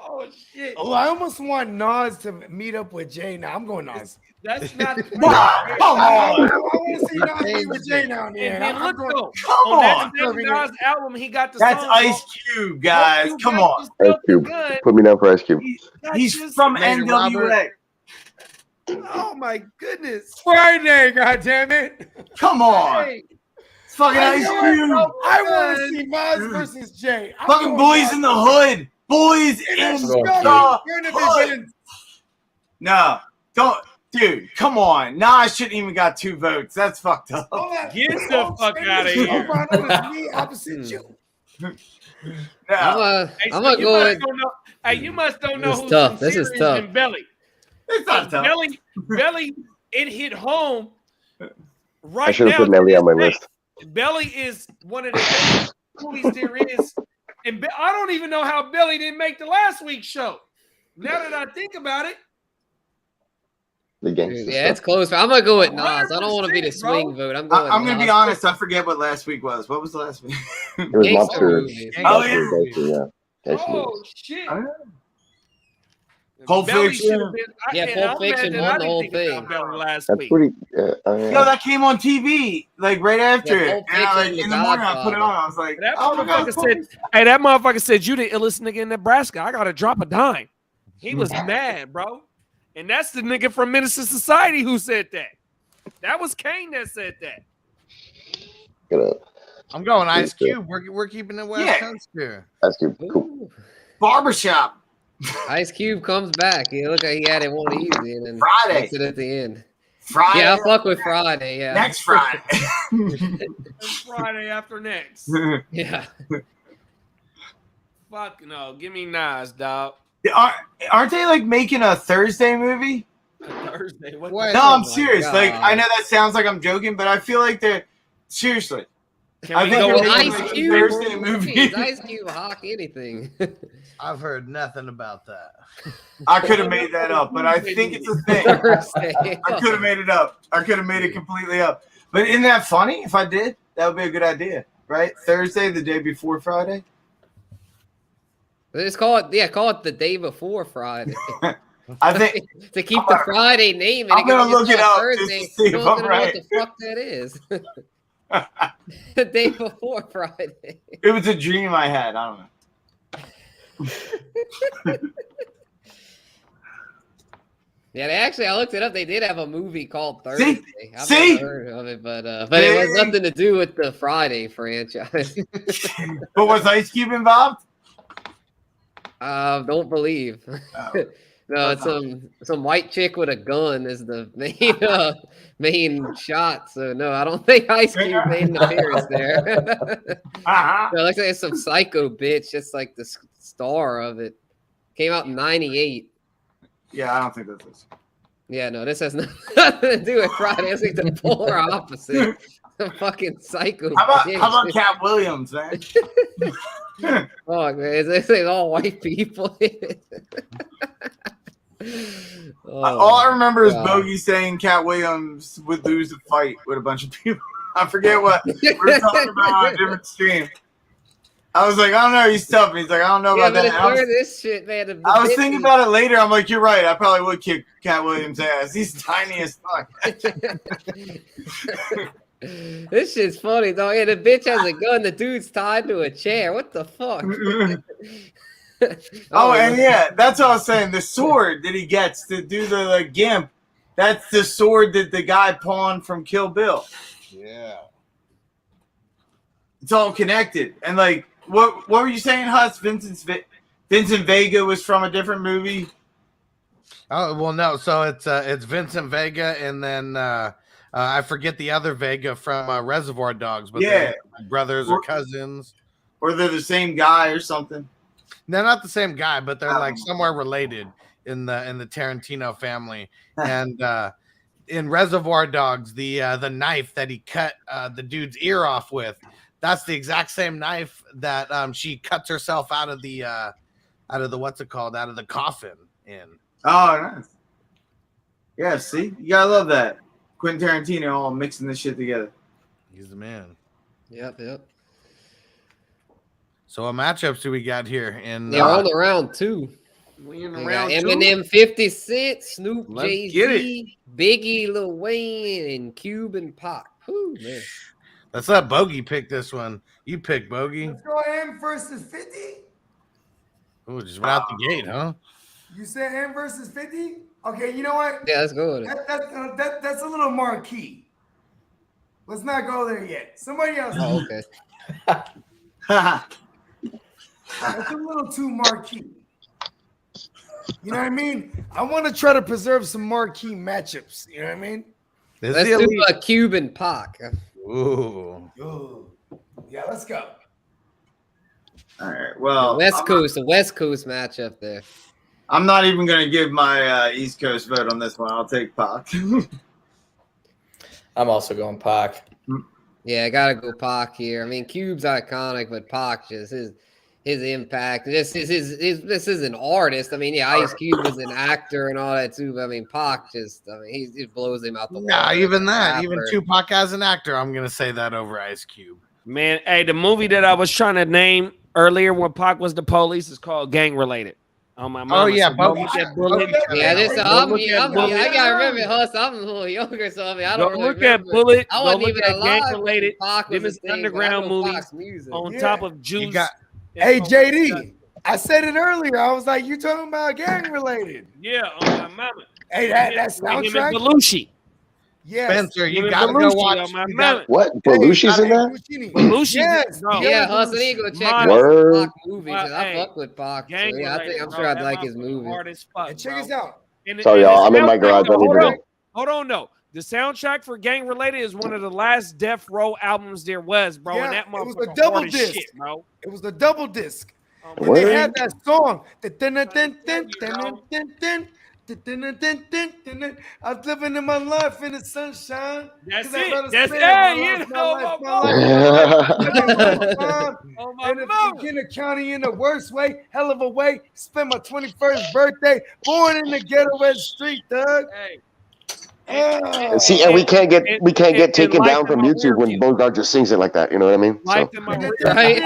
Oh shit. Oh, I almost want Nas to meet up with Jay now. I'm going Nas. That's not. Come on. I want to see Nas meet with Jay now. And Yeah, then look though, Come on that on. same Nas album, he got the That's song. Ice Cube, guys. You Come got on. yourself Ice Cube. the gun. Put me down for Ice Cube. That's He's just- from Major NWA. Oh my goodness. Friday, goddammit. Come on. Hey, It's fucking I Ice know Cube. I want to see Nas versus Jay. I'm Fucking going Boys Nas in the versus- Hood. Boys in That's the Chicago. You're in the Hood. division. No, don't. Dude, come on. Nas shouldn't even got 2 votes. That's fucked up. All that Get the false fuck outta finish, here. Ronald, is me opposite you. No. hey, so I'm gonna you go must with. don't know- Hey, you must don't know This is who's tough. This sincere is tough. than Belly. It's not tough. Belly, it hit home. Right I should have now, put Nelly on my to this list. day, Belly is one of the best movies there is, and I don't even know how Belly didn't make the last week's show. Now that I think about it, The gangster Yeah, it's stuff. close. I'm gonna go with Nas. I don't want to be the 100%, bro. swing vote. I'm going. I'm going to be Nas. honest. I forget what last week was. What was the last week? It was Gangster Monster. movies. Oh, Monster yeah. Gangster, yeah. Gangster movies. oh shit. Oh, Pulp Belly Fiction. should have been. Yeah, and Pulp I'm mad Fiction that won I the didn't whole think about thing. Belly last That's week. pretty. Yo, that came on TV like right after Yeah, it. Pulp And I, like, Fiction, in The the morning, I put it Godfather. on. I was like, That oh my God. motherfucker said, "Hey, that motherfucker said you the illest nigga in Nebraska. I gotta drop a dime." He was mad, bro. And that's the nigga from Minister Society who said that. That was Kane that said that. Gonna I'm going Ice Cube. We're keeping the West Yeah. Coast here. ask you. Cool. Ooh. Barbershop. Ice Cube comes back. He look like he had it one easy and then Friday. makes it at the end. Friday. Yeah, I fuck with Friday. Yeah. Next Friday. Friday after next. Yeah. Fuck no. Give me Nas, dog. Aren't they like making a Thursday movie? Thursday. What What? the- No, Oh I'm my serious. Like, God. I know that sounds like I'm joking, but I feel like they're seriously. Can I we think go they're with making Ice like a Cube. Thursday movie. Jeez, Ice Cube hawk anything. I've heard nothing about that. I could have made that up, but I think it's a thing. Thursday. I could have made it up. I could have made it completely up. But isn't that funny? If I did, that would be a good idea, right? Thursday, the day before Friday. Just call it the day before Friday. I think To keep the Friday name. I'm gonna look it up Thursday. just to see if No I'm one's gonna know right. what the fuck that is. The day before Friday. it was a dream I had. I don't know. Yeah, I looked it up. They did have a movie called Thursday. I've See? never heard of it, but it has nothing to do with the Friday franchise. But was Ice Cube involved? Don't believe. Oh. No, it's some white chick with a gun is the main shot. So no, I don't think Ice Cube made an appearance there. Uh-huh. No, it looks like it's some psycho bitch. That's like the star of it. Came out in '98. Yeah, I don't think that's this. Yeah, no, this has nothing to do with Friday. It's like the polar opposite. The fucking psycho. How about Cat Williams, man? Oh man, it's like all white people. All I remember is God. Bogey saying Cat Williams would lose a fight with a bunch of people. I forget what we were talking about on a different stream. I was like, I don't know, he's tough. He's like, I don't know Yeah, about but that. it's this shit, man. I was thinking about it later. I'm like, you're right. I probably would kick Cat Williams' ass. He's tiny as fuck. This shit's funny though. Yeah, the bitch has a gun. The dude's tied to a chair. What the fuck? And yeah, that's what I was saying. The sword that he gets to do the gimp, that's the sword that the guy pawned from Kill Bill. Yeah. It's all connected. And like, what were you saying, Huss? Vincent Vega was from a different movie. Oh well, no. So it's Vincent Vega, and then I forget the other Vega from Reservoir Dogs, but they're brothers or cousins, or they're the same guy or something. They're not the same guy, but they're like somewhere related in the Tarantino family. And in Reservoir Dogs, the knife that he cut the dude's ear off with, that's the exact same knife that she cuts herself out of the what's it called, out of the coffin in. Oh, nice. Yeah, see, you gotta love that. Quentin Tarantino all mixing this shit together. He's the man. Yep. So what matchups do we got here? In Yeah, on the round 2. We in We got round 2. Eminem, 50 Cent, Snoop, Let's get Jay-Z, Biggie, Lil Wayne, and Cube and Pac. Whew, man. Let's let Bogey pick this one. You pick Bogey. Let's go M versus 50. Oh, just right out the gate, huh? You said M versus 50? Okay, you know what? Yeah, let's go with it. That's a little marquee. Let's not go there yet. Somebody else. Oh, okay. That's a little too marquee. You know what I mean? I want to try to preserve some marquee matchups. You know what I mean? Let's do a Cube and Pac. Ooh. Ooh. Yeah, let's go. All right. Well, The West Coast matchup there. I'm not even gonna give my East Coast vote on this one. I'll take Pac. I'm also going Pac. Yeah, I gotta go Pac here. I mean, Cube's iconic, but Pac just his impact. This is an artist. I mean, yeah, Ice Cube was an actor and all that too. But I mean, Pac he blows him out the water. Nah, even that. Rapper. Even Tupac as an actor, I'm gonna say that over Ice Cube. Man, hey, the movie that I was trying to name earlier when Pac was the police is called Gang Related. Oh my mama. Oh yeah, Go Bogey. look at Bullet. Yeah, this Go I'm look at Bullet. I gotta remember, Huss. I'm a little younger, so I mean, I Go don't really look at remember. Bullet. I Go wasn't look even at alive. Gang Related. Pac was Them is a thing, but I underground know movies Pac's music. on Yeah. top of Juice. You got Hey, JD, I said it earlier. I was like, you talking about gang related. Yeah, on my mama. Hey, that Him and soundtrack? Belushi. Yes. Spencer, you Him and gotta go Belushi watch. on my you gotta- mama. What? Belushi's in that? Belushi. Yes. Bro. Yeah, Huss, I need to go check out Word. some Pac movies. 'Cause I Hey, fuck with Pac. So Gang yeah, Related, I'm bro. sure I'd That like his motherfucker movie. hard as fuck, And check bro. us out. And Sorry, and the y'all. I'm in my soundtrack- garage. I need to go. Hold on, no. The soundtrack for Gang Related is one of the last Death Row albums there was, bro. Yeah, and that it was motherfucker a double hard as disc. shit, bro. It was the double disc. Oh, And they Word. had that song. I was living in my life in the sunshine. That's 'Cause I it. better That's spend it. my You life, know, my life, my my life. Oh my And if mama. you get a county in the worst way, hell of a way, spend my 21st birthday, born in the ghetto red street, thug. Hey, Oh. See, and we can't get and taken Life down in from My YouTube when Rearview. Bogart just sings it like that. You know what I mean? Life So, in my Right?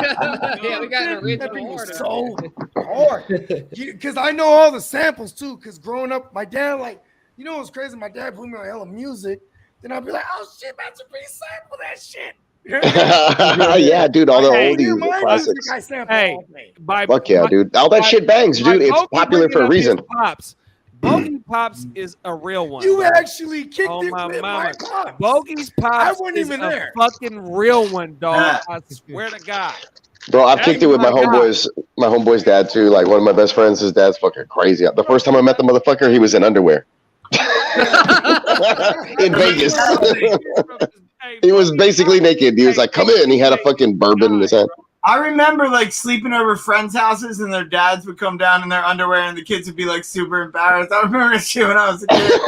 Yeah, we got an That beat original was order. so hard. Because I know all the samples too. Because growing up, my dad, like, you know what's crazy? My dad put me on hella music. Then I'd be like, oh shit, that's a pretty sample that shit. yeah, dude, all the Hey, Hear oldies, my the music, classics. I sample Hey, all day. by Fuck yeah, by- dude. All that by- shit bangs, by dude. It's Bogey popular for a bringing up his reason. Pops. Bogey Pops is a real one. You bro. actually kicked Oh it my with mama. my pops. Bogey's Pops I wasn't is even a there. fucking real one, dog. I swear to God. Bro, I've That kicked it is with my my guy. homeboy's dad too. Like one of my best friends, his dad's fucking crazy. The first time I met the motherfucker, he was in underwear. In Vegas. He was basically naked. He was like, come in. He had a fucking bourbon in his hand. I remember like sleeping over friends' houses and their dads would come down in their underwear and the kids would be like super embarrassed. I remember that shit when I was a kid.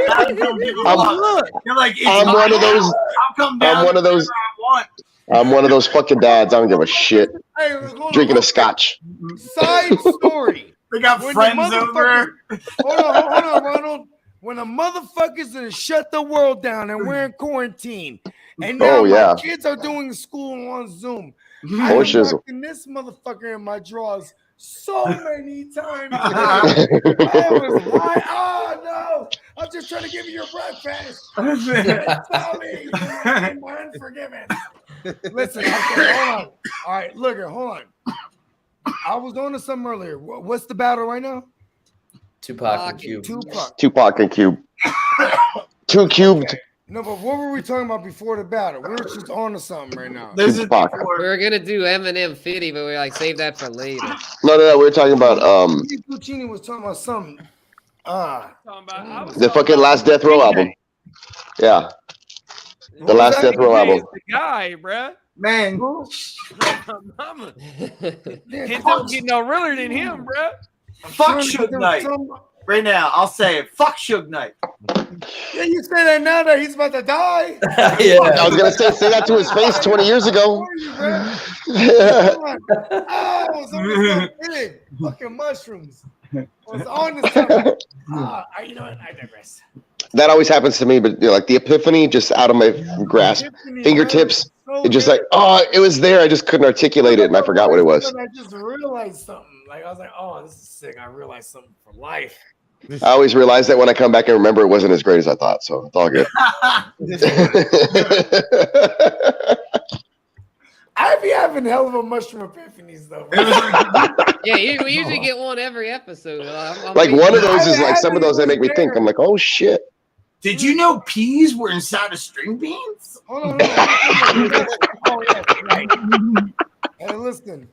Dads don't give a fuck. You're like, it's I'm one of those. I'll come down. I'm one of those. I want. I'm one of those fucking dads. I don't give a shit. Hey, hold Drinking on. a scotch. Side story. They got When friends the over. hold on, Ronald. When the motherfuckers done shut the world down and we're in quarantine, and now my kids are doing school on Zoom, I am rocking this motherfucker in my drawers so many times. I was like, oh no, I'm just trying to give you your breakfast. Tell me, I'm unforgiven. Listen, okay, hold on. All right, look here, hold on. I was on to something earlier. What's the battle right now? Tupac and Cube. Tupac and Cube. Two cubed. Okay. No, but what were we talking about before the battle? We're just on to something right now. This is Tupac. We were gonna do Eminem 50, but we like save that for later. No. We're talking about Guccini was talking about something. the fucking Last Death Row album. Yeah. The Last Death Row album. The guy, bruh. Man. Mama. Kids don't get no realer than him, bruh. Fuck Suge Knight. Right now, I'll say it. Fuck Suge Knight. Yeah, you say that now that he's about to die. Yeah. I was gonna say that to his face 20 years ago. Oh, so big. Fucking mushrooms. I was on to something. You know what? I digress. That always happens to me, but like the epiphany just out of my grasp, fingertips. So It just like, oh, it was there. I just couldn't articulate it, and I forgot what it was. I just realized something. Like I was like, oh, this is sick. I realized something for life. I always realize that when I come back and remember it wasn't as great as I thought, so it's all good. I be having hell of a mushroom epiphanies though. Yeah, we usually get one every episode. Like one of those is like some of those that make me think. I'm like, oh shit. Did you know peas were inside of string beans? Hold on. Oh yeah, right. Hey, listen.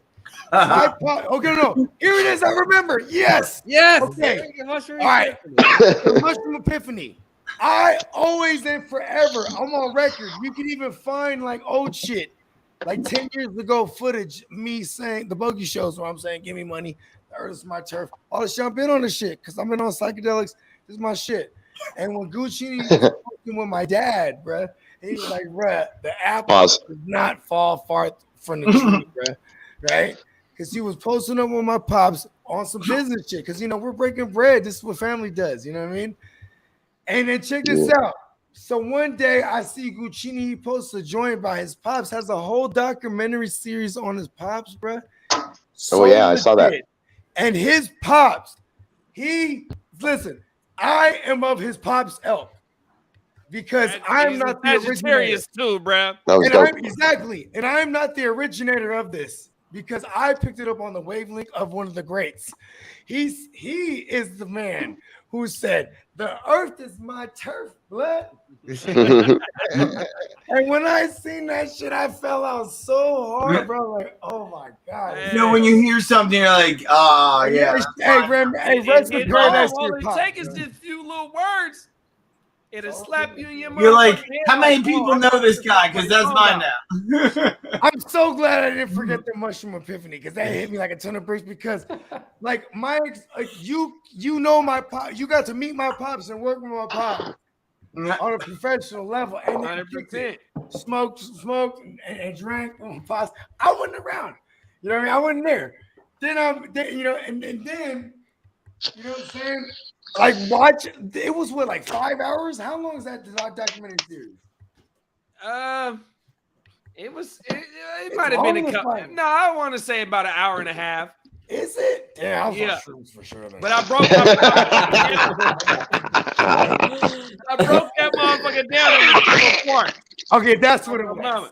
Okay, no. Here it is. I remember. Yes. Okay. All right. The mushroom epiphany. I always and forever. I'm on record. You can even find like old shit, like 10 years ago footage. Me saying the bogey shows where I'm saying, "Give me money. The earth is my turf." All this shit. I've been on this shit because I've been on psychedelics. This is my shit. And when Guccini was talking with my dad, bruh, he was like, "Bruh, the apple does not fall far from the tree, bruh." Right? Because he was posting up with my pops on some business shit. Because, we're breaking bread. This is what family does. You know what I mean? And then check this out. So one day I see Guccini. He posts a joint by his pops. Has a whole documentary series on his pops, bro. So legit. I saw that. And his pops, listen, I am of his pops' elk. Because I'm not the originator. Too, bro. Exactly. And I'm not the originator of this. Because I picked it up on the wavelength of one of the greats. He is the man who said, "The earth is my turf, blood." And when I seen that shit, I fell out so hard, bro. Like, oh my God. When you hear something, you're like, oh, yeah. Hey, rest in paradise. All it takes is just a few little words. It'll slap you in your mouth. You're like, how many people know this guy? Because that's mine now. I'm so glad I didn't forget the mushroom epiphany because that hit me like a ton of bricks. Because, like, you know my pop, you got to meet my pops and work with my pops on a professional level, and 100% smoked and drank with my pops. I wasn't around. You know what I mean? I wasn't there. Then and then you know what I'm saying. Like it was like 5 hours. How long is that documentary series? It might have been a couple. No, I want to say about an hour and a half. Is it? Yeah, I was on shrooms for sure. But I broke that motherfucker down into part. Okay, that's what it was.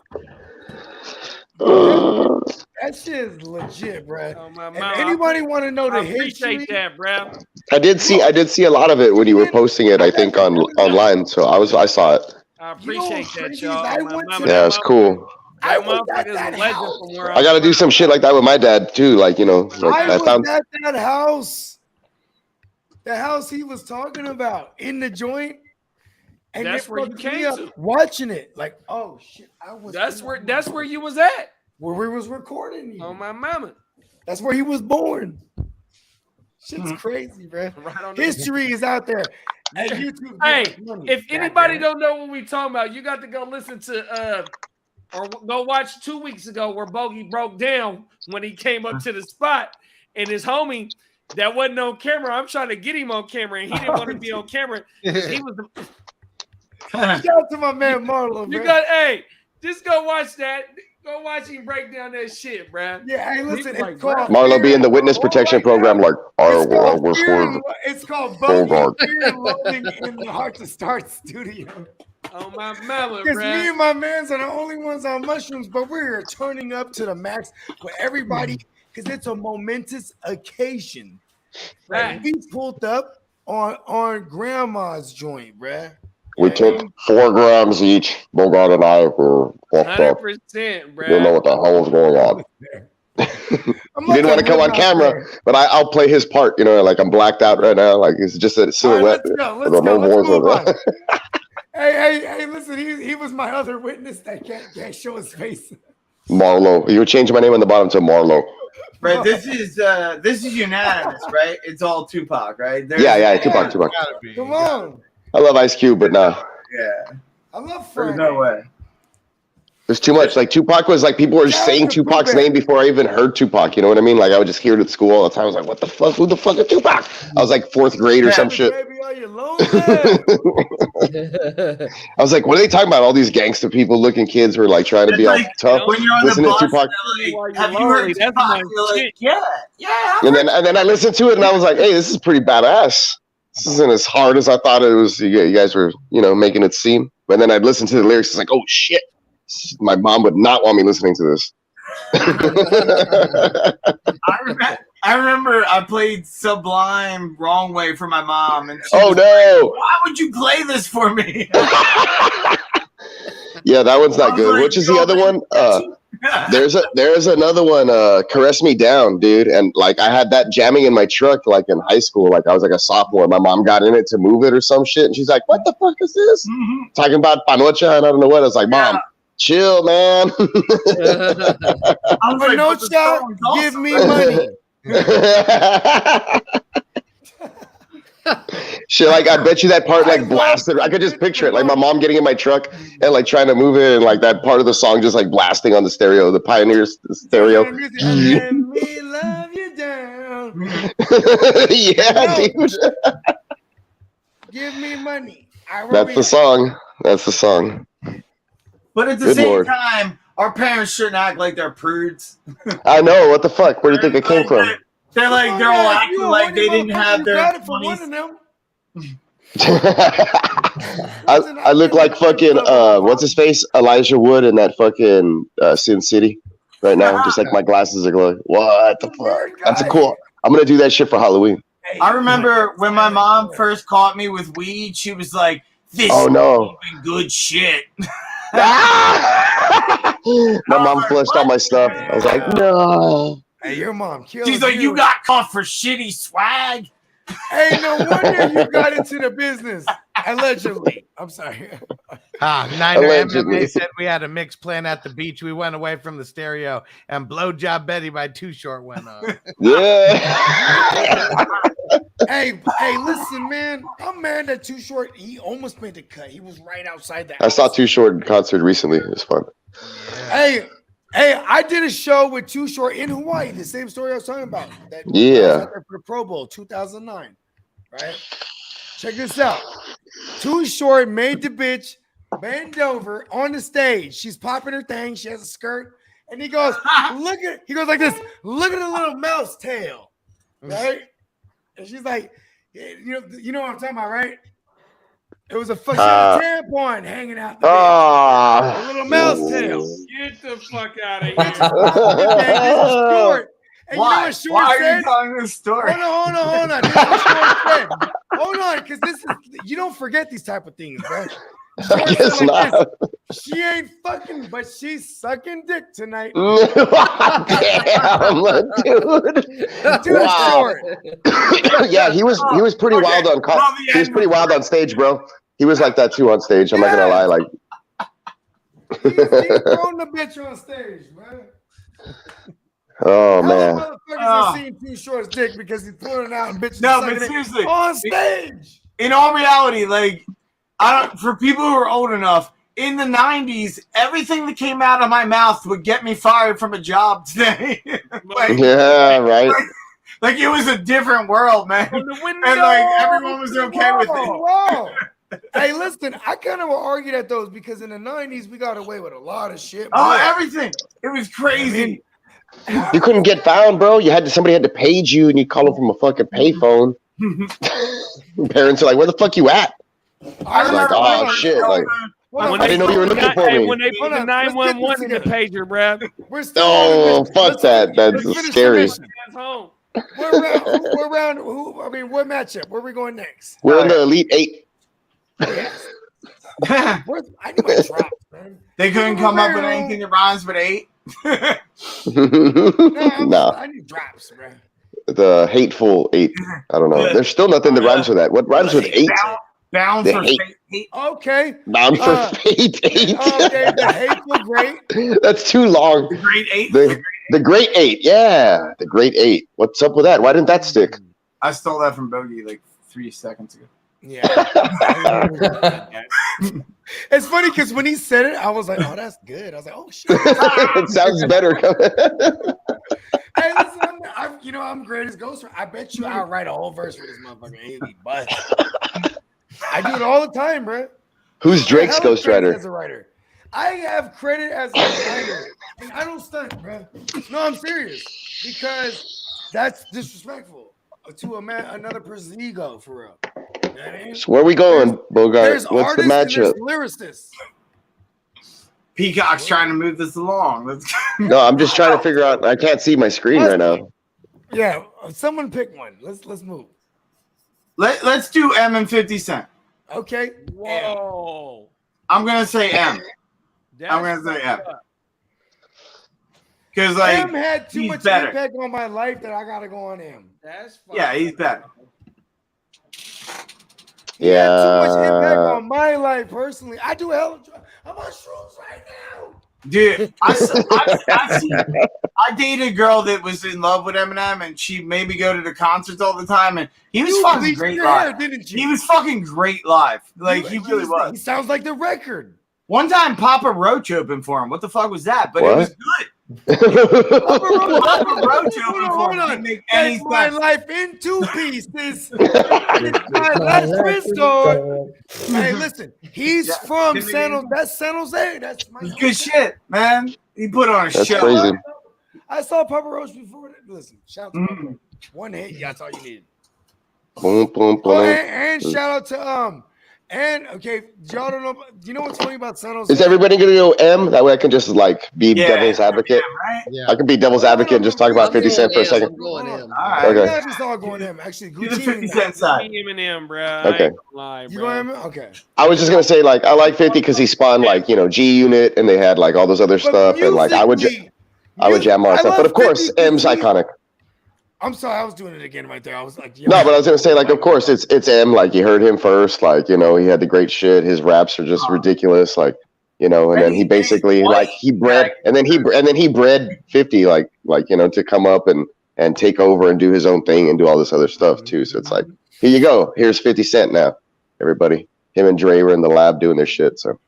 That shit is legit, bro. Anybody want to know the history? Appreciate that, bro. I did see a lot of it when you were posting it. I think online, so I saw it. I appreciate that, y'all. Yeah, it's cool. I got to do some shit like that with my dad too. Like, I was at that house. The house he was talking about in the joint. And that's where you came to. Watching it. Like, oh shit. That's where you was at. where we was recording. On my mama. That's where he was born. Shit's crazy, bro. Right on History is out there. At YouTube. Hey, money. if anybody don't know what we talking about, you got to go listen to or go watch 2 weeks ago where Bogey broke down when he came up to the spot and his homie that wasn't on camera. I'm trying to get him on camera and he didn't want to be on camera. He was Shout out to my man Marlon. you man. got hey, just go watch that. Go watch him break down that shit, bruh. Yeah, hey, listen, He was it's called Marlo be in the witness protection program, like, It's called Bogard. Fear and Loathing in the Heart to Start Studio. Oh my mama, Because me bruh. and my mans are the only ones on mushrooms, but we're turning up to the max for everybody because it's a momentous occasion. Right. We pulled up on grandma's joint, bruh. We took 4 grams each. Bogard and I were fucked up. 100%, Didn't know bruh. what the hell was going on. He didn't want to come on camera, but I'll play his part. You know, like I'm blacked out right now. Like it's just a silhouette. Let's go. with no voice Move on it. on. Hey, listen, he was my other witness that can't show his face. Marlo. You would change my name on the bottom to Marlo. Right, this is unanimous, right? It's all Tupac, right? Yeah, Tupac. Gotta be. Come on. I love Ice Cube, but nah. Yeah, I love there's Friday. no way. There's too much. Like Tupac was like people were saying Tupac's name before I even heard Tupac. You know what I mean? Like I would just hear it at school all the time. I was like, "What the fuck? Who the fuck is Tupac?" I was like 4th grade or some shit. Baby, are you lonely? I was like, "What are they talking about?" All these gangster people looking kids who are like trying to It's be all like tough. when you're on the Listen to bus, Tupac. they're While like, you're have you lonely, heard that's Tupac? my You're like, shit. yeah. And then I listened to it and I was like, "Hey, this is pretty badass. This isn't as hard as I thought it was. You guys were, making it seem." But then I'd listen to the lyrics. It's like, "Oh shit." My mom would not want me listening to this. I remember I played Sublime wrong way for my mom, and she Oh was no! like, why would you play this for me? Yeah, that one's I not was good. like, Which is the "Yo, other man, one? There's another one, Caress Me Down, dude. And like I had that jamming in my truck like in high school. Like I was like a sophomore. My mom got in it to move it or some shit. And she's like, "What the fuck is this?" Mhm. Talking about Panocha and I don't know what. I was like, "Mom, chill, man." I was like, No "But the shot, song's give awesome." me money. Shit, like I bet you that part like blasted. I could just picture it, like my mom getting in my truck and like trying to move it, and like that part of the song just like blasting on the stereo, the Pioneers stereo. And let me love you down. Yeah, dude. Give me money. That's the song. That's the song. But at the Good same Lord. time, our parents shouldn't act like they're prudes. I know. What the fuck? Where do you think it came from? They're like, they're all acting like they didn't have their got it for one 20s. of them. I look like fucking what's his face? Elijah Wood in that fucking Sin City right now. Just like my glasses are glowing. What the fuck? That's a cool. I'm gonna do that shit for Halloween. I remember when my mom first caught me with weed, she was like, "This Oh no. is good shit." My mom flushed all my stuff. I was like, no. Hey, your mom killed She's like, "You got caught for shitty swag." Hey, no wonder you got into the business. Allegedly. I'm sorry. Niner Allegedly. MMA said we had a mix plan at the beach. We went away from the stereo, and Blowjob Betty by Too Short went on. Yeah. hey, listen, man. I'm mad that Too Short, he almost made the cut. He was right outside that. I saw Too Short in concert recently. It was fun. Hey, I did a show with Too Short in Hawaii. The same story I was talking about. That Yeah. I was out there for the Pro Bowl 2009. Right? Check this out. Too Short made the bitch bend over on the stage. She's popping her thing. She has a skirt. And he goes, he goes like this. Look at the little mouse tail. Right? And she's like, you know what I'm talking about, right? It was a fucking tampon hanging out the bitch. A little mouse tail. Get the fuck out of here. Short. And Why? you know what Short Why are said? you telling this story? Hold on. This is what Short said. Hold on, because you don't forget these type of things, bro. I guess not. She ain't fucking, but she's sucking dick tonight. Damn, dude. Dude, Wow. Short. Yeah, he was pretty wild on he was pretty wild on stage, bro. He was like that too on stage. I'm not gonna lie, like He's throwing the bitch on stage, man. Oh man. Motherfuckers are seeing Too Short's dick because he's pulling it out and bitches No, but sucking it seriously, on stage. in all reality, like for people who are old enough, in the 90s, everything that came out of my mouth would get me fired from a job today. Yeah, right. Like it was a different world, man. From the window, And like everyone was okay with it. Whoa. Hey, listen, I kind of will argue that those because in the 90s we got away with a lot of shit. Oh, bro. everything. It was crazy. You couldn't get found, bro. Somebody had to page you, and you call them from a fucking payphone. Parents are like, "Where the fuck you at?" I I'm like, "Oh shit!" Like, When I didn't know you were looking for me. When they put the 911 in the pager, bruh. We're still Oh, fuck that. That's scary. Home. We're around who? I mean, what matchup? Where are we going next? We're in the Elite Eight. I knew my drops, man. They couldn't come up with anything that rhymes with 8. No, I need drops, man. the hateful 8. I don't know. There's still nothing that rhymes with that. What rhymes with 8? Bound The for hate. fate. Okay. Bound for fate 8. Okay, the hateful great. That's too long. The Great 8. The Great 8. Yeah, the Great 8. What's up with that? Why didn't that stick? I stole that from Bogey like 3 seconds ago. Yeah. It's funny because when he said it, I was like, "Oh, that's good." I was like, "Oh shit." It sounds better. Hey, listen, I'm greatest ghostwriter. I bet you I'll write a whole verse for this motherfucker. He'll be bust. I do it all the time, bro. Who's Drake's Hella credit ghostwriter? As a writer, I have credit as a writer, and I don't stunt, bro. No, I'm serious because that's disrespectful to another person's ego, for real. You know what I mean? So where are we going, Bogart? There's What's the artists matchup? and there's lyricists. Peacock's trying to move this along. Let's No, I'm just trying to figure out. I can't see my screen right now. Yeah, someone pick one. Let's move. Let's do M and 50 Cent. Okay. Whoa. I'm gonna say M. I'm gonna say M. Because like M had too he's much better. impact on my life that I gotta go on M. That's fine. Yeah, he's better. He had too much impact Yeah. on my life personally. I do hell. I'm on shrooms right now. Dude, I dated a girl that was in love with Eminem, and she made me go to the concerts all the time, and he was You fucking bleached great your live. hair, didn't you? He was fucking great live. Like he really He was. sounds like the record. One time, Papa Roach opened for him. What the fuck was that? But it What? was good. Papa Roach opened for him. Didn't make any That's my sense. life in 2 pieces. It's my last resort. Hey, listen, he's from San Jose. That's San Jose. That's my It's good shit, man. He put on a That's show. crazy. I saw Papa Roach before. Listen, shout out to Papa Mm. Roach. One hit, that's all you need. Boom, boom, Oh, boom. and shout out to and okay, y'all don't know. You know what's funny about San Jose? Is everybody gonna go M? That way I can just like be devil's advocate. Right? Yeah. I can be devil's advocate and just talk about 50 Cent for a second. I'm going in. All right. Okay. We're not just all going him. Actually, Do the Guccini. 50 Cent side. Eminem, bro. Okay. You going him? Okay. I was just gonna say like I like 50 because he spawned like G Unit and they had like all those other But stuff and like I would jam on I stuff. But love of course 50 M's iconic. I'm sorry, I was doing it again right there. I was like, yo. No, but I was gonna say like of course it's M. Like you heard him first. Like he had the great shit. His raps are just ridiculous. Like and then he basically like he bred and then he bred 50 like to come up and take over and do his own thing and do all this other stuff too. So it's like here you go. Here's 50 Cent now. Everybody, him and Dre were in the lab doing their shit. So.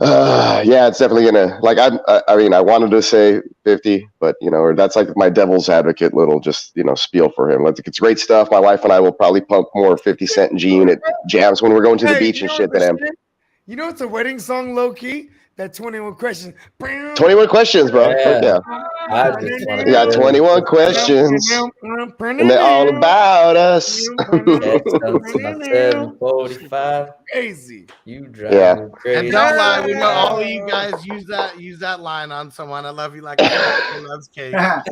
Yeah, it's definitely gonna like I mean I wanted to say 50, but or that's like my devil's advocate little just spiel for him. It's great stuff. My wife and I will probably pump more 50 Cent and G Unit jams when we're going to the beach and shit than M. You know it's a wedding song, low key. That 21 questions. 21 questions, bro. Yeah. Yeah. I just wanna We got go 21 questions, and they're all about us. Catch up to my 745. Crazy. You drive Yeah. me And crazy. don't lie, we know all of you guys use that line on someone. I love you like I loves cake. That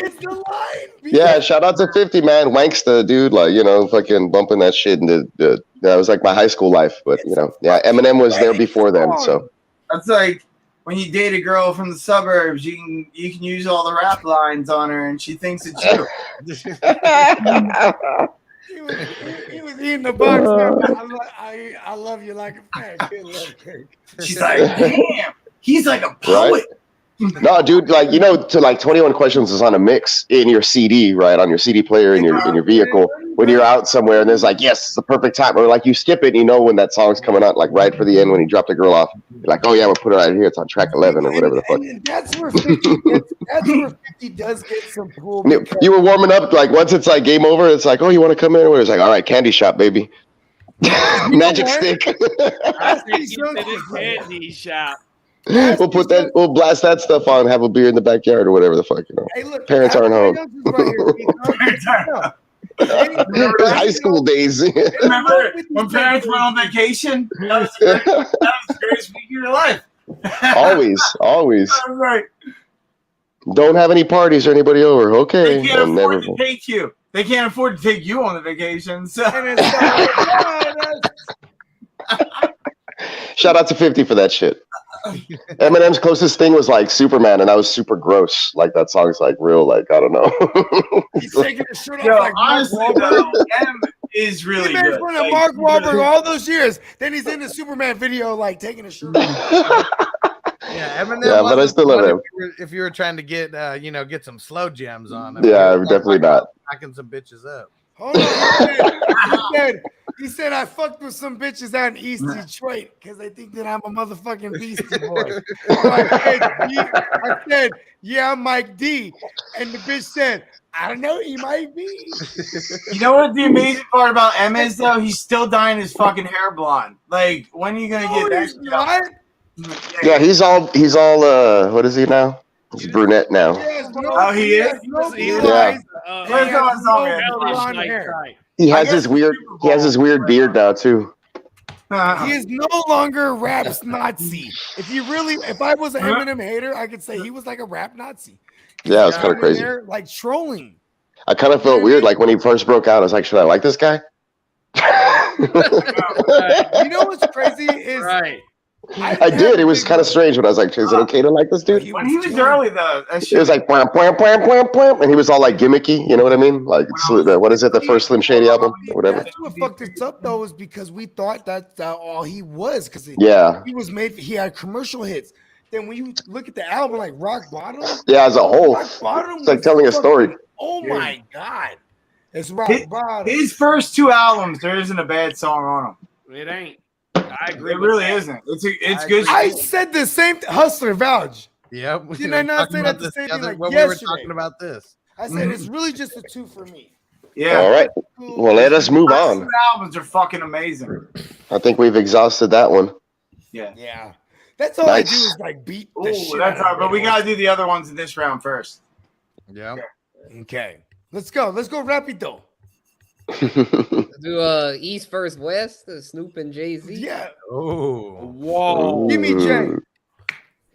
is the line. Yeah, shout out to 50, man. Wanksta, dude. Like, fucking bumping that shit. And that was like my high school life. But, yeah, Eminem was there before them. So That's like when you date a girl from the suburbs, you can use all the rap lines on her, and she thinks it's you. He was eating the box. I love you like a fan. Good luck, Kirk. She's like, damn, he's like a poet. No, dude, like, to like 21 Questions is on a mix in your CD, right? On your CD player in your vehicle when you're out somewhere, and there's like, yes, it's the perfect time. Or like you skip it, and when that song's coming out, like right for the end when he dropped the girl off. You're like, oh yeah, we'll put it right here. It's on track 11 or whatever the fuck. And that's where 50 does get some pull. You were warming up, like once it's like game over, it's like, oh, you want to come in? It's like, all right, candy shop, baby. Magic stick. I think you said it's candy shop. We'll blast that stuff on, have a beer in the backyard or whatever the fuck, Hey, look, parents aren't home. Right High school days. Remember when parents went on vacation? That was the greatest week of your life. Always. Right. Don't have any parties or anybody over. Okay. They can't afford to take you. They can't afford to take you on the vacation. So. Shout out to 50 for that shit. Eminem's closest thing was like Superman, and I was super gross. Like that song's like real, like I don't know. He's taking his shirt off like honestly, though, M is really good. He made fun of Mark Wahlberg all those years. Then he's in the Superman video, like taking his shirt off. Yeah, Eminem. Yeah, but I still love him. If you were trying to get, get some slow jams on. Definitely not. Backing some bitches up. Hold on. He said I fucked with some bitches out in East Detroit because they think that I'm a motherfucking Beastie Boy. So I said, yeah, I'm Mike D. And the bitch said, I don't know, he might be. You know what the amazing part about M is, though? He's still dyeing his fucking hair blonde. Like, when are you going to get that shit out? Yeah, he's all what is he now? He's brunette now. He is? He has his weird beard now too. He is no longer raps Nazi. If I was an Eminem hater, I could say he was like a rap Nazi. Yeah, it's kind of crazy. Like trolling. I kind of felt weird, like when he first broke out. I was like, should I like this guy? You know what's crazy is I did. It was kind of strange when I was like, is it okay to like this dude? When he was early, though, it was like, blam, blam, blam, blam, blam, and he was all like gimmicky. You know what I mean? Like, what is it? The first Slim Shady album or whatever. That's what fucked us up, though, is because we thought that's all he was. Because he had commercial hits. Then when you look at the album, like Rock Bottom. Yeah, as a whole, it's like telling a story. Oh my God. It's Rock Bottom. His first two albums, there isn't a bad song on them. It ain't. I agree. It really isn't. It's good. I said the same Hustler Vouch. Yep. Didn't I not say that the same thing like when yesterday? we were talking about this? I said it's really just a 2 for me. Yeah. All right. Well, let us move on. Two albums are fucking amazing. I think we've exhausted that one. Yeah. Yeah. That's all I do is like beat the shit. That's all right, but we gotta do the other ones in this round first. Yeah. Okay. Let's go. Let's go rapido. Do East versus West, Snoop and Jay-Z. Yeah. Oh. Whoa. Give me Jay.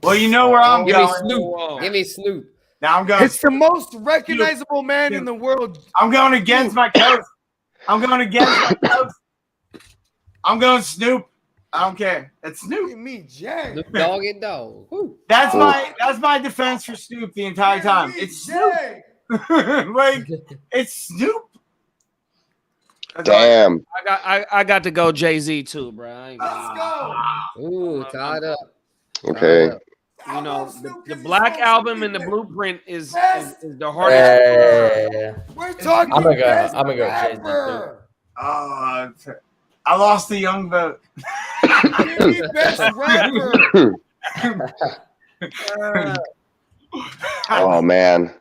Well, you know where I'm Give going. me Snoop. Give me Snoop. Now I'm going. It's the most recognizable man in the world. I'm going against my coach. I'm going Snoop. I don't care. It's Snoop. Give me Jay. Snoop Dogg and Dog. Woo. That's my defense for Snoop the entire time. It's Snoop. Like it's Snoop. That's Damn. I got to go Jay-Z too, bro. Let's go. Ooh, tied up. Okay. You know, the Black Album and the Blueprint is the hardest. We're talking. I'm gonna go Jay-Z. I lost the young vote. Give me best rapper. Oh man.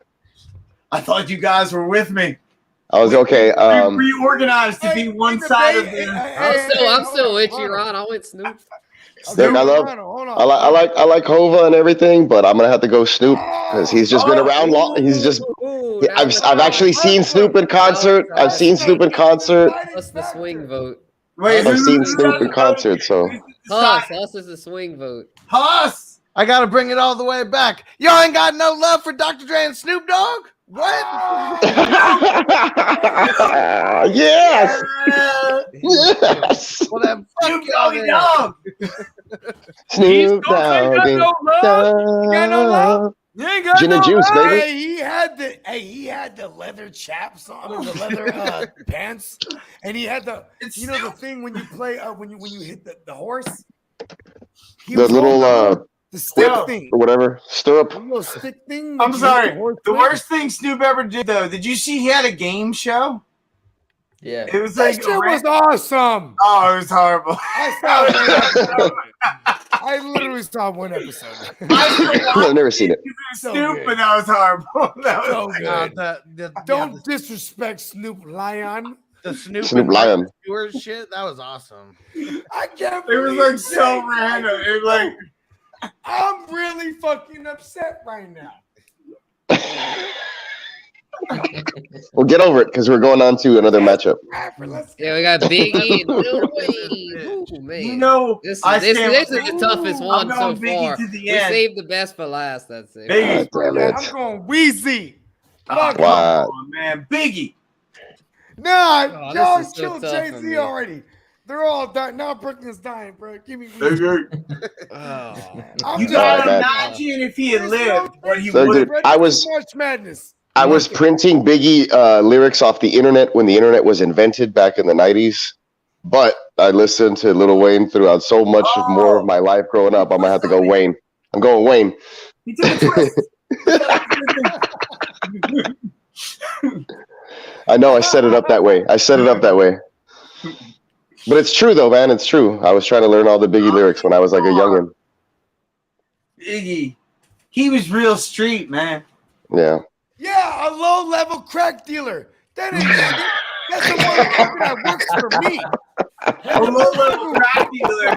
I thought you guys were with me. I was okay. We reorganized to be one side of the. I'm still with you, Ron. I went Snoop. Look, I like Hova and everything, but I'm gonna have to go Snoop because he's just been around long. I've actually seen Snoop in concert. I've seen Snoop in concert. That's the swing vote. Wait, I've seen Snoop in concert, so. Huss is the swing vote. Huss! I gotta bring it all the way back. Y'all ain't got no love for Dr. Dre and Snoop Dogg? What? Yes. Yes. Well, then fuck y'all then. Snoop Dogg. Got no love. You ain't got Gin and no juice, baby. Hey, he had the leather chaps on, I mean, the leather pants, and he had the the thing when you play when you hit the horse. He The was little the stick whip thing, or whatever, stirrup. the little stick thing. I'm that you hit sorry. horse The with. worst thing Snoop ever did, though, did you see he had a game show? Yeah. It was That like shit was awesome. Oh, it was horrible. I saw one episode. I literally saw one episode. I've never seen it. Snoop, but that was horrible. That was So like, good. Don't disrespect Snoop Lion. The Snoop Snoop and Lion. Martha Stewart shit, that was awesome. I can't it was believe like so that. random. It was like I'm really fucking upset right now. Well, get over it because we're going on to another matchup. Yeah, we got Biggie and Lil Wayne. Ooh, man. you know, This I is stand the with toughest Biggie. one I'm so going Biggie far. to the We end. saved the best for last. That's it. Biggie. God damn it. I'm going Wheezy. Oh, Fuck. come Wow. on, man. Biggie. Nah, Oh, y'all this is so killed tough for Jay-Z me. already. They're all dying. Now Brooklyn's dying, bro. Give me Wheezy. Oh, I'm You done. gotta man. imagine if he had lived what he So, would dude, have. I was- March Madness. I was printing Biggie lyrics off the internet when the internet was invented back in the 90s. But I listened to Lil Wayne throughout so much more of my life growing up. I'm going to have to go Wayne. I'm going Wayne. He took a twist. I know I set it up that way. But it's true, though, man. It's true. I was trying to learn all the Biggie lyrics when I was like a youngin'. Biggie. He was real street, man. Yeah. Yeah, a low-level crack dealer. That ain't shit. That's the motherfucker that works for me. A low-level crack dealer.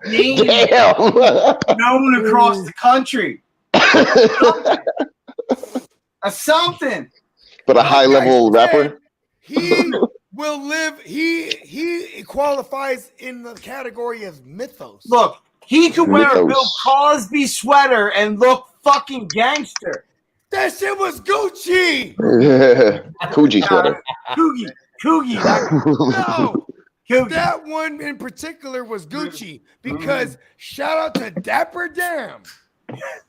His name Damn. known across the country. Something. But a high-level Like I said, rapper? He will live. He qualifies in the category of mythos. Look, he could wear a Mythos. Bill Cosby sweater and look fucking gangster. That shit was Gucci. Coogee sweater. Coogie. No, Coogie. that one in particular was Gucci because shout out to Dapper Dam.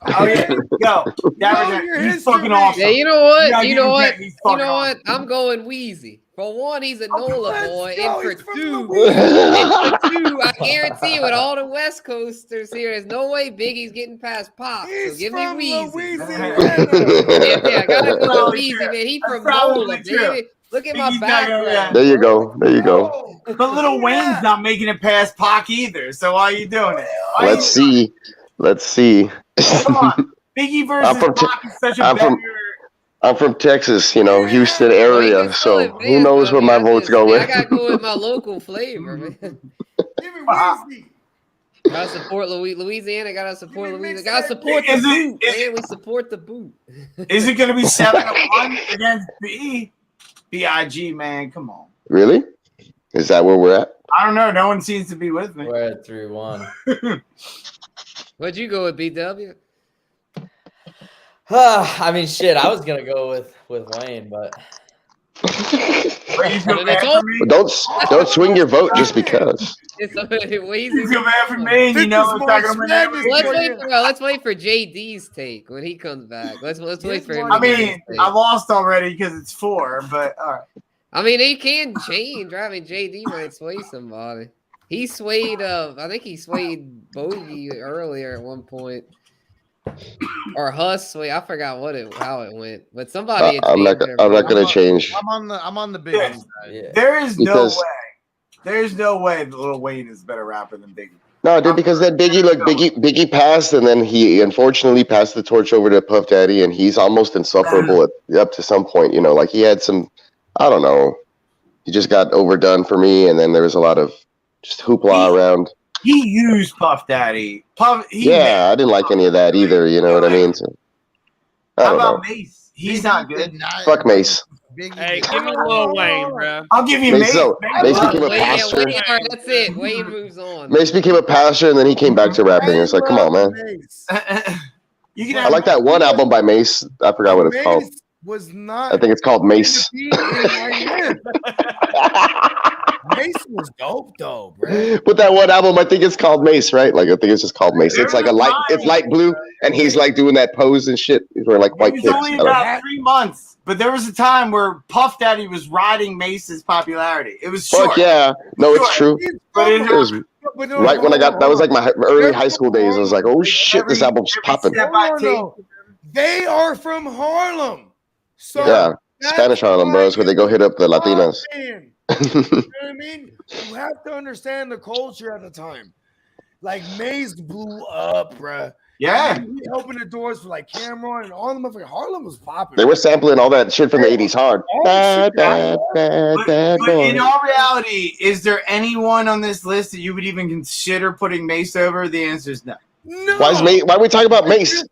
Oh, yeah. Yo, Know your he's history. fucking awesome. yeah, you know what? Yeah, You know what? he's You fucking know what? awesome. I'm going Wheezy. For one, he's a NOLA let's boy, go. and for He's from two, Louisiana. I guarantee you, with all the West Coasters here, there's no way Biggie's getting past Pop. So He's give me from Wheezy. Louisiana. Yeah, I gotta go Probably with Wheezy, true. man. He That's from probably NOLA, true. baby. Look at my Biggie's not gonna background. There you go. There you go. But Lil Wayne's not making it past Pac either. So why are you doing it? Let's see. Come on. Biggie versus Pac is such a I'm better. I'm from Texas, Houston area, so who knows where my vote's going. I gotta go with my local flavor, man. Give me Wheezy. Gotta support Louisiana. Gotta support Louisiana. Gotta support the Is it- boot, man. We support the boot. Is it going to be 7-1 against B.I.G., man? Come on. Really? Is that where we're at? I don't know. No one seems to be with me. We're at 3-1. What'd you go with, BW? I mean, shit. I was gonna go with Wayne, but Are you feel But bad it's for all- me? But don't swing your vote just because. It's You Wheezy. feel bad for me? And you know it's not going to win every Let's wait for JD's take when he comes back. Let's wait for him. I to give mean, his take. I lost already because it's 4, but all right. I mean, he can change. Right? I mean, JD might sway somebody. He swayed. I think he swayed Bogey earlier at one point, or Huss sway. I forgot how it went, but somebody. had I'm not changed gonna change. I'm on the big Yeah. side. yeah. There is Because- no way that Lil Wayne is a better rapper than Biggie. No, dude, because then Biggie passed, and then he unfortunately passed the torch over to Puff Daddy, and he's almost insufferable up to some point. Like he had some, I don't know, he just got overdone for me, and then there was a lot of just hoopla around. He used Puff Daddy. I didn't like any of that either. You know what I mean? So, I How don't know. about Mace? He's not good. Fuck Mace. Hey, give me Lil Wayne, bro. I'll give you Mace, Mace. Mace became a Wayne, pastor. all right, that's it. Wayne moves on. Mace became a pastor, and then he came back to rapping. It's like, come on, man. You can I have like that one album by Mace. I forgot what it's called. Was not. I think it's called Mace. Mace was dope though, bro. But that one album, I think it's called Mace, right? Like I think it's just called Mace. It's like it's light blue, and he's like doing that pose and shit. He's wearing like white It was kicks. only about 3 months, but there was a time where Puff Daddy was riding Mace's popularity. It was short. Fuck yeah, no, it's true. But It was right when I got. That was like my early high school days. I was like, oh shit, this album's popping. They are from Harlem. So Yeah, Spanish Harlem, bro. Is where they go hit up the Latinas. You know what I mean? You have to understand the culture at the time. Like Maze blew up, bruh. Yeah. He opened the doors for like Cameron and all the motherfucking Harlem was popping. They were sampling all that shit from the 80s hard. Bad, bad, bad, bad But boy. in all reality, is there anyone on this list that you would even consider putting Mace over? The answer is no. No. Why are we talking about Mace?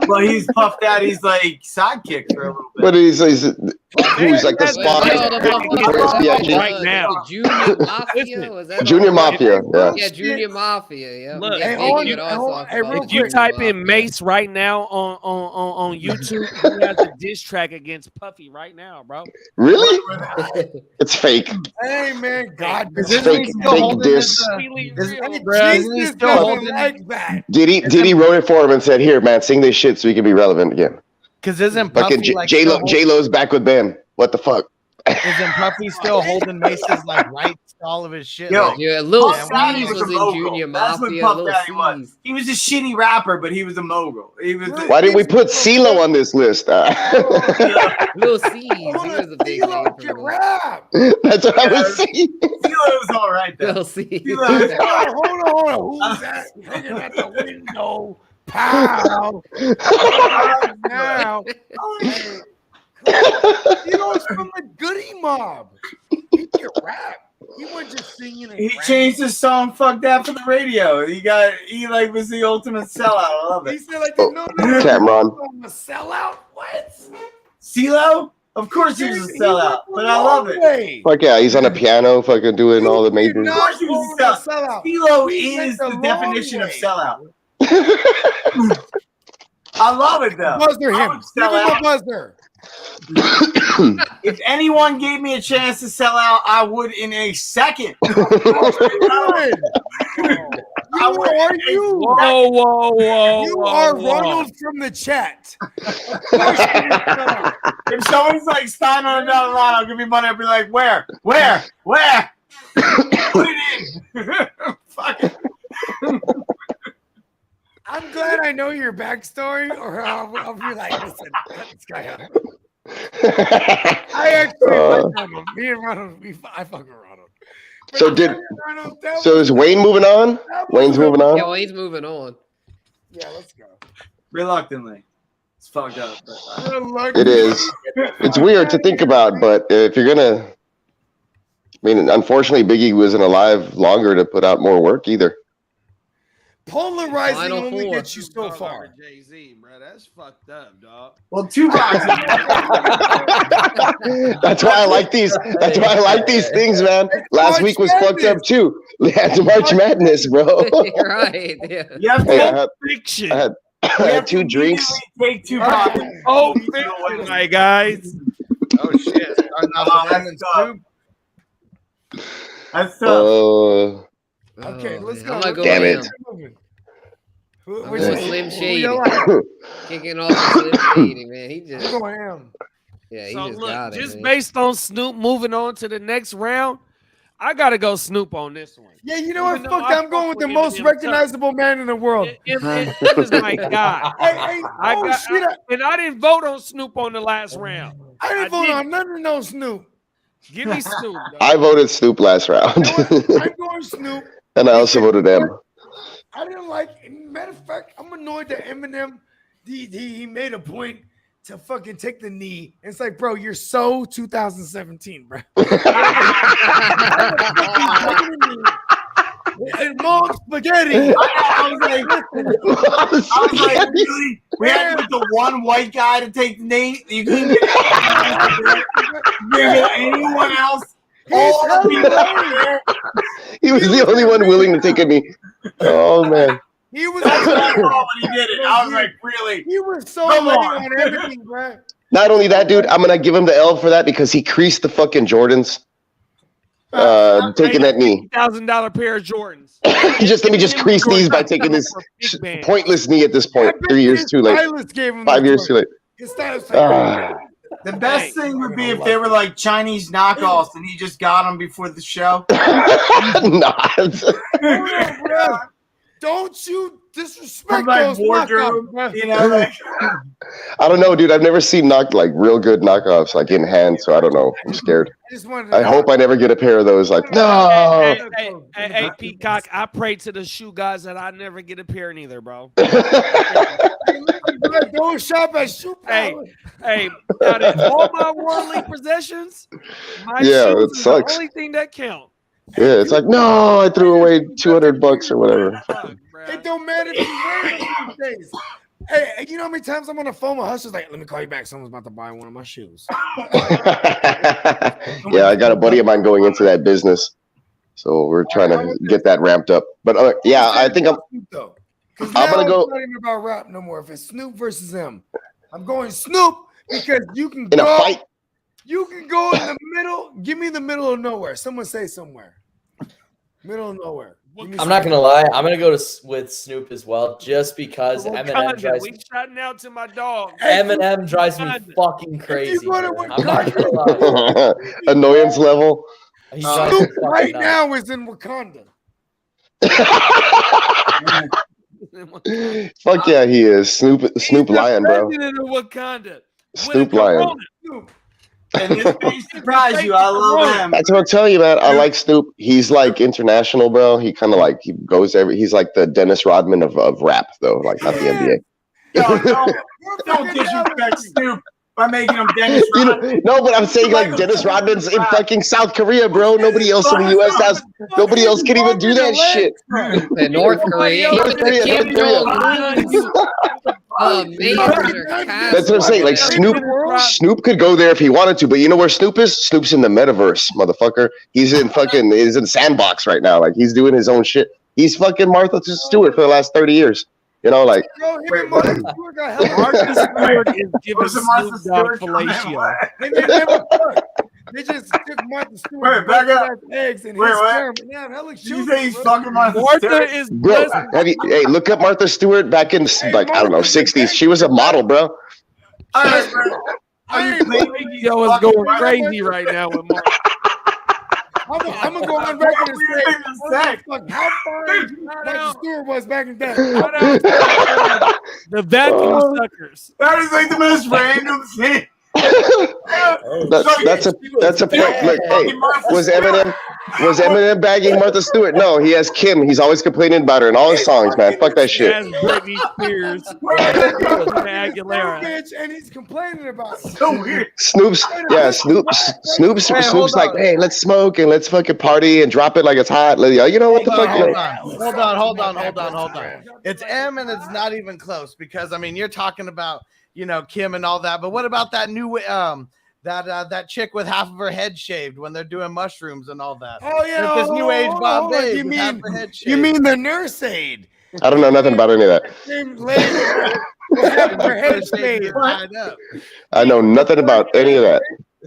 Well, he's Puff Daddy's like sidekick for a little bit. But he's like the spot right now. Junior Mafia? Was that Junior Mafia, yeah. Yeah, Junior Mafia. Yeah. Look, Yeah, if you type in Mace right now on YouTube, he has a diss track against Puffy right now, bro. Really? It's fake. Hey man, God, It's fake diss. Jesus doesn't like that. Diddy wrote it for him and said, "Here, man, sing this shit so we can be relevant again." Because isn't Fucking Puffy like J-Lo's back with Ben. What the fuck? Isn't Puffy still holding Mace's like rights to all of his shit? Yo, Like, Yeah, Lil Puff Daddy Cease was a in mogul. Junior That's what Mafia. Puff Lil Daddy was. Cease. He was a shitty rapper, but he was a mogul. He was. Why didn't we put CeeLo on this list? Lil Cease. He was a big name for me. Rap. That's what I was saying. was all right though. Lil Cease. Hold on. Who's that hanging at the window? Pow. Now. You know, it's from the Goody Mob. He can rap. He wasn't just singing. He changed his song "Fuck That" for the radio. He like was the ultimate sellout. I love He it. said like, no, Cameron. I'm a sellout. What? CeeLo? Of course he was a sellout, but I love it. Fuck yeah, he's on a piano, fucking doing all the major. Of course he was a sellout. CeeLo is the definition of sellout. I love it though. Buzzer I him. would sell Give him a out. buzzer. If anyone gave me a chance to sell out, I would in a second. Who are you? Whoa. You are Ronald from the chat. If someone's like Stein on another line, I'll give you money. I'll be like, where? Put it in. Fuck it. I'm glad I know your backstory, or I'll be like, listen, cut this guy out. I actually like Ronald. Me and Ronald, I fuck with Ronald. So is Wayne moving on? Wayne's moving on? Yeah, Wayne's moving on. Yeah, let's go. Reluctantly. It's fucked up. But It is. It's weird to think about, but if you're gonna, I mean, unfortunately, Biggie wasn't alive longer to put out more work either. Polarizing Final only four. gets you so far. Jay-Z, bro, that's fucked up, dog. well, Tupac. That's why I like these. That's why I like these things, man. Last week was fucked up too. We had March Madness, bro. You're right. Yeah. You have to Hey, I Fiction. had 2 drinks. take Tupac. Oh, fiction, my guys. oh shit! Starting off with lemon soup. That's tough. Oh, Okay, let's man. go. I'm gonna go Damn with it. him. Who- I'm which going one? Slim Who Shady. you like? Kicking off Slim Shady, man. He I'm just, going him. yeah, he So just look, got it. just man. based on Snoop moving on to the next round, I gotta go Snoop on this one. Yeah, you know what? Even though Fuck I that. I'm going fuck with the with most Eminem recognizable man in the world. It is my guy. Hey, And I didn't vote on Snoop on the last round. I didn't I vote did. on none of no Snoop. Give me Snoop. dog. I voted Snoop last round, You know what? I'm going Snoop. and I also voted M. I didn't like. Matter of fact, I'm annoyed that Eminem. He made a point to fucking take the knee. And it's like, bro, you're so 2017, bro. And mom spaghetti. I was like, really? We had to get the one white guy to take the name. You couldn't get anyone else. All the people out there. He was the only one willing to take a knee. Oh man. He was. That's what I saw when he did it. I was like, really? He was so Come ready on. on everything, bro. Not only that, dude, I'm gonna give him the L for that because he creased the fucking Jordans. taking that knee. $1,000 pair of Jordans. Just let me just crease these by taking this pointless knee at this point. 3 years too late. 5 years too late. The best thing would be if they were like Chinese knockoffs and he just got them before the show. Don't you disrespect like those wardrobe, knockoffs, you know? Like, I don't know, dude. I've never seen real good knockoffs like in hand, so I don't know. I'm scared. I hope I never get a pair of those. Like, no. Hey, Peacock, I pray to the shoe guys that I never get a pair neither, bro. Don't shop at Shoe Power. Hey, out of all my worldly possessions, my shoes it is sucks. the only thing that count. Yeah, it's like, no, I threw away $200 or whatever. It don't matter if you wear it these days. Hey, you know how many times I'm on the phone with hustlers like, let me call you back. Someone's about to buy one of my shoes. Yeah, I got a buddy of mine going into that business, so we're trying to get that ramped up. But yeah, I think I'm gonna go. It's not even about rap no more. If it's Snoop versus him, I'm going Snoop because you can in a fight. You can go in the middle. Give me the middle of nowhere. Someone say somewhere. Middle of nowhere. I'm not gonna lie. I'm gonna go with Snoop as well, just because Eminem drives. We shouting out to my dog. Eminem drives me fucking crazy. I'm not gonna lie. Annoyance level. Snoop right now is in Wakanda. Fuck yeah, he is. Snoop Lion, bro. President of Wakanda. Snoop Lion. and this may surprise you. I love him. That's what I'm telling you, man. I like Snoop. He's like international, bro. He kind of he goes he's like the Dennis Rodman of rap, though, like not the NBA. Don't disrespect Snoop by making him Dennis Rodman. No, but I'm saying like Dennis Rodman's in fucking South Korea, bro. Nobody else in the U.S. has. Nobody else can even do that shit. In North Korea. That's what I'm saying. Like Snoop could go there if he wanted to, but you know where Snoop is? Snoop's in the metaverse, motherfucker. He's in Sandbox right now. Like he's doing his own shit. He's fucking Martha Stewart for the last 30 years. You know, like Martha Stewart is giving Snoop Dogg fellatio. They just took Martha Stewart. Back up. Eggs and Did you say he's fucking Martha Martha is bro. Hey, look up Martha Stewart back in I don't know 60s. She was a model, bro. All right, bro. Yo is going crazy right now with Martha. I'm gonna go on record and say how fine Martha Stewart was back in the day. The vacuum suckers. That is like the most random thing. That's a point. Look, hey, was Eminem bagging Martha Stewart? No, he has Kim. He's always complaining about her in all his songs, man. Fuck that shit. He has Britney Spears, Aguilera, and he's complaining about it. So weird. Snoop's like, hey, let's smoke and let's fucking party and drop it like it's hot. You know what the fuck? Hold on. It's M and it's not even close because I mean you're talking about Kim and all that, but what about that new that chick with half of her head shaved when they're doing mushrooms and all that? Oh yeah, this new age Bob Babe. You mean the nurse aide? I don't know nothing about any of that. Her head shaved. I know nothing about any of that.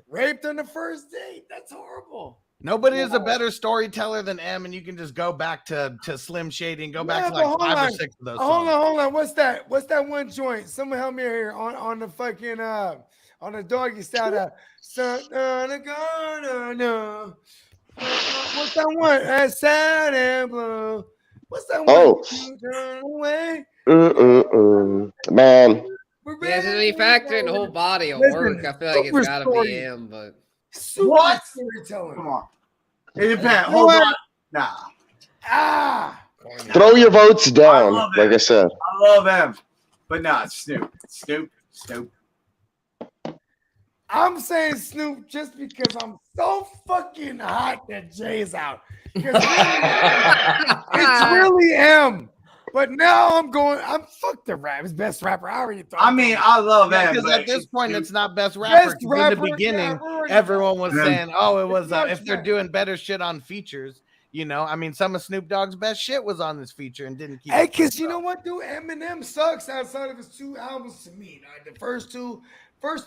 Raped on the first date. That's horrible. Nobody is a better storyteller than M, and you can just go back to Slim Shady and go back to like 5 or 6 of those songs. Hold on. What's that one joint? Someone help me here on the fucking on the doggy style. What's that one? Sad and blue. What's that one? Oh. Man. Yeah, so when you factor in the whole body of work, I feel like it's gotta be him, but what? Storytelling. Come on. It depends. Hold on. Nah. Throw your votes down, like I said. I love him. But nah, Snoop. I'm saying Snoop just because I'm so fucking hot that Jay's out. It's really him. But now I'm fuck the rap. It's best rapper. I already thought. I mean, I love him. Because at this point, it's not best rapper. In the beginning, everyone was saying, "Oh, it was if they're doing better shit on features." I mean, some of Snoop Dogg's best shit was on this feature and didn't keep. Hey, because you know what, dude? Eminem sucks outside of his 2 albums to me. The first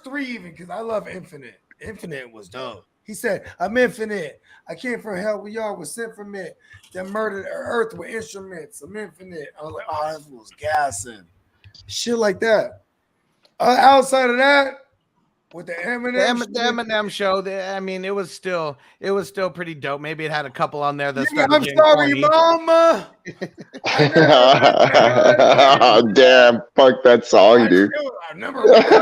3 even, because I love Infinite. Infinite was dope. He said, I'm infinite. I came from hell with y'all was sent from it. Then murdered earth with instruments. I'm infinite. I was like, oh, that was gassing. Shit like that. Outside of that, with the Eminem show, I mean, it was still pretty dope. Maybe it had a couple on there that started I'm getting sorry, corny. mama. Oh, damn. Fuck that song, dude. Number one. Fuck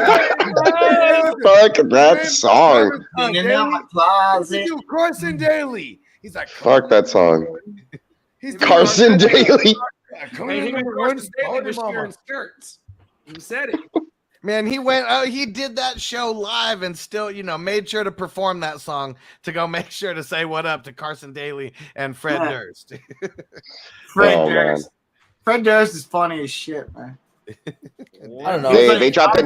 that song. In and out my closet. Carson Daly. He's like, Fuck that song. He's Carson Daly. Coming Hey, in him and number one. Carson Daly was sharing skirts. You said it. Man, he went. He did that show live and still, made sure to perform that song to go make sure to say what up to Carson Daly and Fred Durst. Fred Durst. Fred Durst is funny as shit, man. I don't know. They dropped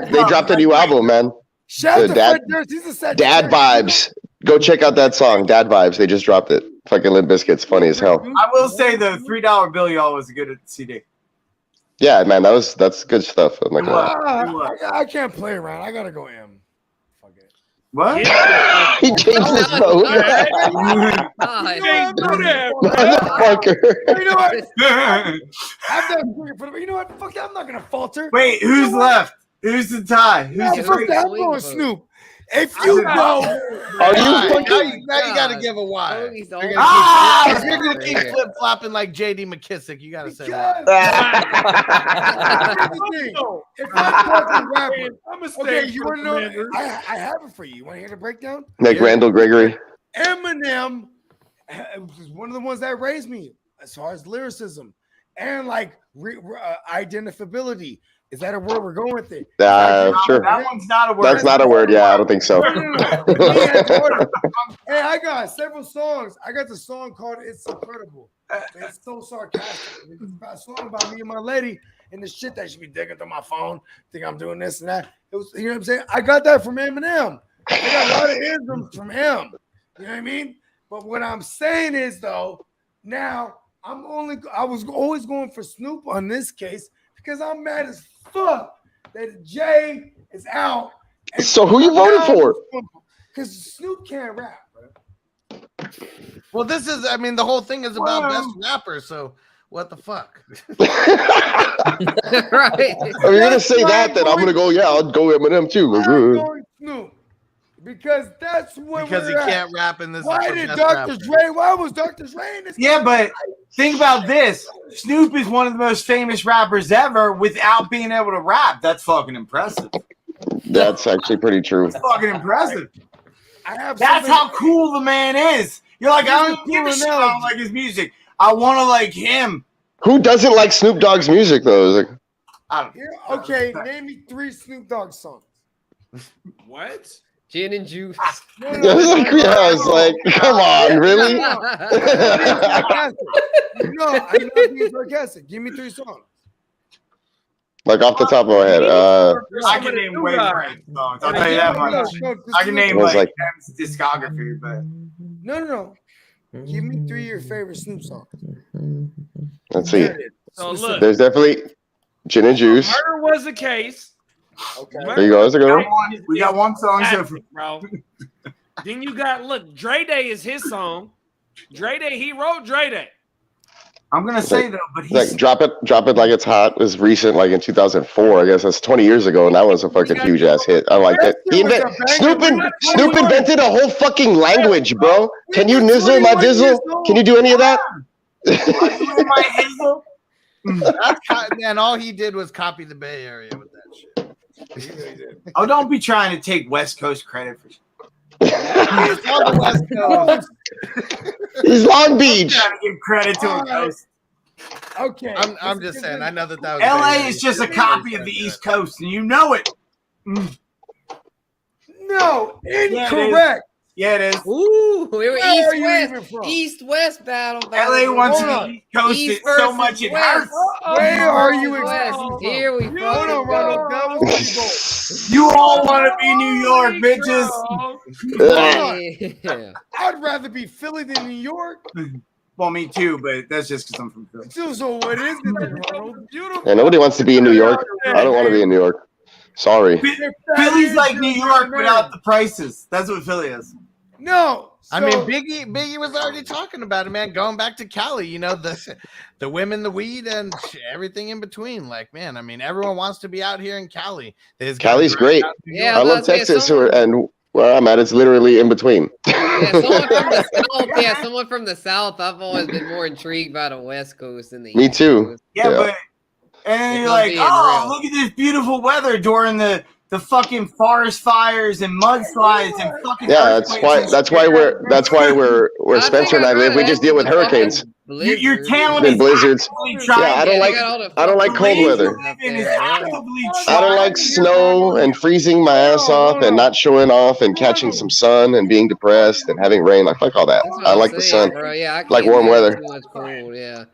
a new album, man. Shout out to Dad- Fred Durst. He's a sad Dad Vibes. Go check out that song, Dad Vibes. They just dropped it. Fucking Limp Bizkit's funny as hell. I will say the $3 bill y'all was a good CD. Yeah, man, that's good stuff. I'm like, I can't play around. I gotta go M. Fuck it. What? he changed his vote. Motherfucker. You know what? You know what? Fuck it. I'm not gonna falter. Wait, who's left? Who's the tie? Who's Yeah, the fuck three? that. I'm going Snoop. If you go, Are you Now you got to give a why. He's You're all- gonna keep flip flopping like JD McKissick. You got to say because why. here's the thing. If I'm talking rapper, I'm a okay, you want to know? I have it for you. You want to hear the breakdown? like Randall Gregory? Eminem was one of the ones that raised me as far as lyricism and like identifiability. Is that a word we're going with it? Sure. That one's not a word. That's not a word. Yeah, I don't think so. Hey, I got several songs. I got the song called "It's Incredible." It's so sarcastic. It's a song about me and my lady and the shit that she be digging through my phone, think I'm doing this and that. It was, you know what I'm saying? I got that from Eminem. I got a lot of isms from him. You know what I mean? But what I'm saying is though, now I was always going for Snoop on this case because I'm mad as fuck that Jay is out. So who you voting for? Because Snoop can't rap, bro. Well, the whole thing is about best rapper. So what the fuck? Right. If you're gonna say that, then I'm gonna go. Yeah, I'll go Eminem too. I'm going Snoop because that's what Because he we're at. can't rap in this. Why did Dr. Dre? Why was Dr. Dre in this? Yeah, but think about this. Snoop is one of the most famous rappers ever without being able to rap. That's fucking impressive. That's actually pretty true. That's fucking impressive. That's That's how cool the man is. You're like, I don't give a shit. I don't like his music. I want to like him. Who doesn't like Snoop Dogg's music though? It's like, I don't Okay, name me 3 Snoop Dogg songs. What? Gin and juice. I was like, come on, really? No, I'm not being sarcastic. Give me 3 songs. Like off the top of my head, I can name way more songs. I'll tell you that much. I can name was like like- M's discography, but No. Give me 3 of your favorite Snoop songs. let's see. So look, There's definitely Gin and Juice. murder was the case. Okay. There you go. That's a good one. we got one song so far. Bro. Then you got Dre Day is his song. Dre Day, he wrote Dre Day. I'm gonna say though, but It's like he's drop it like it's hot. It was recent, like in 2004. I guess that's 20 years ago, and that was a fucking huge ass hit. I like that. Snoop invented a whole fucking language, bro. Can you nizzle my dizzle? Can you do any of that? my Hazel. And all he did was copy the Bay Area with that shit. Oh, don't be trying to take West Coast credit for shit. He's on the West Coast. He's Long Beach. Trying to give credit to a coast. Okay. I'm just saying. I know that was. LA is just a copy of the East Coast, and you know it. No, incorrect. Yeah, it is. Ooh, we were Where are you even from? East-West battle. LA wants to Hold be East Coast East it so versus much it West. hurts. Where are you West. exactly? Here we Hold fucking on, Ronald. go. That was the You all want to be New York, bitches. Yeah. I'd rather be Philly than New York. Well, me too, but that's just because I'm from Philly. So what is it, then, Ronald? Yeah, nobody wants to be in New York. I don't want to be in New York. Sorry. Philly's like New York without the prices. That's what Philly is. No. I mean, Biggie was already talking about it, man. Going back to Cali, you know, the women, the weed, and everything in between. Like, man, I mean, everyone wants to be out here in Cali. Cali's great. Yeah, I love Texas, and where I'm at, it's literally in between. Yeah, someone from the South. Yeah, someone from the South. I've always been more intrigued by the West Coast than the Me East too. Coast. Yeah, but and then you're like, oh, look at this beautiful weather during the fucking forest fires and mudslides and fucking that's why where Spencer and I live, we just deal with hurricanes. Your town and blizzards. Yeah, I don't like cold weather. I don't like snow and freezing my ass off and not showing off and catching some sun and being depressed and having rain. I like all that. I like the sun. Bro. Yeah, I like warm weather. Too much cold, yeah.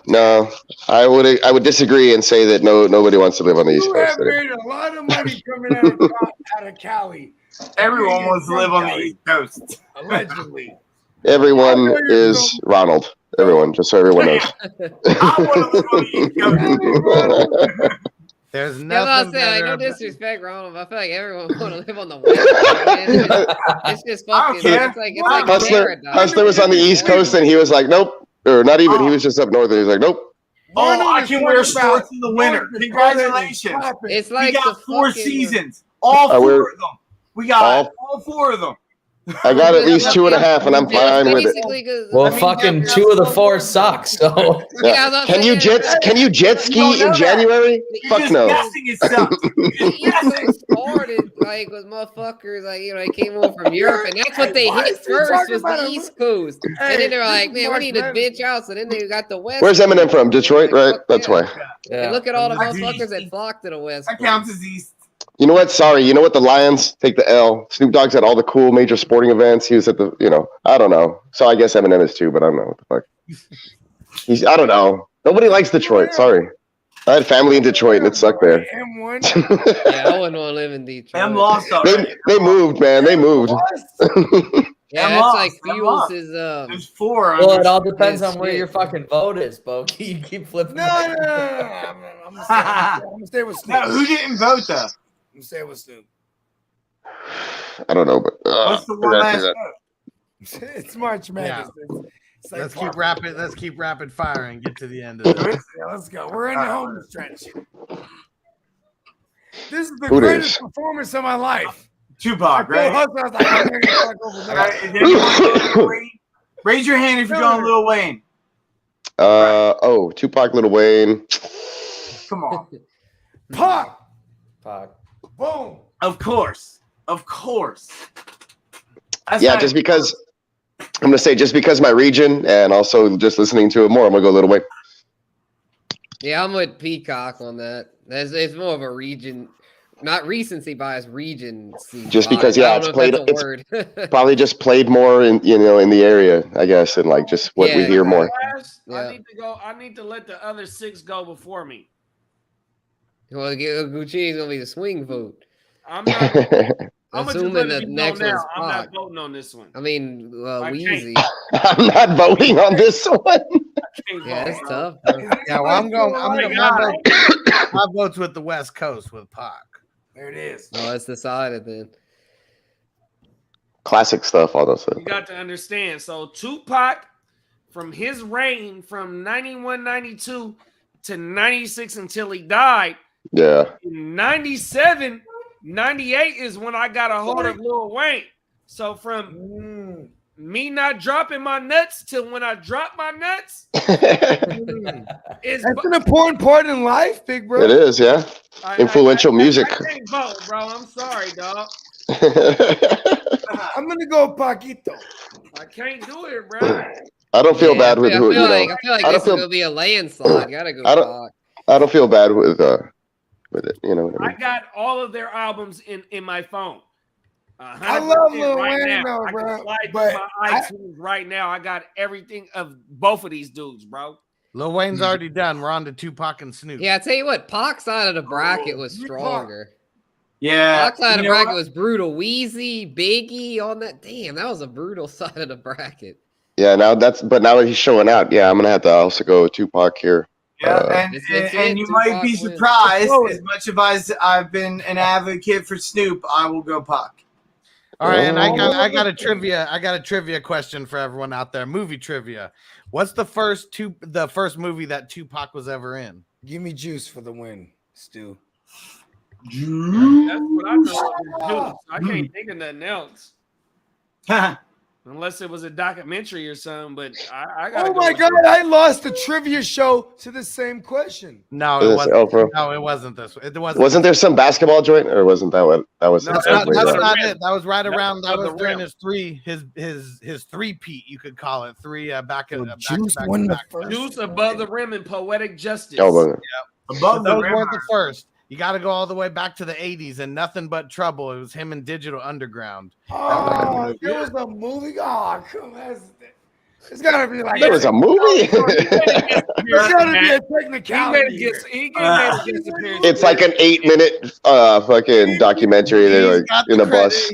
No, I would disagree and say that nobody wants to live on the East Coast. You have made a lot of money coming out of Cali. Everyone wants to live on the East Coast. Allegedly. Everyone is Ronald. Everyone, just so everyone knows. There's nothing. I was saying, no disrespect, Ronald, but I feel like everyone want to live on the West Coast. It's just fucking. It's like Hustler was on the East Coast and he was like, nope, or not even. He was just up north and he was like, nope. Oh, I can wear shorts in the winter. Congratulations! It's like we got 4 seasons. All 4 of them. We got all 4 of them. I got at least 2.5, and I'm fine with it. Well, fucking 2 of the 4 suck. So can you jet ski in January? Fuck no. It started like with motherfuckers like they came over from Europe, and that's what they hit first was the East Coast, and then they're like, man, we need to bitch out. So then they got the West. Where's Eminem from? Detroit, right? That's why. And look at all the motherfuckers that flock to the West. That counts as East. You know what? Sorry. You know what? The Lions take the L. Snoop Dogg's at all the cool major sporting events. He was at the, I don't know. So I guess Eminem is too, but I don't know what the fuck. I don't know. Nobody likes Detroit. Sorry. I had family in Detroit and it sucked there. Yeah, I wouldn't want to live in Detroit. I'm lost already. They moved, man. They moved. Yeah, that's like fuels his. There's 4. Well, it all depends on where your fucking vote is, Bogey. You keep flipping. No. I'm gonna stay with Snoop. No, who didn't vote though? I'm stay with Snoop. I don't know, but what's the one last vote? It's March Madness. Yeah. It's like Let's keep rapid fire and get to the end of it. Yeah, let's go. We're in the home stretch. This is the greatest performance of my life. Tupac, right? Raise your hand if you're going Lil Wayne. Tupac, Lil Wayne. Come on. Pac. Boom. Of course. Just because I'm gonna say my region and also just listening to it more, I'm gonna go Lil Wayne. Yeah, I'm with Peacock on that. It's more of a region. Not recency bias, regency. Just because, it's played. It's probably just played more in the area, I guess, and like just what we hear more. I need to let the other 6 go before me. Well, Guccini's gonna be the swing vote. I'm not. Assuming the next one's I'm not voting on this one. I mean, Weezy. I'm not voting on this one. Yeah, it's tough. Yeah, well, I'm going. My vote's with the West Coast with Pac. There it is. No, it's decided then. Classic stuff, all those stuff. You got to understand. So Tupac, from his reign from 91, 92 to 96 until he died. Yeah. In 97, 98 is when I got a hold of Lil Wayne. So from me not dropping my nuts till when I drop my nuts. That's an important part in life, big bro. It is, yeah. Influential music. I can't vote, bro. I'm sorry, dog. I'm gonna go Paquito. I can't do it, bro. I don't feel bad with who I feel like this is gonna be a landslide. Gotta go. I don't feel bad with it. You know what I mean? I got all of their albums in my phone. I love Lil Wayne, though, bro. I can slide through my iTunes right now. I got everything of both of these dudes, bro. Lil Wayne's already done. We're on to Tupac and Snoop. Yeah, I tell you what, Pac's side of the bracket was stronger. Yeah, Pac's side of the bracket was brutal. Wheezy, Biggie on that. Damn, that was a brutal side of the bracket. Yeah, now he's showing out. Yeah, I'm gonna have to also go Tupac here. Yeah, and you might be surprised. As much as I've been an advocate for Snoop, I will go Pac. All right, and I got a trivia question for everyone out there. Movie trivia. What's the first movie that Tupac was ever in? Give me Juice for the win, Stu. That's what I know of Juice. I can't think of nothing else. Unless it was a documentary or something, but I got. Oh my God! I lost the trivia show to the same question. No, it wasn't. No, it wasn't this. It wasn't. Wasn't there some basketball joint, or wasn't that what that was? No, that's not it. That was right around. That was during his three-peat. You could call it three back in Juice won the first. Juice above the rim and Poetic Justice. Oh, well. Yeah. Above the rim weren't the first. You got to go all the way back to the 80s and Nothing But Trouble. It was him and Digital Underground. Oh, there was a movie. Oh, come on. It's got to be like there was a movie. There's got to be a technicality. It's like an 8-minute fucking documentary. They're like in a bus.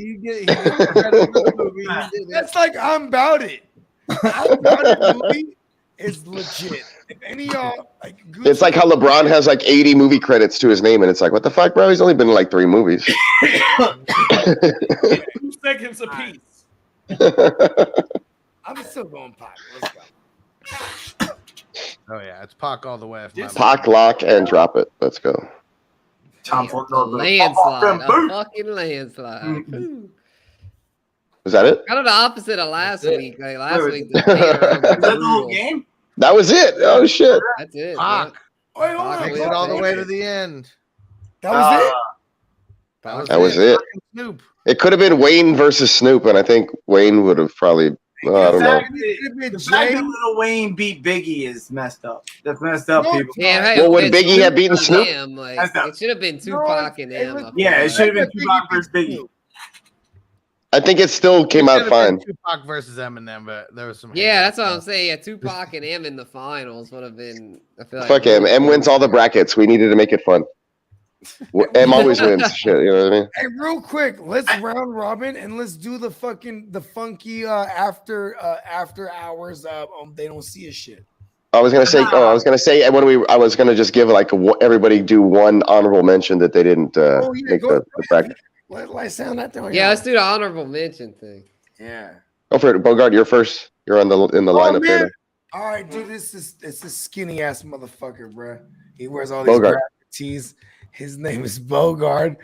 That's like I'm About It. I'm About It movie is legit. If any of y'all like, it's like how LeBron has like 80 movie credits to his name, and it's like, what the fuck, bro? He's only been in like 3 movies. 2 seconds apiece. I'm still going Pac. Let's go. Oh yeah, it's Pac all the way. Pac, lock, and drop it. Let's go. Landslide, a fucking landslide. Was that it? Kind of the opposite of last week. Like last week, was that the whole game? That was it. Oh shit. That's it. Pac. Wait, hold on. Takes it all the way to the end. That was it. That was it. Snoop. It could have been Wayne versus Snoop, and I think Wayne would have probably. I don't know. The fact that Lil Wayne beat Biggie is messed up. That's messed up, people. Yeah, hey, well, would Biggie have beaten Snoop? It should have been Tupac and M. Yeah, it should have been Tupac versus Biggie. I think it still came out fine. Tupac versus Eminem, but there was some. Yeah, that's what I'm saying. Yeah, Tupac and M in the finals would have been. I feel like fuck M. M wins all the brackets. We needed to make it fun. M always wins. Shit, you know what I mean? Hey, real quick, let's round robin and let's do the funky after hours. They don't see a shit. I was gonna say, I was gonna just give like everybody do one honorable mention that they didn't make the bracket. Let's sound that down. Yeah, let's do the honorable mention thing. Yeah. Oh, for Bogard, you're first. You're in the lineup here. All right, dude, it's a skinny ass motherfucker, bro. He wears all these Bogard tees. His name is Bogard.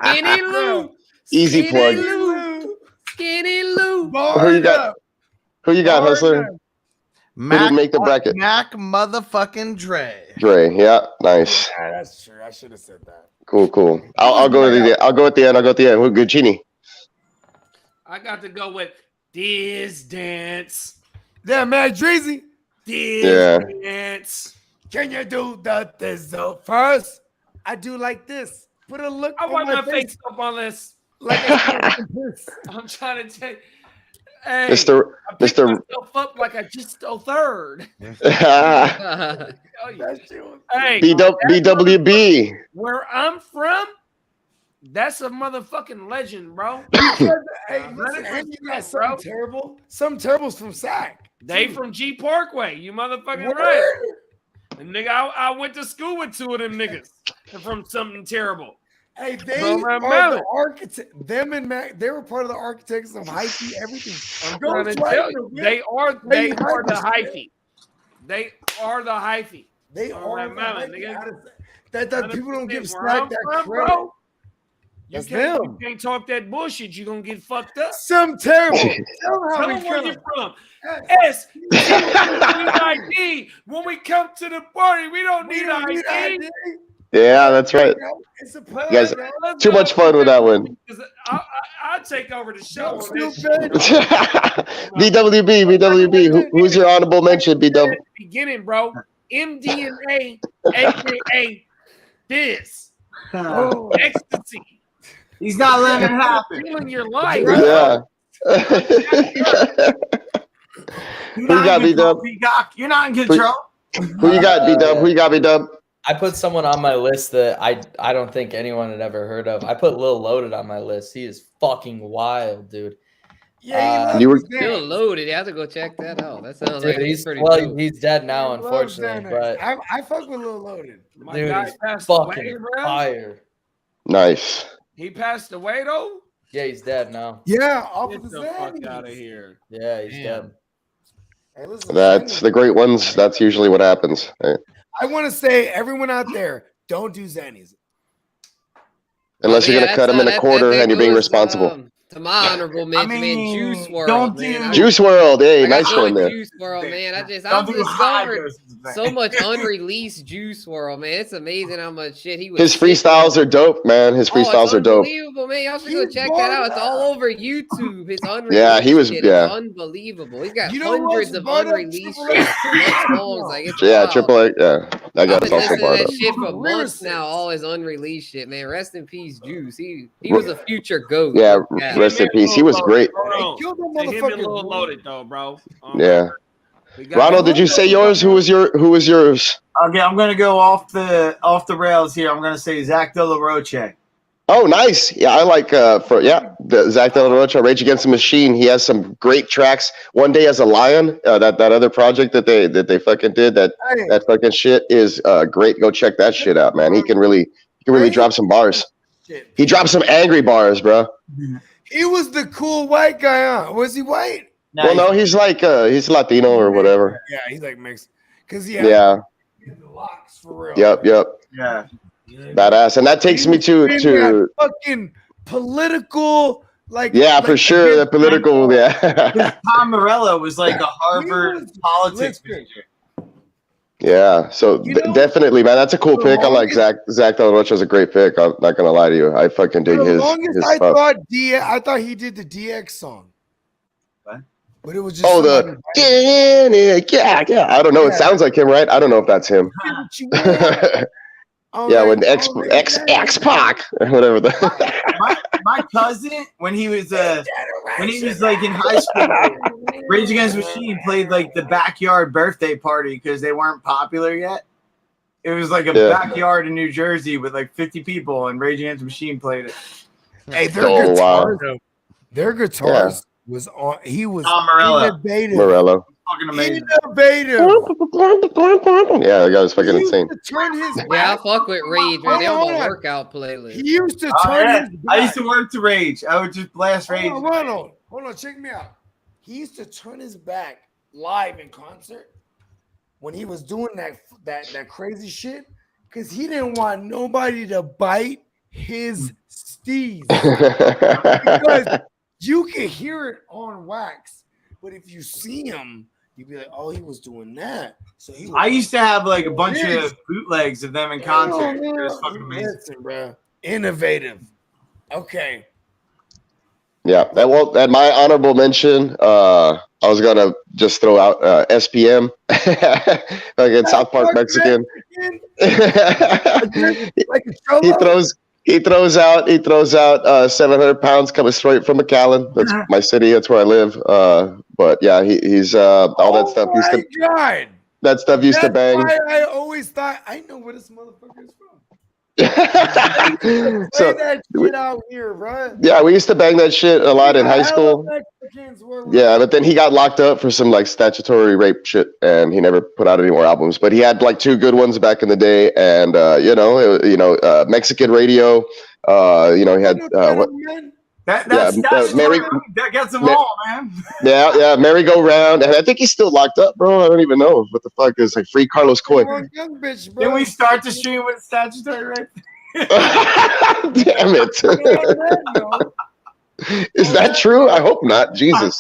Skinny Lou. Easy plug. Skinny Lou. Who you got? Who you got, Hustler? Who didn't make the bracket? Mac motherfucking Dre. Dre, yeah, nice. Yeah, that's true. I should have said that. Cool. I'll go with the I'll go at the end. Who? Guccini. I got to go with this dance. Yeah, Mac Dreezy. This dance. Can you do the thizzle first? I do like this. Put a look. I wipe my face up on this. Like I'm trying to tell you. Hey, Mr. myself up like I just stole third. Hey, BWB. Where I'm from, that's a motherfucking legend, bro. Hey, listen, you got something terrible. Some terribles from SAC. They from G Parkway. You motherfucking right. And nigga, I went to school with 2 of them niggas. They're from something terrible. Hey, they are the architect. Them and Mac, they were part of the architects of hyphy, everything. I'm trying to tell you, they are the hyphy. They are the hyphy. They are the hyphy. That people don't give SAC that credit. Bro. You can't talk that bullshit. You're gonna get fucked up. Some terrible. Tell them where you're from. S-ID. When we come to the party, we don't need ID. Yeah, that's right. You guys, too much fun with that one. I'll take over the show. BWB. Who's your honorable mention, BW? Beginning, bro. MDMA, aka this. Ecstasy. He's not letting it happen. Feeling your life. Yeah. Who you got, B-Dub? You're not in control. Who you got, B-Dub? Who you got, B-Dub? I put someone on my list that I don't think anyone had ever heard of. I put Lil Loaded on my list. He is fucking wild, dude. Yeah, you were still loaded. You have to go check that out. That sounds like he's pretty cool. He's dead now, unfortunately. But I fuck with Lil Loaded. Dude, he's fucking fire. Nice. He passed away though. Yeah, he's dead now. Yeah, off Get of the the fuck out of here. Yeah, he's dead. Hey, listen, That's the great ones. That's usually what happens. I want to say, everyone out there, don't do Xannies. Unless you're gonna cut them in a quarter and you're being responsible. To my honorable mention, man, Juice World. don't man. do- Juice World, hey, I got nice to one go with there. Juice World, man. I've Don't do high discovered doses, man. so much unreleased Juice World, man. It's amazing how much shit he was. His freestyles are dope, man. His freestyles are dope. Unbelievable, man. Y'all should go check that out. It's all over YouTube. His unreleased Yeah, he was- shit yeah. is unbelievable. He's got You know hundreds what's of about unreleased Triple shit. X? songs. Like, it's Yeah, wild. Triple X. Yeah, I I've got been also listening to part that of. shit for months Lyricist. now. All his unreleased shit, man. Rest in peace, Juice. He was a future goat. Yeah, Yeah. rest in peace. He was great. Hold Kill them on. Him and motherfuckers. Lil Loaded though, bro. Yeah. We got- Ronald, did you say yours? Who was yours? Okay, I'm gonna go off the rails here. I'm gonna say Zach De La Roche. Oh, nice. Yeah, I like the Zach De La Rocha, Rage Against the Machine. He has some great tracks. One Day as a Lion, that other project that they fucking did, that fucking shit is great. Go check that shit out, man. He can really drop some bars. He dropped some angry bars, bro. He was the cool white guy, huh? Was he white? Well, no, he's like he's Latino or whatever. Yeah, he's like mixed. Cause he Yeah. had the locks for real. Yep. Yeah. Badass. And that takes me to fucking political, like for sure. The political, yeah. Tom Morello was like a Harvard politics major. Yeah, so definitely, man, that's a cool pick. I like Zach De La Rocha is a great pick. I'm not gonna lie to you. I fucking dig his I stuff. thought he did the DX song. What? But it was just yeah. I don't know. It sounds like him, right? I don't know if that's him. Yeah, when X Pac or whatever my cousin when he was like in high school, Rage Against the Machine played like the backyard birthday party because they weren't popular yet. It was like a backyard in New Jersey with like 50 people, and Rage Against the Machine played it. Hey, their guitars was on. He was Tom Morello. innovative. Morello. Fucking amazing. Innovative. Yeah, that guy was fucking insane. Yeah, I fuck with Rage, man. They on my workout playlist. He used to Oh, turn yeah. his back. I used to work to Rage. I would just blast Rage. Hold on, check me out. He used to turn his back live in concert when he was doing that crazy shit because he didn't want nobody to bite his steez. Because you can hear it on wax, but if you see him, you'd be like, "Oh, he was doing that." So he. I used to have like a bunch of bootlegs of them in concert. It was fucking amazing. Listen, bro. Innovative. Okay. Yeah, at my honorable mention, I was gonna just throw out SPM, like in South Park Mexican. He throws out 700 pounds coming straight from McAllen. That's my city. That's where I live. But yeah, he's all that stuff. That stuff used to bang. Why I always thought I know where this motherfucker is from. So that shit out here, bro. Yeah, we used to bang that shit a lot in high school. Yeah, but then he got locked up for some like statutory rape shit, and he never put out any more albums. But he had like 2 good ones back in the day, and Mexican radio. He had Mary. That gets them all, man. Yeah, Merry Go Round, and I think he's still locked up, bro. I don't even know what the fuck is like free Carlos Coy. Then we start the stream with statutory rape. Damn it. Is that true? I hope not. Jesus.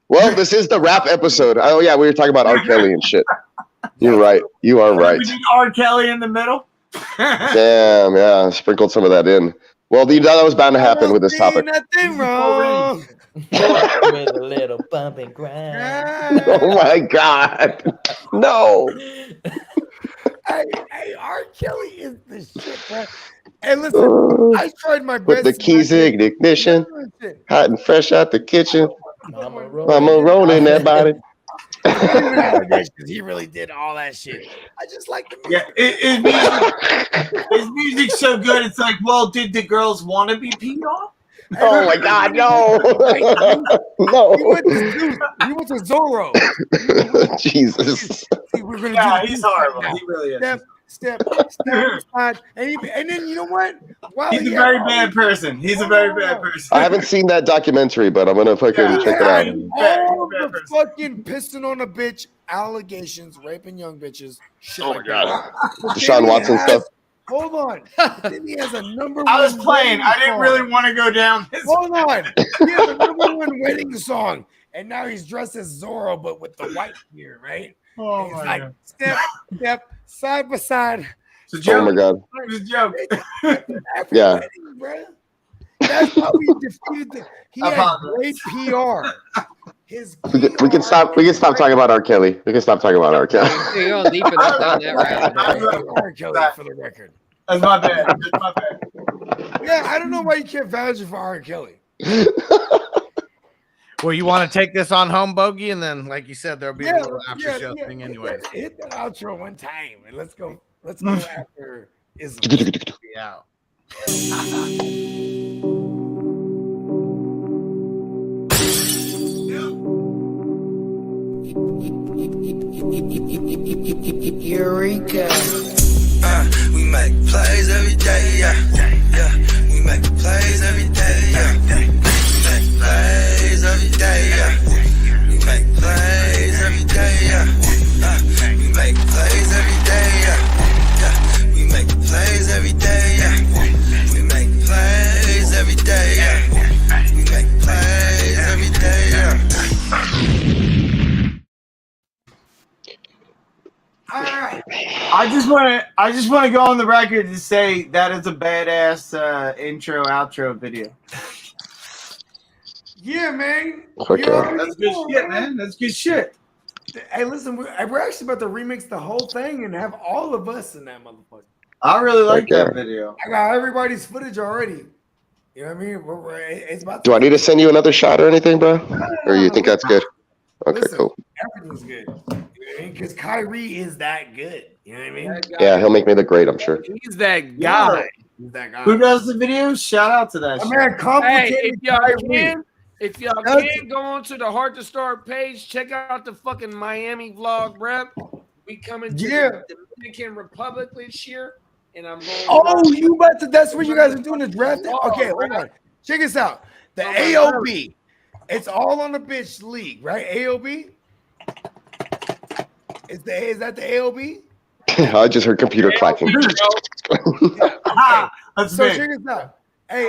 Well, this is the rap episode. Oh yeah, we were talking about R. Kelly and shit. You're right. You are right. We did R. Kelly in the middle. Damn, yeah. Sprinkled some of that in. Well, you know that was bound to happen with this topic. Nothing wrong. With a little bump and grind. Oh my God. No. Hey, R. Kelly is the shit, bro. Hey, listen, I tried my best. With the keys in ignition, hot and fresh out the kitchen. I'm a rolling that body. He really did all that shit. I just like the music. His music's so good. It's like, well, did the girls want to be peed on? Oh my God, no. No. He went to Zorro. Jesus. Yeah, he's horrible. He really is. step aside, and then you know what? Wow, He's a very bad person. He's a very bad person. I haven't seen that documentary, but I'm gonna fucking check it out. All the fucking pissing on a bitch allegations, raping young bitches. Shit Oh my like God. that. Deshaun Watson stuff. Hold on. But then he has a number one. I was playing. I didn't song. really want to go down this. Hold on. He has a number one wedding song, and now he's dressed as Zorro, but with the white beard, right? Oh He's my like, God. step, side by side. It's a joke. Oh my God. It was a joke. Every Yeah. wedding, bro. That's how he defeated he I had apologize. great PR. His We can stop talking about R. Kelly. We can stop talking about R. Kelly. You're going deep enough down that route. R. Kelly, for the record. That's my bad. That's my bad. Yeah, I don't know why you can't vouch for R. Kelly. Well, you want to take this on home, Bogey, and then, like you said, there'll be a little after show yeah, thing, anyways. Hit that outro one time, and let's go. Let's go after Islam. Be out. Eureka. We make plays every day, yeah. We make plays every day, yeah. We make plays every day, yeah. We make plays every day, yeah. We make plays every day, yeah. We make plays every day, yeah. We make plays every day, yeah. We make plays every day, yeah. All right. I just want to go on the record to say that is a badass intro outro video. Yeah, man. Okay. You already That's good know, shit, man. That's good shit. Hey, listen, we're actually about to remix the whole thing and have all of us in that motherfucker. I really like Okay. that video. I got everybody's footage already. You know what I mean? It's about Do I need to send you another shot or anything, bro? Or you think that's good? Okay, Listen, cool. everything's good. Because Kyrie is that good. You know what I mean? Yeah, he'll make me look great, I'm sure. He's that guy. He's that guy. Who does the videos? Shout out to that My shit. man, Hey, complicated if y'all Kyrie. can go on to the Heart to Start page, check out the fucking Miami vlog, bruh. We coming to Yeah. the Dominican Republic this year, and I'm going. Oh, you about to? That's what you guys are doing the draft. Okay, hold on. Check this out. The AOB. It's all on the bitch league, right? AOB. Is that the AOB? I just heard computer clacking. Ah, that's So big. check this out. Hey,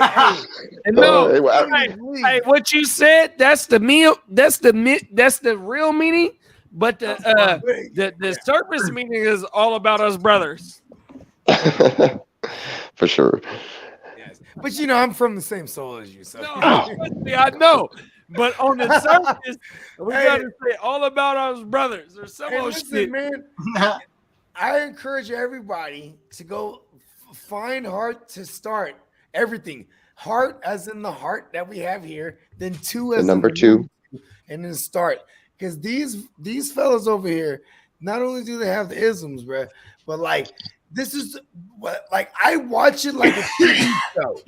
No, Hey, well, hey, what you said? That's the meal. That's the real meaning. But the surface meaning is all about us brothers. For sure. yes. But you know, I'm from the same soul as you. So No, I know. But on the surface, we gotta say all about us brothers. There's some Hey, old listen, shit. man. I encourage everybody to go find Heart to Start everything. Heart as in the heart that we have here, then two as The number in 2. and then start. Because these fellas over here, not only do they have the isms, bro, but like this is what like I watch it like a TV show.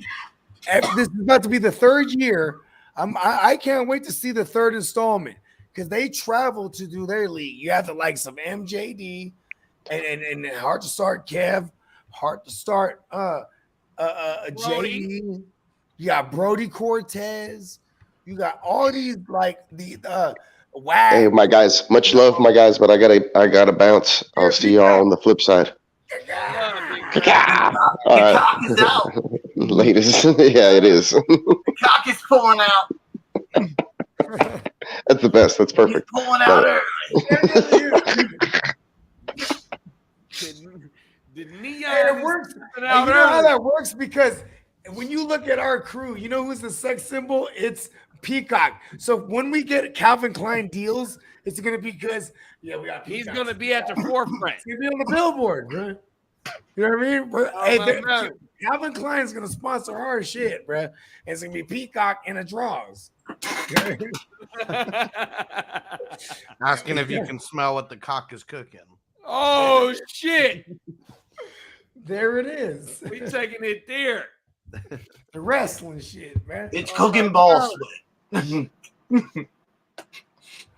And this is about to be the third year. I can't wait to see the third installment because they travel to do their league. You have the likes of MJD and Heart to Start Kev, Heart to Start JD. You got Brody Cortez. You got all these like the WAG. Hey, my guys, much love, my guys, but I gotta bounce. I'll see y'all on the flip side. All right. Latest. Yeah, it is. The cock is pulling out. That's the best. That's perfect. He's pulling out early. The And neon it works. And you out know how early. that works? Because when you look at our crew, you know who's the sex symbol? It's Peacock. So when we get Calvin Klein deals, it's gonna be because we got He's Peacock. gonna be at the forefront. It's gonna be on the billboard, bro. You know what I mean? But, Oh, hey, my God. Calvin Klein's gonna sponsor our shit, bro. It's gonna be Peacock in a draws. Asking if you can smell what the cock is cooking. Oh shit! There it is. We taking it there. The wrestling shit, man. It's cooking ball sweat.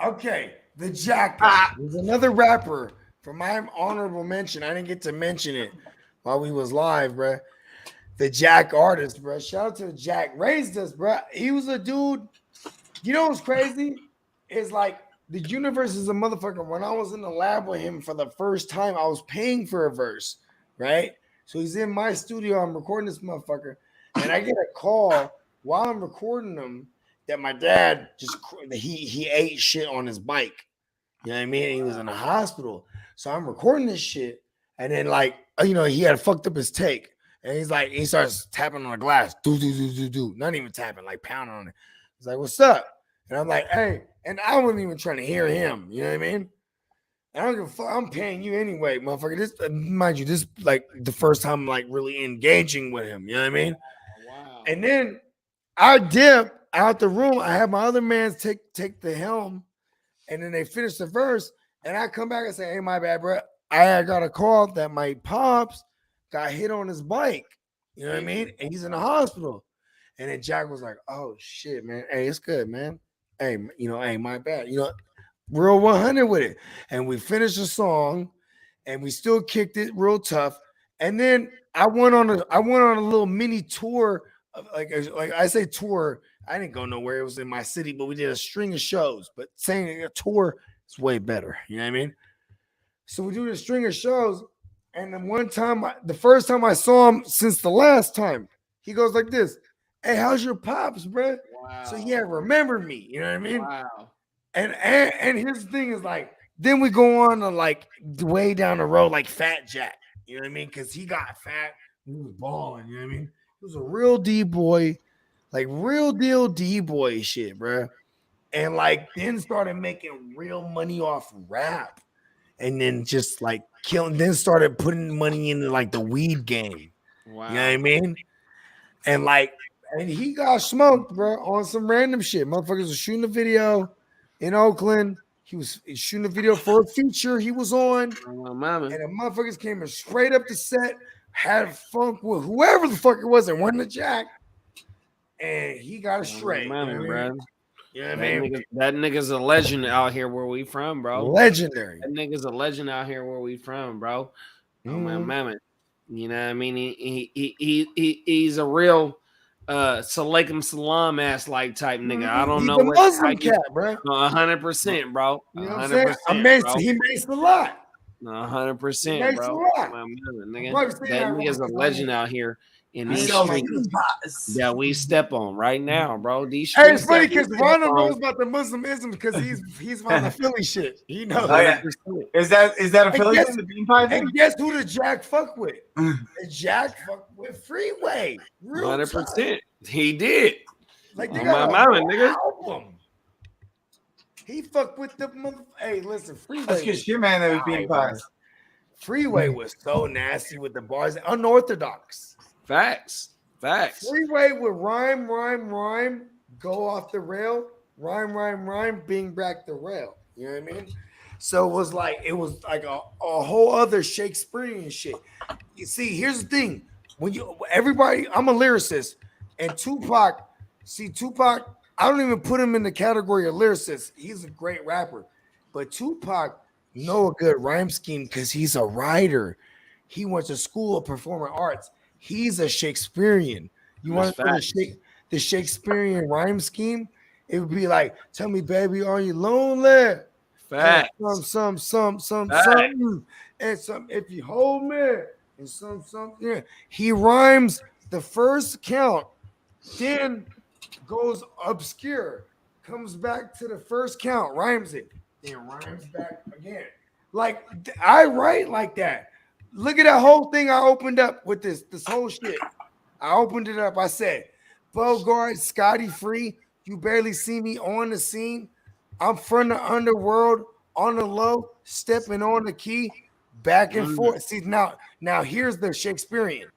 Okay, the Jackal. There's another rapper For my honorable mention, I didn't get to mention it while we was live, bro. The Jack artist, bro. Shout out to Jack. Raised us, bro. He was a dude. You know what's crazy? It's like the universe is a motherfucker. When I was in the lab with him for the first time, I was paying for a verse, right? So he's in my studio. I'm recording this motherfucker, and I get a call while I'm recording him that my dad he ate shit on his bike. You know what I mean? He was in the hospital. So I'm recording this shit, and then he had fucked up his take. And he's like, he starts tapping on the glass. Do. Not even tapping, like pounding on it. He's like, what's up? And I'm like, hey, and I wasn't even trying to hear him. You know what I mean? And I don't give a fuck. I'm paying you anyway, motherfucker. This, mind you, this like the first time I'm like really engaging with him. You know what I mean? Wow. And then I dip out the room. I have my other man take the helm, and then they finish the verse. And I come back and say, hey, my bad, bro. I got a call that my pops got hit on his bike. You know what I mean? And he's in the hospital. And then Jack was like, oh, shit, man. Hey, it's good, man. Hey, hey, my bad. Real 100 with it. And we finished the song, and we still kicked it real tough. And then I went on a little mini tour. Like I say tour, I didn't go nowhere. It was in my city, but we did a string of shows. But saying a tour is way better. You know what I mean? So we do the string of shows. And then the first time I saw him since the last time, he goes like this. Hey, how's your pops, bro? Wow. So yeah, remember me. You know what I mean? Wow. And his thing is like, then we go on to like way down the road, like Fat Jack. You know what I mean? Because he got fat, he was balling. You know what I mean? He was a real D-boy, like real deal D-boy shit, bro. And like then started making real money off rap, and then just like killing. Then started putting money into like the weed game. Wow. You know what I mean? And he got smoked, bro, on some random shit. Motherfuckers was shooting a video in Oakland. He was shooting a video for a feature he was on. Oh, mama. And the motherfuckers came in straight up the set, had a funk with whoever the fuck it was that won the Jack. And he got a straight. Mama, bro. You know what I mean? That nigga's a legend out here where we from, bro. Legendary. That nigga's a legend out here where we from, bro. Oh my mama. You know what I mean? He's a real Salaikum Salam ass like type nigga. I don't know what Muslim cat, bro. 100%, bro. You know what I'm saying? He makes a lot. 100%, bro. Nigga. That nigga's a legend out here in these streets that we step on right now, bro. These hey, it's funny because Ronald knows about the Muslimism because he's on the Philly shit. He knows. Oh, yeah. Is that affiliated the Bean Pie thing? And guess who the Jack fuck with? The Jack fuck with Freeway. 100%. He did. Like they on got my mind, nigga. album. He fucked with the mother. Hey, listen, Freeway. That's because your man that was Bean Pies. Freeway was so nasty with the bars, unorthodox. Facts. Freeway would rhyme, go off the rail, rhyme, bring back the rail. You know what I mean? So it was like a whole other Shakespearean shit. You see, here's the thing: I'm a lyricist, and Tupac, I don't even put him in the category of lyricist. He's a great rapper, but Tupac know a good rhyme scheme because he's a writer. He went to school of performing arts. He's a Shakespearean. You want to know the Shakespearean rhyme scheme? It would be like, tell me, baby, are you lonely? Facts. Some, something. And some, if you hold me, and some, yeah. He rhymes the first count, then goes obscure, comes back to the first count, rhymes it, then rhymes back again. Like, I write like that. Look at that whole thing I opened up with this whole shit. I opened it up. I said, Bogard, Scotty Free, you barely see me on the scene. I'm from the underworld, on the low, stepping on the key, back and forth. See, now here's the Shakespearean.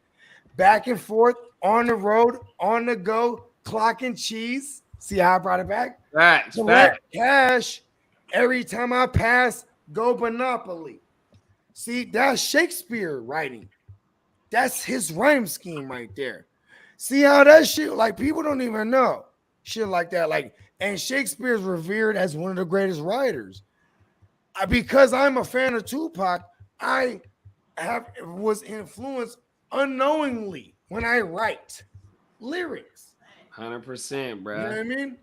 Back and forth, on the road, on the go, clocking cheese. See how I brought it back? Facts. Cash. Every time I pass, go Monopoly. See, that's Shakespeare writing. That's his rhyme scheme right there. See how that shit, like, people don't even know shit like that. Like, and Shakespeare's revered as one of the greatest writers. because I'm a fan of Tupac, I was influenced unknowingly when I write lyrics. 100%, bro. You know what I mean?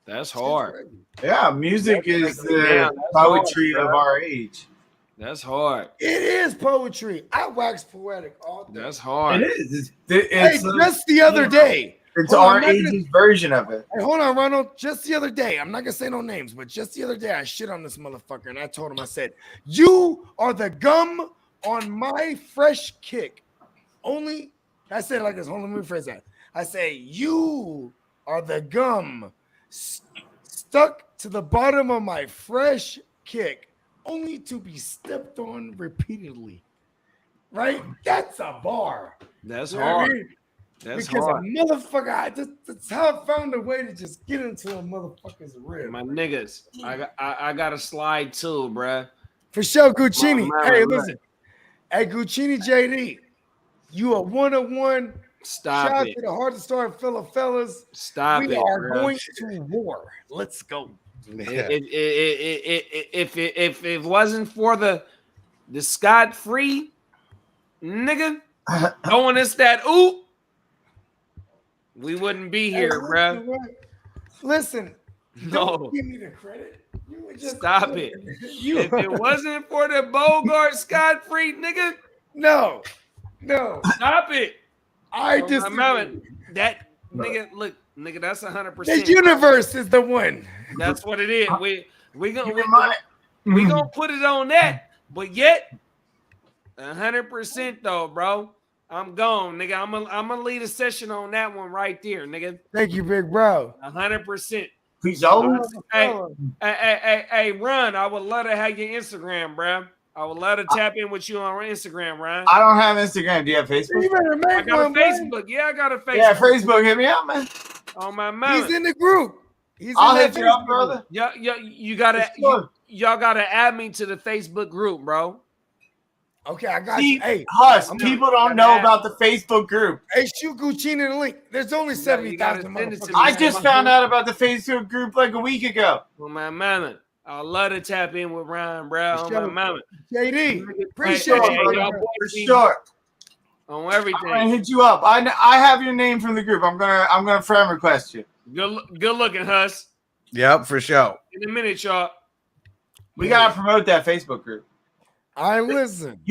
That's hard. Yeah, music is the poetry of our age. That's hard. It is poetry. I wax poetic all day. That's hard. It is. Hey, just the other day. It's Hold on, our age's version of it. Hey, hold on, Ronald. Just the other day, I'm not gonna say no names, but just the other day, I shit on this motherfucker, and I told him, I said, "You are the gum on my fresh kick." Only I said it like this. Hold on, let me rephrase that. I say, "You are the gum stuck to the bottom of my fresh kick, only to be stepped on repeatedly." Right? That's a bar. That's You know what I hard. mean? That's Because hard. a motherfucker, that's how I found a way to just get into a motherfucker's rib. My niggas, I got to slide too, bruh. For sure, Guccini. My Hey, man. listen. Hey, Guccini JD, you a one-on-one. Stop Shout out it. to the Hard to Start fellas. Stop We it, are bruh. going to war. Let's go. If it wasn't for the Scott free nigga throwing us that oop, we wouldn't be here, bruh. Listen, No. don't give me the credit. You were just Stop it. If it wasn't for the Bogard Scott free nigga, no. stop it. I Oh, just that nigga, look, nigga, that's 100%. the universe is the one. That's what it is. We gonna Mm-hmm. put it on that, but yet 100% though, bro. I'm gone, nigga. I'm gonna lead a session on that one right there, nigga. Thank you, big bro. 100%. He's old. Hey, Ron, I would love to have your Instagram, bro. I would love to tap in with you on Instagram, Ron. I don't have Instagram. Do you have Facebook? You better I make got a one, boy. Facebook. Yeah, I got a Facebook. Yeah, Facebook. Hit me up, man. On my mouth. He's in the group. He's I'll in that hit you up, Facebook brother. group. You gotta Sure. y'all gotta add me to the Facebook group, bro. Okay, I got See, you. Hey, Huss, I'm people gonna- don't know about the Facebook group. hey, shoot Guccini the link. There's only You gotta 70,000 send it to motherfuckers. me. I just found out about the Facebook group like a week ago. On my mama. I love to tap in with Ryan, bro. On my Sure. mama. JD, Hey, appreciate hey, you. y'all brother. For boys be sure. on I'm gonna everything. hit you up. I have your name from the group. I'm gonna friend request you. Good looking, Huss. Yep, for sure. In a minute, y'all. We gotta promote that Facebook group. I listen.